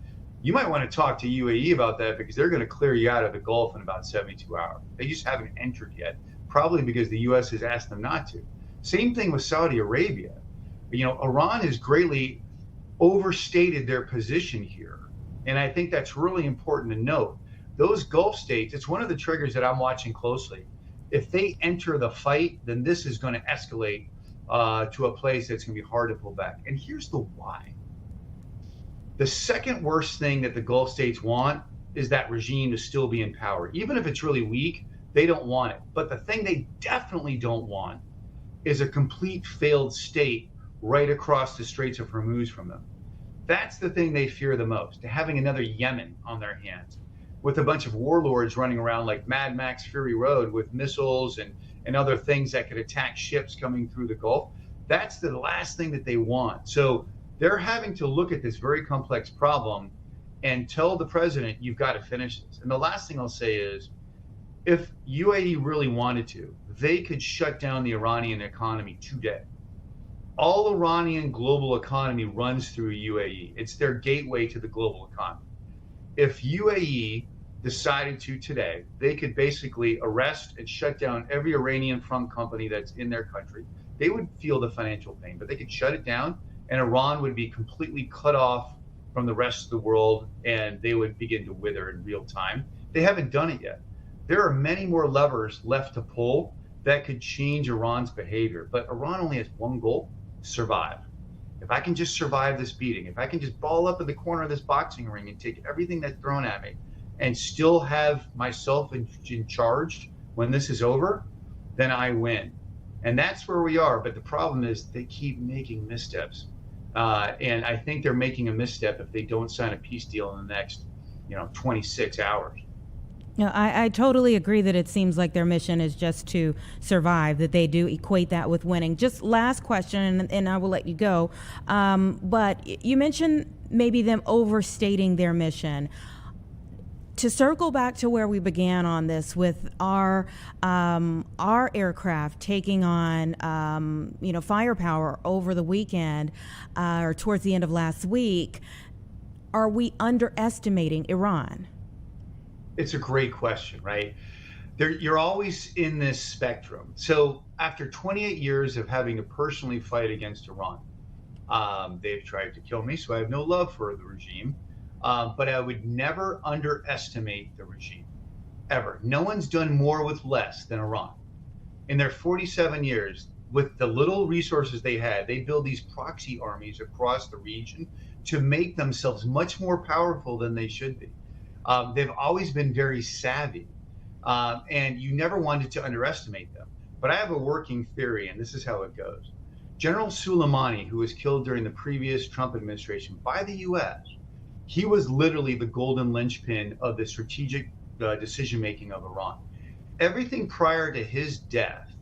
you might want to talk to UAE about that, because they're going to clear you out of the Gulf in about 72 hours. They just haven't entered yet. probably because the U.S. has asked them not to. Same thing with Saudi Arabia. You know, Iran has greatly overstated their position here. And I think that's really important to note. Those Gulf states, it's one of the triggers that I'm watching closely. If they enter the fight, then this is going to escalate to a place that's going to be hard to pull back. And here's the why. The second worst thing that the Gulf states want is that regime to still be in power. Even if it's really weak, they don't want it. But the thing they definitely don't want is a complete failed state right across the Straits of Hormuz from them. That's the thing they fear the most, having another Yemen on their hands with a bunch of warlords running around like Mad Max Fury Road with missiles and other things that could attack ships coming through the Gulf. That's the last thing that they want. So they're having to look at this very complex problem and tell the president, you've got to finish this. And the last thing I'll say is, if UAE really wanted to, they could shut down the Iranian economy today. All Iranian global economy runs through UAE. It's their gateway to the global economy. If UAE decided to today, they could basically arrest and shut down every Iranian front company that's in their country. They would feel the financial pain, but they could shut it down and Iran would be completely cut off from the rest of the world and they would begin to wither in real time. They haven't done it yet. There are many more levers left to pull that could change Iran's behavior, but Iran only has one goal: survive. If I can just survive this beating, if I can just ball up in the corner of this boxing ring and take everything that's thrown at me and still have myself in charge when this is over, then I win. And that's where we are. But the problem is they keep making missteps. And I think they're making a misstep if they don't sign a peace deal in the next, 26 hours. No, I totally agree that it seems like their mission is just to survive, that they do equate that with winning. Just last question, and I will let you go. But you mentioned maybe them overstating their mission. To circle back to where we began on this with our aircraft taking on, firepower over the weekend or towards the end of last week, are we underestimating Iran? It's a great question, right? You're always in this spectrum. So after 28 years of having to personally fight against Iran, they've tried to kill me, so I have no love for the regime. But I would never underestimate the regime, ever. No one's done more with less than Iran. In their 47 years, with the little resources they had, they built these proxy armies across the region to make themselves much more powerful than they should be. They've always been very savvy, and you never wanted to underestimate them. But I have a working theory, and this is how it goes. General Soleimani, who was killed during the previous Trump administration by the U.S., he was literally the golden linchpin of the strategic decision-making of Iran. Everything prior to his death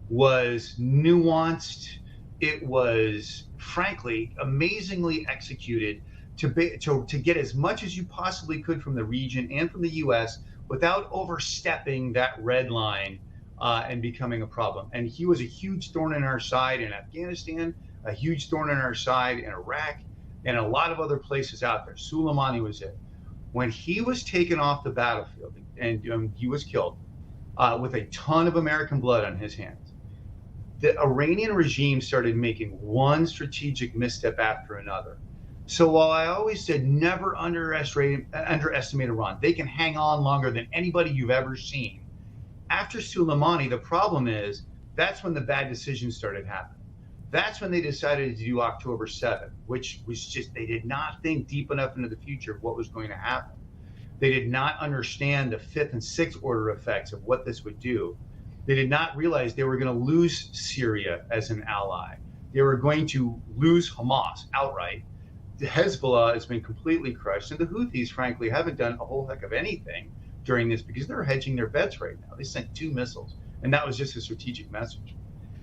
was nuanced. It was, frankly, amazingly executed to get as much as you possibly could from the region and from the U.S. without overstepping that red line and becoming a problem. And he was a huge thorn in our side in Afghanistan, a huge thorn in our side in Iraq, and a lot of other places out there. Soleimani was it. When he was taken off the battlefield and he was killed with a ton of American blood on his hands, the Iranian regime started making one strategic misstep after another. So while I always said never underestimate Iran, they can hang on longer than anybody you've ever seen. After Soleimani, the problem is that's when the bad decisions started happening. That's when they decided to do October 7th, which was just, they did not think deep enough into the future of what was going to happen. They did not understand the fifth and sixth order effects of what this would do. They did not realize they were going to lose Syria as an ally. They were going to lose Hamas outright. The Hezbollah has been completely crushed, and the Houthis, frankly, haven't done a whole heck of anything during this because they're hedging their bets right now. They sent 2 missiles, and that was just a strategic message.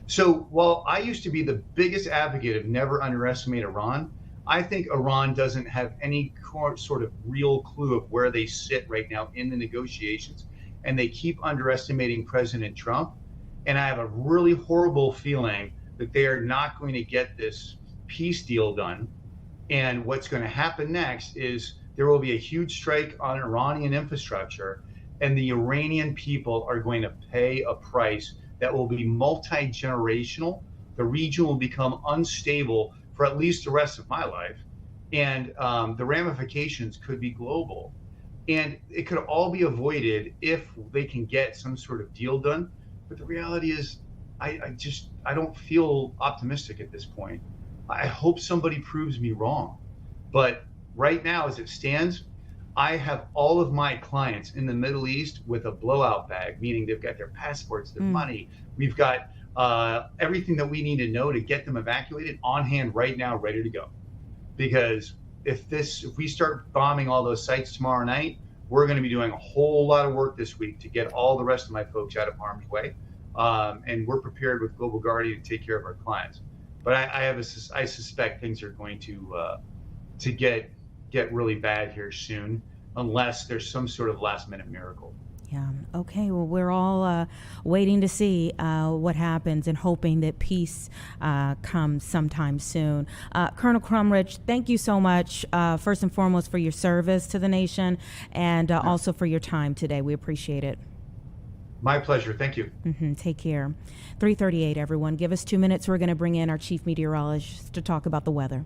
So while I used to be the biggest advocate of never underestimate Iran, I think Iran doesn't have any sort of real clue of where they sit right now in the negotiations, and they keep underestimating President Trump. And I have a really horrible feeling that they are not going to get this peace deal done. And what's going to happen next is there will be a huge strike on Iranian infrastructure, and the Iranian people are going to pay a price that will be multi-generational. The region will become unstable for at least the rest of my life, and the ramifications could be global. And it could all be avoided if they can get some sort of deal done. But the reality is, I don't feel optimistic at this point. I hope somebody proves me wrong. But right now, as it stands, I have all of my clients in the Middle East with a blowout bag, meaning they've got their passports, their money. We've got everything that we need to know to get them evacuated on hand right now, ready to go. Because if we start bombing all those sites tomorrow night, we're going to be doing a whole lot of work this week to get all the rest of my folks out of harm's way. And we're prepared with Global Guardian to take care of our clients. But I suspect things are going to get really bad here soon, unless there's some sort of last minute miracle. Yeah. Okay. Well, we're all waiting to see what happens and hoping that peace comes sometime soon. Colonel Crumrich, thank you so much, first and foremost, for your service to the nation and also for your time today. We appreciate it. My pleasure. Thank you. Take care. 3:38, everyone. Give us 2 minutes. We're going to bring in our chief meteorologist to talk about the weather.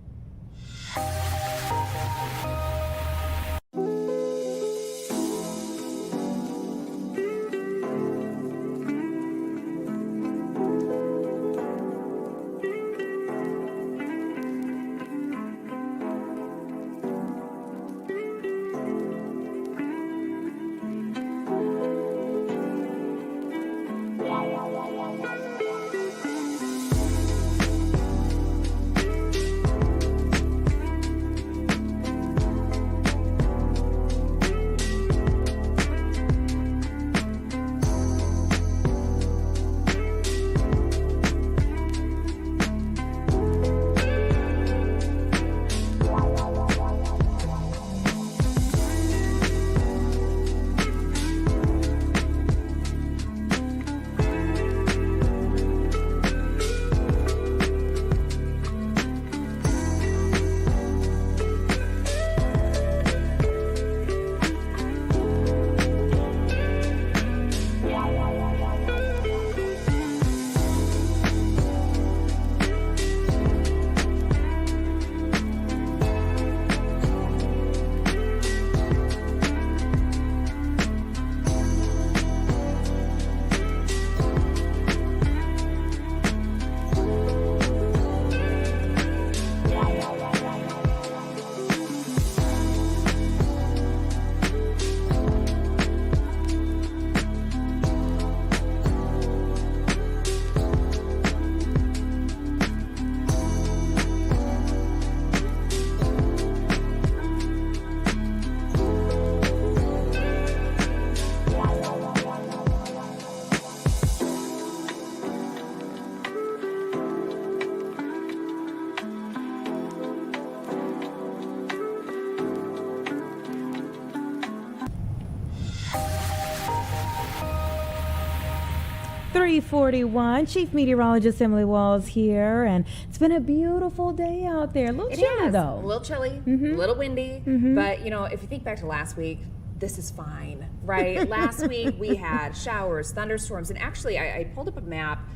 .41. Chief Meteorologist Emily Walls here, and it's been a beautiful day out there. A little chilly, though. A little chilly, a little windy, but you know, if you think back to last week, this is fine, right? Last week we had showers, thunderstorms, and actually I pulled up a map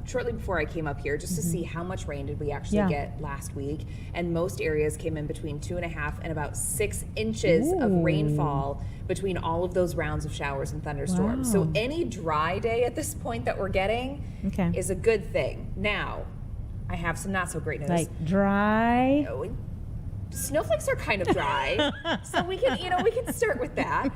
shortly before I came up here just to see how much rain did we actually get last week, and most areas came in between 2.5 and about 6 inches of rainfall between all of those rounds of showers and thunderstorms. So any dry day at this point that we're getting is a good thing. Now, I have some not so great news. Like dry? Snowflakes are kind of dry, so we can start with that.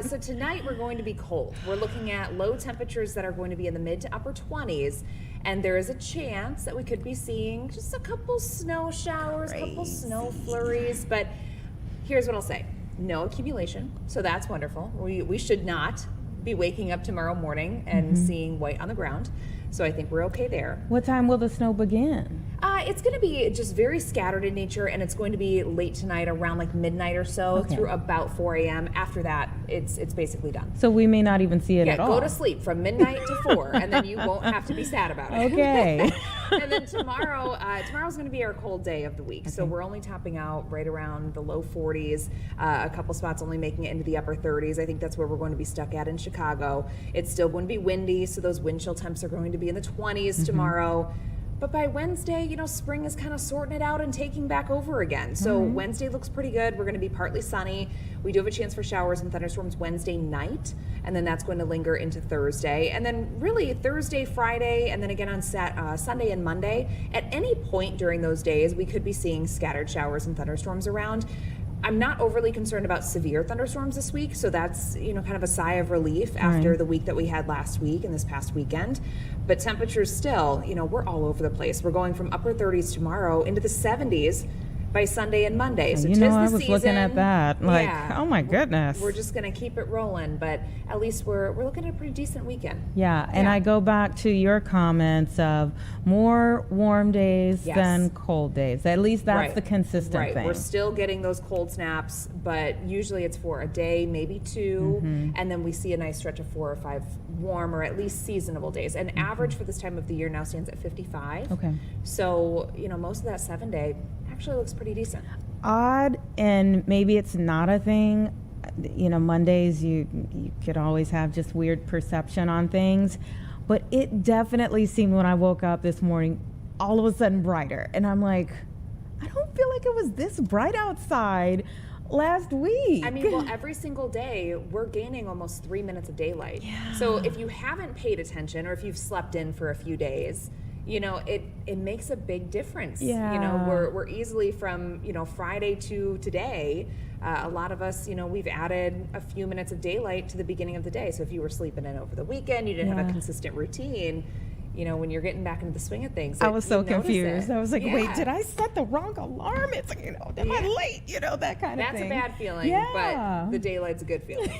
So tonight we're going to be cold. We're looking at low temperatures that are going to be in the mid to upper 20s, and there is a chance that we could be seeing just a couple snow showers, a couple snow flurries. But here's what I'll say: no accumulation, so that's wonderful. We should not be waking up tomorrow morning and seeing white on the ground. So I think we're okay there. What time will the snow begin? It's going to be just very scattered in nature, and it's going to be late tonight around like midnight or so through about 4 a.m. After that, it's basically done. So we may not even see it Yeah, at all. go to sleep from midnight to 4, and then you won't have to be sad about it. Okay. And then tomorrow's going to be our cold day of the week. So we're only topping out right around the low 40s. A couple spots only making it into the upper 30s. I think that's where we're going to be stuck at in Chicago. It's still going to be windy, so those wind chill temps are going to be in the 20s tomorrow. But by Wednesday, spring is kind of sorting it out and taking back over again. So Wednesday looks pretty good. We're going to be partly sunny. We do have a chance for showers and thunderstorms Wednesday night, and then that's going to linger into Thursday. And then really Thursday, Friday, and then again on Sunday and Monday. At any point during those days, we could be seeing scattered showers and thunderstorms around. I'm not overly concerned about severe thunderstorms this week, so that's kind of a sigh of relief after the week that we had last week and this past weekend. But temperatures still, we're all over the place. We're going from upper 30s tomorrow into the 70s by Sunday and Monday. So I was looking at that, like, oh my goodness. We're just going to keep it rolling, but at least we're looking at a pretty decent weekend. Yeah, and I go back to your comments of more warm days than cold days. At least that's the consistent thing. We're still getting those cold snaps, but usually it's for a day, maybe two, and then we see a nice stretch of 4 or 5 warm or at least seasonable days. And average for this time of the year now stands at 55. Okay. So, most of that 7-day actually looks pretty decent. Odd, and maybe it's not a thing. Mondays you could always have just weird perception on things, but it definitely seemed when I woke up this morning all of a sudden brighter, and I'm like, I don't feel like it was this bright outside last week. I mean, well, every single day we're gaining almost 3 minutes of daylight. Yeah. So if you haven't paid attention or if you've slept in for a few days, it makes a big difference. Yeah. We're easily from, Friday to today, a lot of us, we've added a few minutes of daylight to the beginning of the day. So if you were sleeping in over the weekend, you didn't have a consistent routine, when you're getting back into the swing of things. I was so confused. I was like, Yeah. wait, did I set the wrong alarm? It's like, am I late? That kind of thing. That's a bad feeling, but the daylight's a good feeling.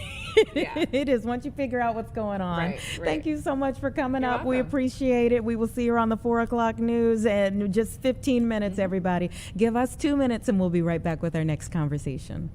Yeah. It is once you figure out what's going on. Right. Thank you so much for coming You're up. We welcome. appreciate it. We will see you on the 4 o'clock news in just 15 minutes, everybody. Give us 2 minutes and we'll be right back with our next conversation.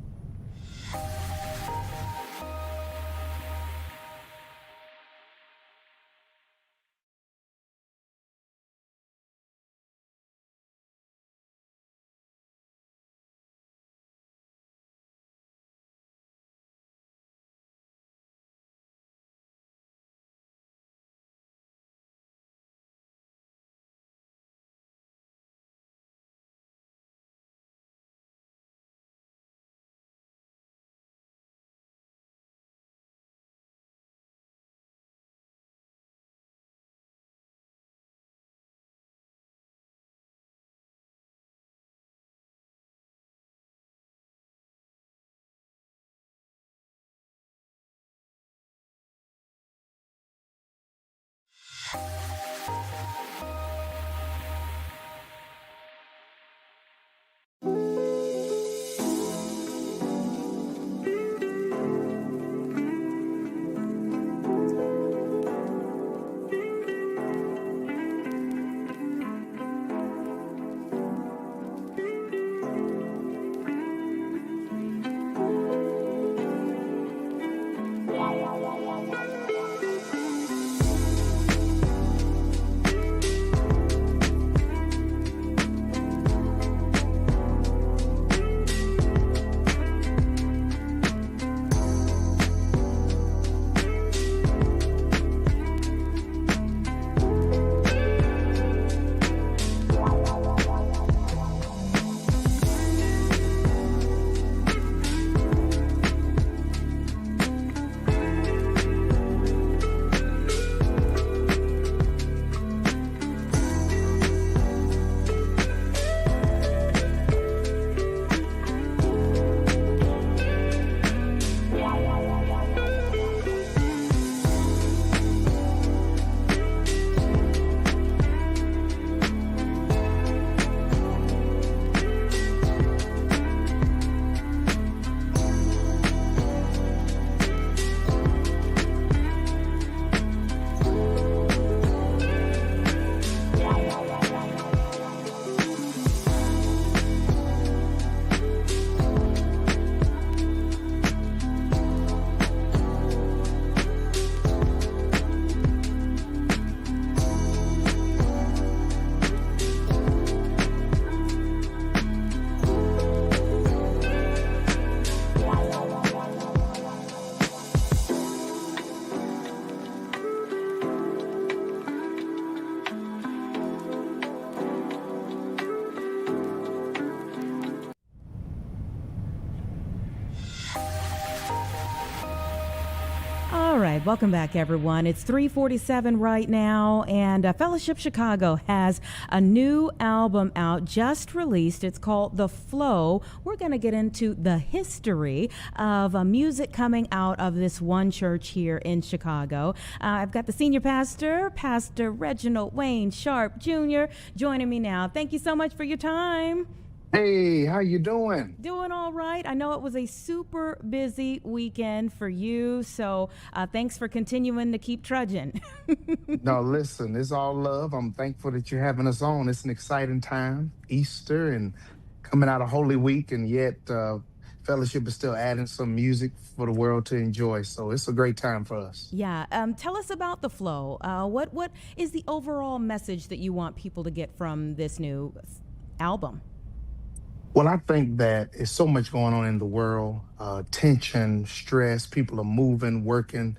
ChicagoLIVE. Welcome back, everyone. It's 3:47 right now, and Fellowship Chicago has a new album out, just released. It's called The Flow. We're going to get into the history of music coming out of this one church here in Chicago. I've got the senior pastor, Pastor Reginald Wayne Sharp Jr., joining me now. Thank you so much for your time. Hey, how you doing? Doing all right. I know it was a super busy weekend for you, so thanks for continuing to keep trudging. No, listen, it's all love. I'm thankful that you're having us on. It's an exciting time, Easter and coming out of Holy Week, and yet Fellowship is still adding some music for the world to enjoy. So it's a great time for us. Yeah. Tell us about The Flow. What is the overall message that you want people to get from this new album? Well, I think that there's so much going on in the world, tension, stress, people are moving, working,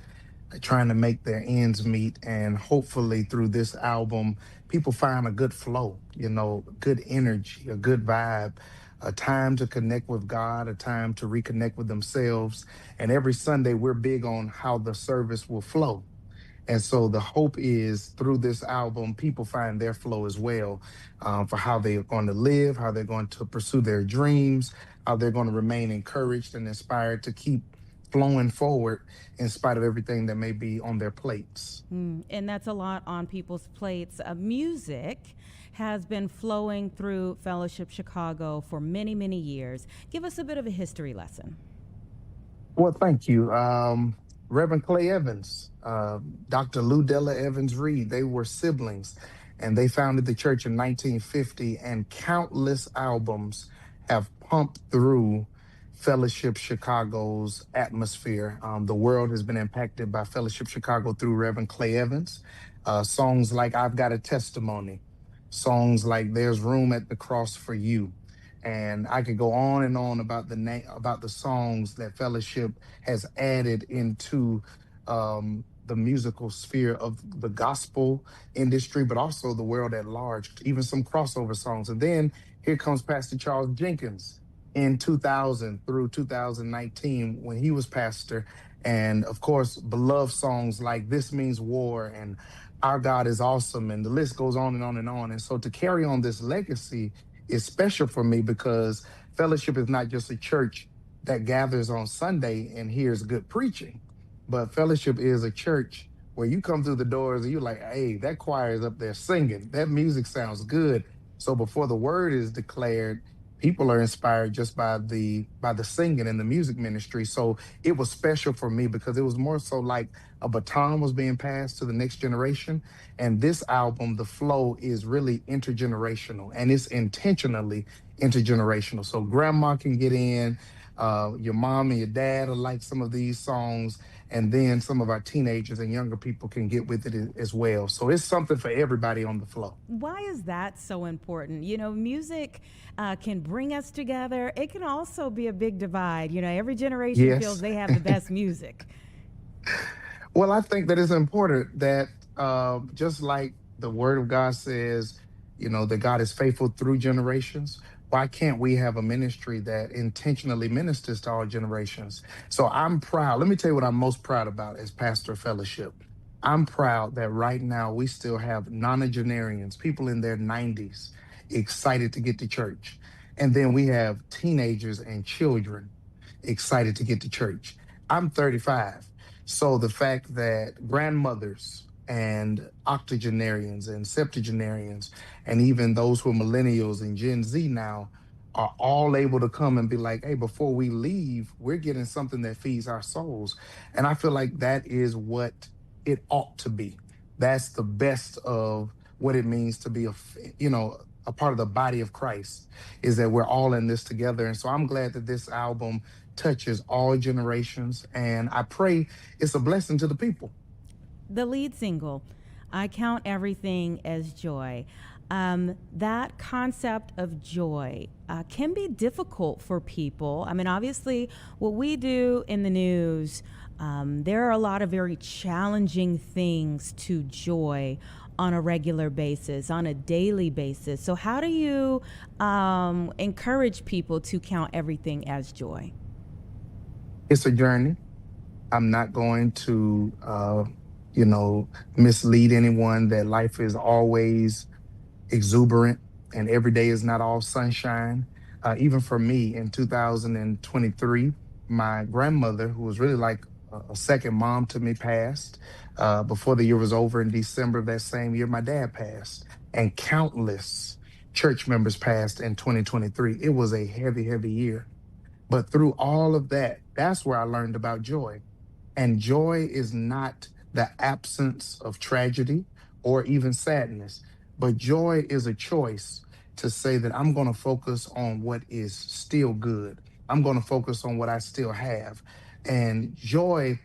trying to make their ends meet. And hopefully through this album, people find a good flow, good energy, a good vibe, a time to connect with God, a time to reconnect with themselves. And every Sunday, we're big on how the service will flow. And so the hope is through this album, people find their flow as well, for how they're going to live, how they're going to pursue their dreams, how they're going to remain encouraged and inspired to keep flowing forward in spite of everything that may be on their plates. And that's a lot on people's plates. Music has been flowing through Fellowship Chicago for many, many years. Give us a bit of a history lesson. Well, thank you. Reverend Clay Evans, Dr. Lou Della Evans Reed, they were siblings, and they founded the church in 1950, and countless albums have pumped through Fellowship Chicago's atmosphere. The world has been impacted by Fellowship Chicago through Reverend Clay Evans. Songs like I've Got a Testimony, songs like There's Room at the Cross for You. And I could go on and on about the songs that Fellowship has added into the musical sphere of the gospel industry, but also the world at large, even some crossover songs. And then here comes Pastor Charles Jenkins in 2000 through 2019 when he was pastor. And of course, beloved songs like This Means War and Our God is Awesome, and the list goes on and on and on. And so to carry on this legacy is special for me because Fellowship is not just a church that gathers on Sunday and hears good preaching, but Fellowship is a church where you come through the doors and you're like, hey, that choir is up there singing. That music sounds good. So before the word is declared, people are inspired just by the singing and the music ministry. So it was special for me because it was more so like a baton was being passed to the next generation. And this album, The Flow, is really intergenerational, and it's intentionally intergenerational. So grandma can get in, your mom and your dad will like some of these songs, and then some of our teenagers and younger people can get with it as well. So it's something for everybody on The Flow. Why is that so important? Music can bring us together. It can also be a big divide. Every generation feels they have the best music. Well, I think that it's important that just like the word of God says, that God is faithful through generations. Why can't we have a ministry that intentionally ministers to all generations? So I'm proud. Let me tell you what I'm most proud about as pastor of Fellowship. I'm proud that right now we still have nonagenarians, people in their 90s, excited to get to church. And then we have teenagers and children excited to get to church. I'm 35. So the fact that grandmothers and octogenarians and septuagenarians and even those who are millennials and Gen Z now are all able to come and be like, hey, before we leave, we're getting something that feeds our souls. And I feel like that is what it ought to be. That's the best of what it means to be a part of the body of Christ, is that we're all in this together. And so I'm glad that this album touches all generations, and I pray it's a blessing to the people. The lead single, I Count Everything as Joy. That concept of joy can be difficult for people. I mean, obviously, what we do in the news, there are a lot of very challenging things to joy on a regular basis, on a daily basis. So how do you encourage people to count everything as joy? It's a journey. I'm not going to, mislead anyone that life is always exuberant and every day is not all sunshine. Even for me in 2023, my grandmother, who was really like a second mom to me, passed. Before the year was over in December of that same year, my dad passed, and countless church members passed in 2023. It was a heavy, heavy year. But through all of that, that's where I learned about joy. And joy is not the absence of tragedy or even sadness, but joy is a choice to say that I'm going to focus on what is still good. I'm going to focus on what I still have. And joy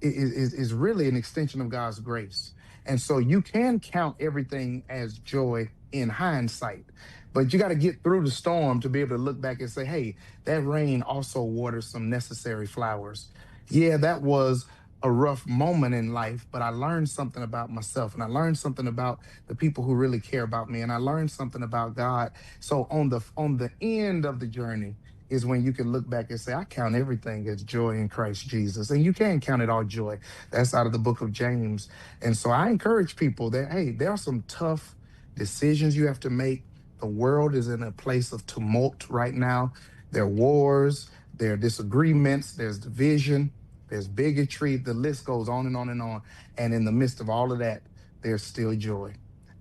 is really an extension of God's grace. And so you can count everything as joy in hindsight, but you got to get through the storm to be able to look back and say, hey, that rain also waters some necessary flowers. Yeah, that was a rough moment in life, but I learned something about myself, and I learned something about the people who really care about me, and I learned something about God. So on the end of the journey is when you can look back and say, I count everything as joy in Christ Jesus. And you can count it all joy. That's out of the book of James. And so I encourage people that, hey, there are some tough decisions you have to make. The world is in a place of tumult right now. There are wars, there are disagreements, there's division, there's bigotry. The list goes on and on and on. And in the midst of all of that, there's still joy.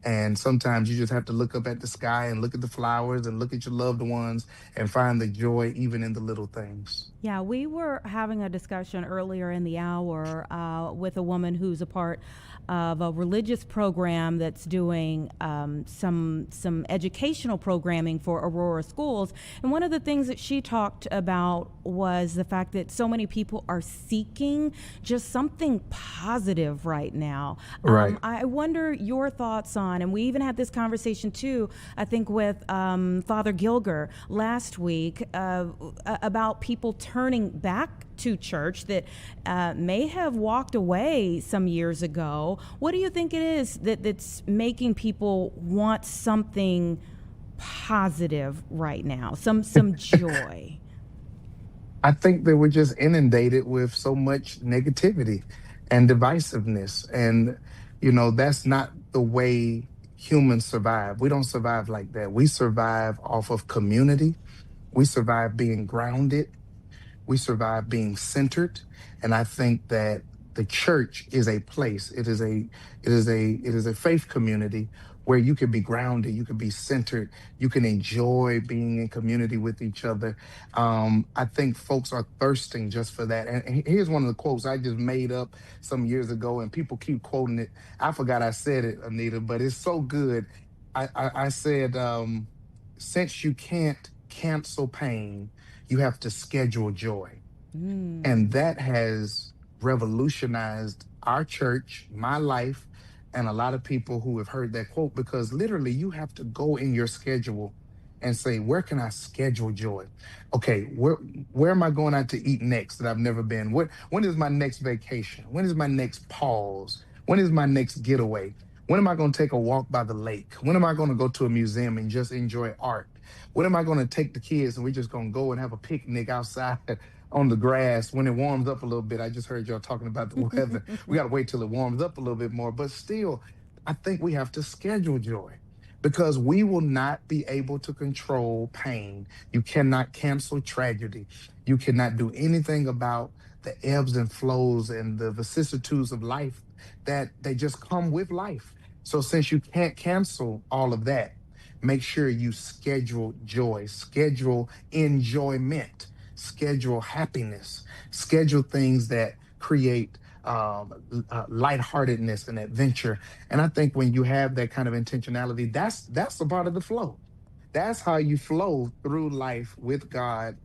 And sometimes you just have to look up at the sky and look at the flowers and look at your loved ones and find the joy even in the little things. Yeah, we were having a discussion earlier in the hour with a woman who's a part of a religious program that's doing some educational programming for Aurora schools. And one of the things that she talked about was the fact that so many people are seeking just something positive right now. Right. I wonder your thoughts on, and we even had this conversation too, I think with Father Gilger last week about people turning back to church that may have walked away some years ago. What do you think it is that's making people want something positive right now, some joy? I think that we're just inundated with so much negativity and divisiveness. And, that's not the way humans survive. We don't survive like that. We survive off of community. We survive being grounded. We survive being centered. And I think that the church is a place. It is a faith community where you can be grounded, you can be centered, you can enjoy being in community with each other. I think folks are thirsting just for that. And here's one of the quotes I just made up some years ago, and people keep quoting it. I forgot I said it, Anita, but it's so good. I said, since you can't cancel pain, you have to schedule joy. And that has revolutionized our church, my life, and a lot of people who have heard that quote, because literally you have to go in your schedule and say, where can I schedule joy? Okay, where am I going out to eat next that I've never been? When is my next vacation? When is my next pause? When is my next getaway? When am I going to take a walk by the lake? When am I going to go to a museum and just enjoy art? When am I going to take the kids and we're just going to go and have a picnic outside on the grass when it warms up a little bit? I just heard y'all talking about the weather. We got to wait till it warms up a little bit more. But still, I think we have to schedule joy, because we will not be able to control pain. You cannot cancel tragedy. You cannot do anything about the ebbs and flows and the vicissitudes of life that they just come with life. So since you can't cancel all of that, make sure you schedule joy, schedule enjoyment, schedule happiness, schedule things that create lightheartedness and adventure. And I think when you have that kind of intentionality, that's a part of the flow. That's how you flow through life with God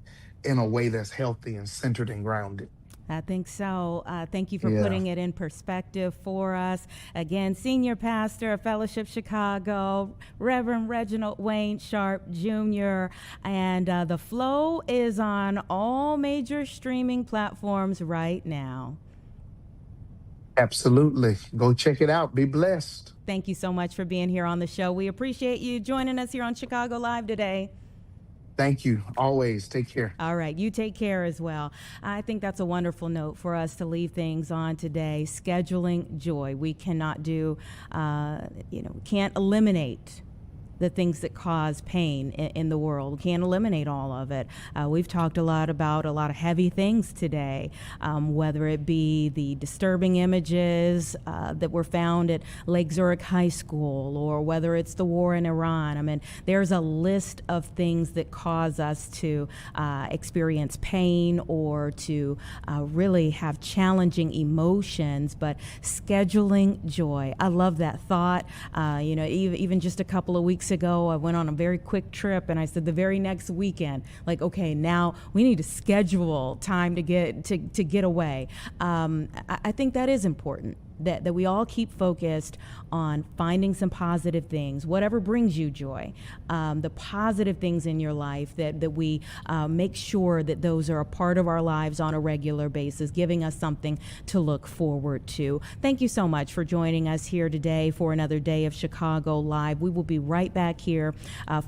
in a way that's healthy and centered and grounded. I think so. Thank you for putting it in perspective for us. Again, Senior Pastor of Fellowship Chicago, Reverend Reginald Wayne Sharp Jr. And The Flow is on all major streaming platforms right now. Absolutely. Go check it out. Be blessed. Thank you so much for being here on the show. We appreciate you joining us here on Chicago Live today. Thank you. Always. Take care. All right. You take care as well. I think that's a wonderful note for us to leave things on today. Scheduling joy. We cannot do, can't eliminate the things that cause pain in the world. We can't eliminate all of it. We've talked a lot about a lot of heavy things today, whether it be the disturbing images that were found at Lake Zurich High School, or whether it's the war in Iran. I mean, there's a list of things that cause us to experience pain or to really have challenging emotions, but scheduling joy. I love that thought. Even just a couple of weeks ago, I went on a very quick trip, and I said the very next weekend, like, okay, now we need to schedule time to get away. I think that is important. That we all keep focused on finding some positive things, whatever brings you joy, the positive things in your life, that we make sure that those are a part of our lives on a regular basis, giving us something to look forward to. Thank you so much for joining us here today for another day of Chicago Live. We will be right back here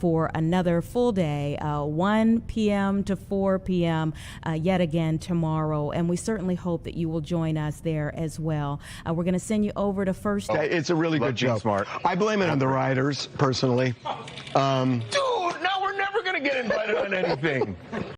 for another full day, 1 p.m. to 4 p.m. Yet again tomorrow, and we certainly hope that you will join us there as well. We're going to send you over to First. It's a really good joke. Smart. I blame it on the writers, personally. Dude, now we're never going to get invited on anything.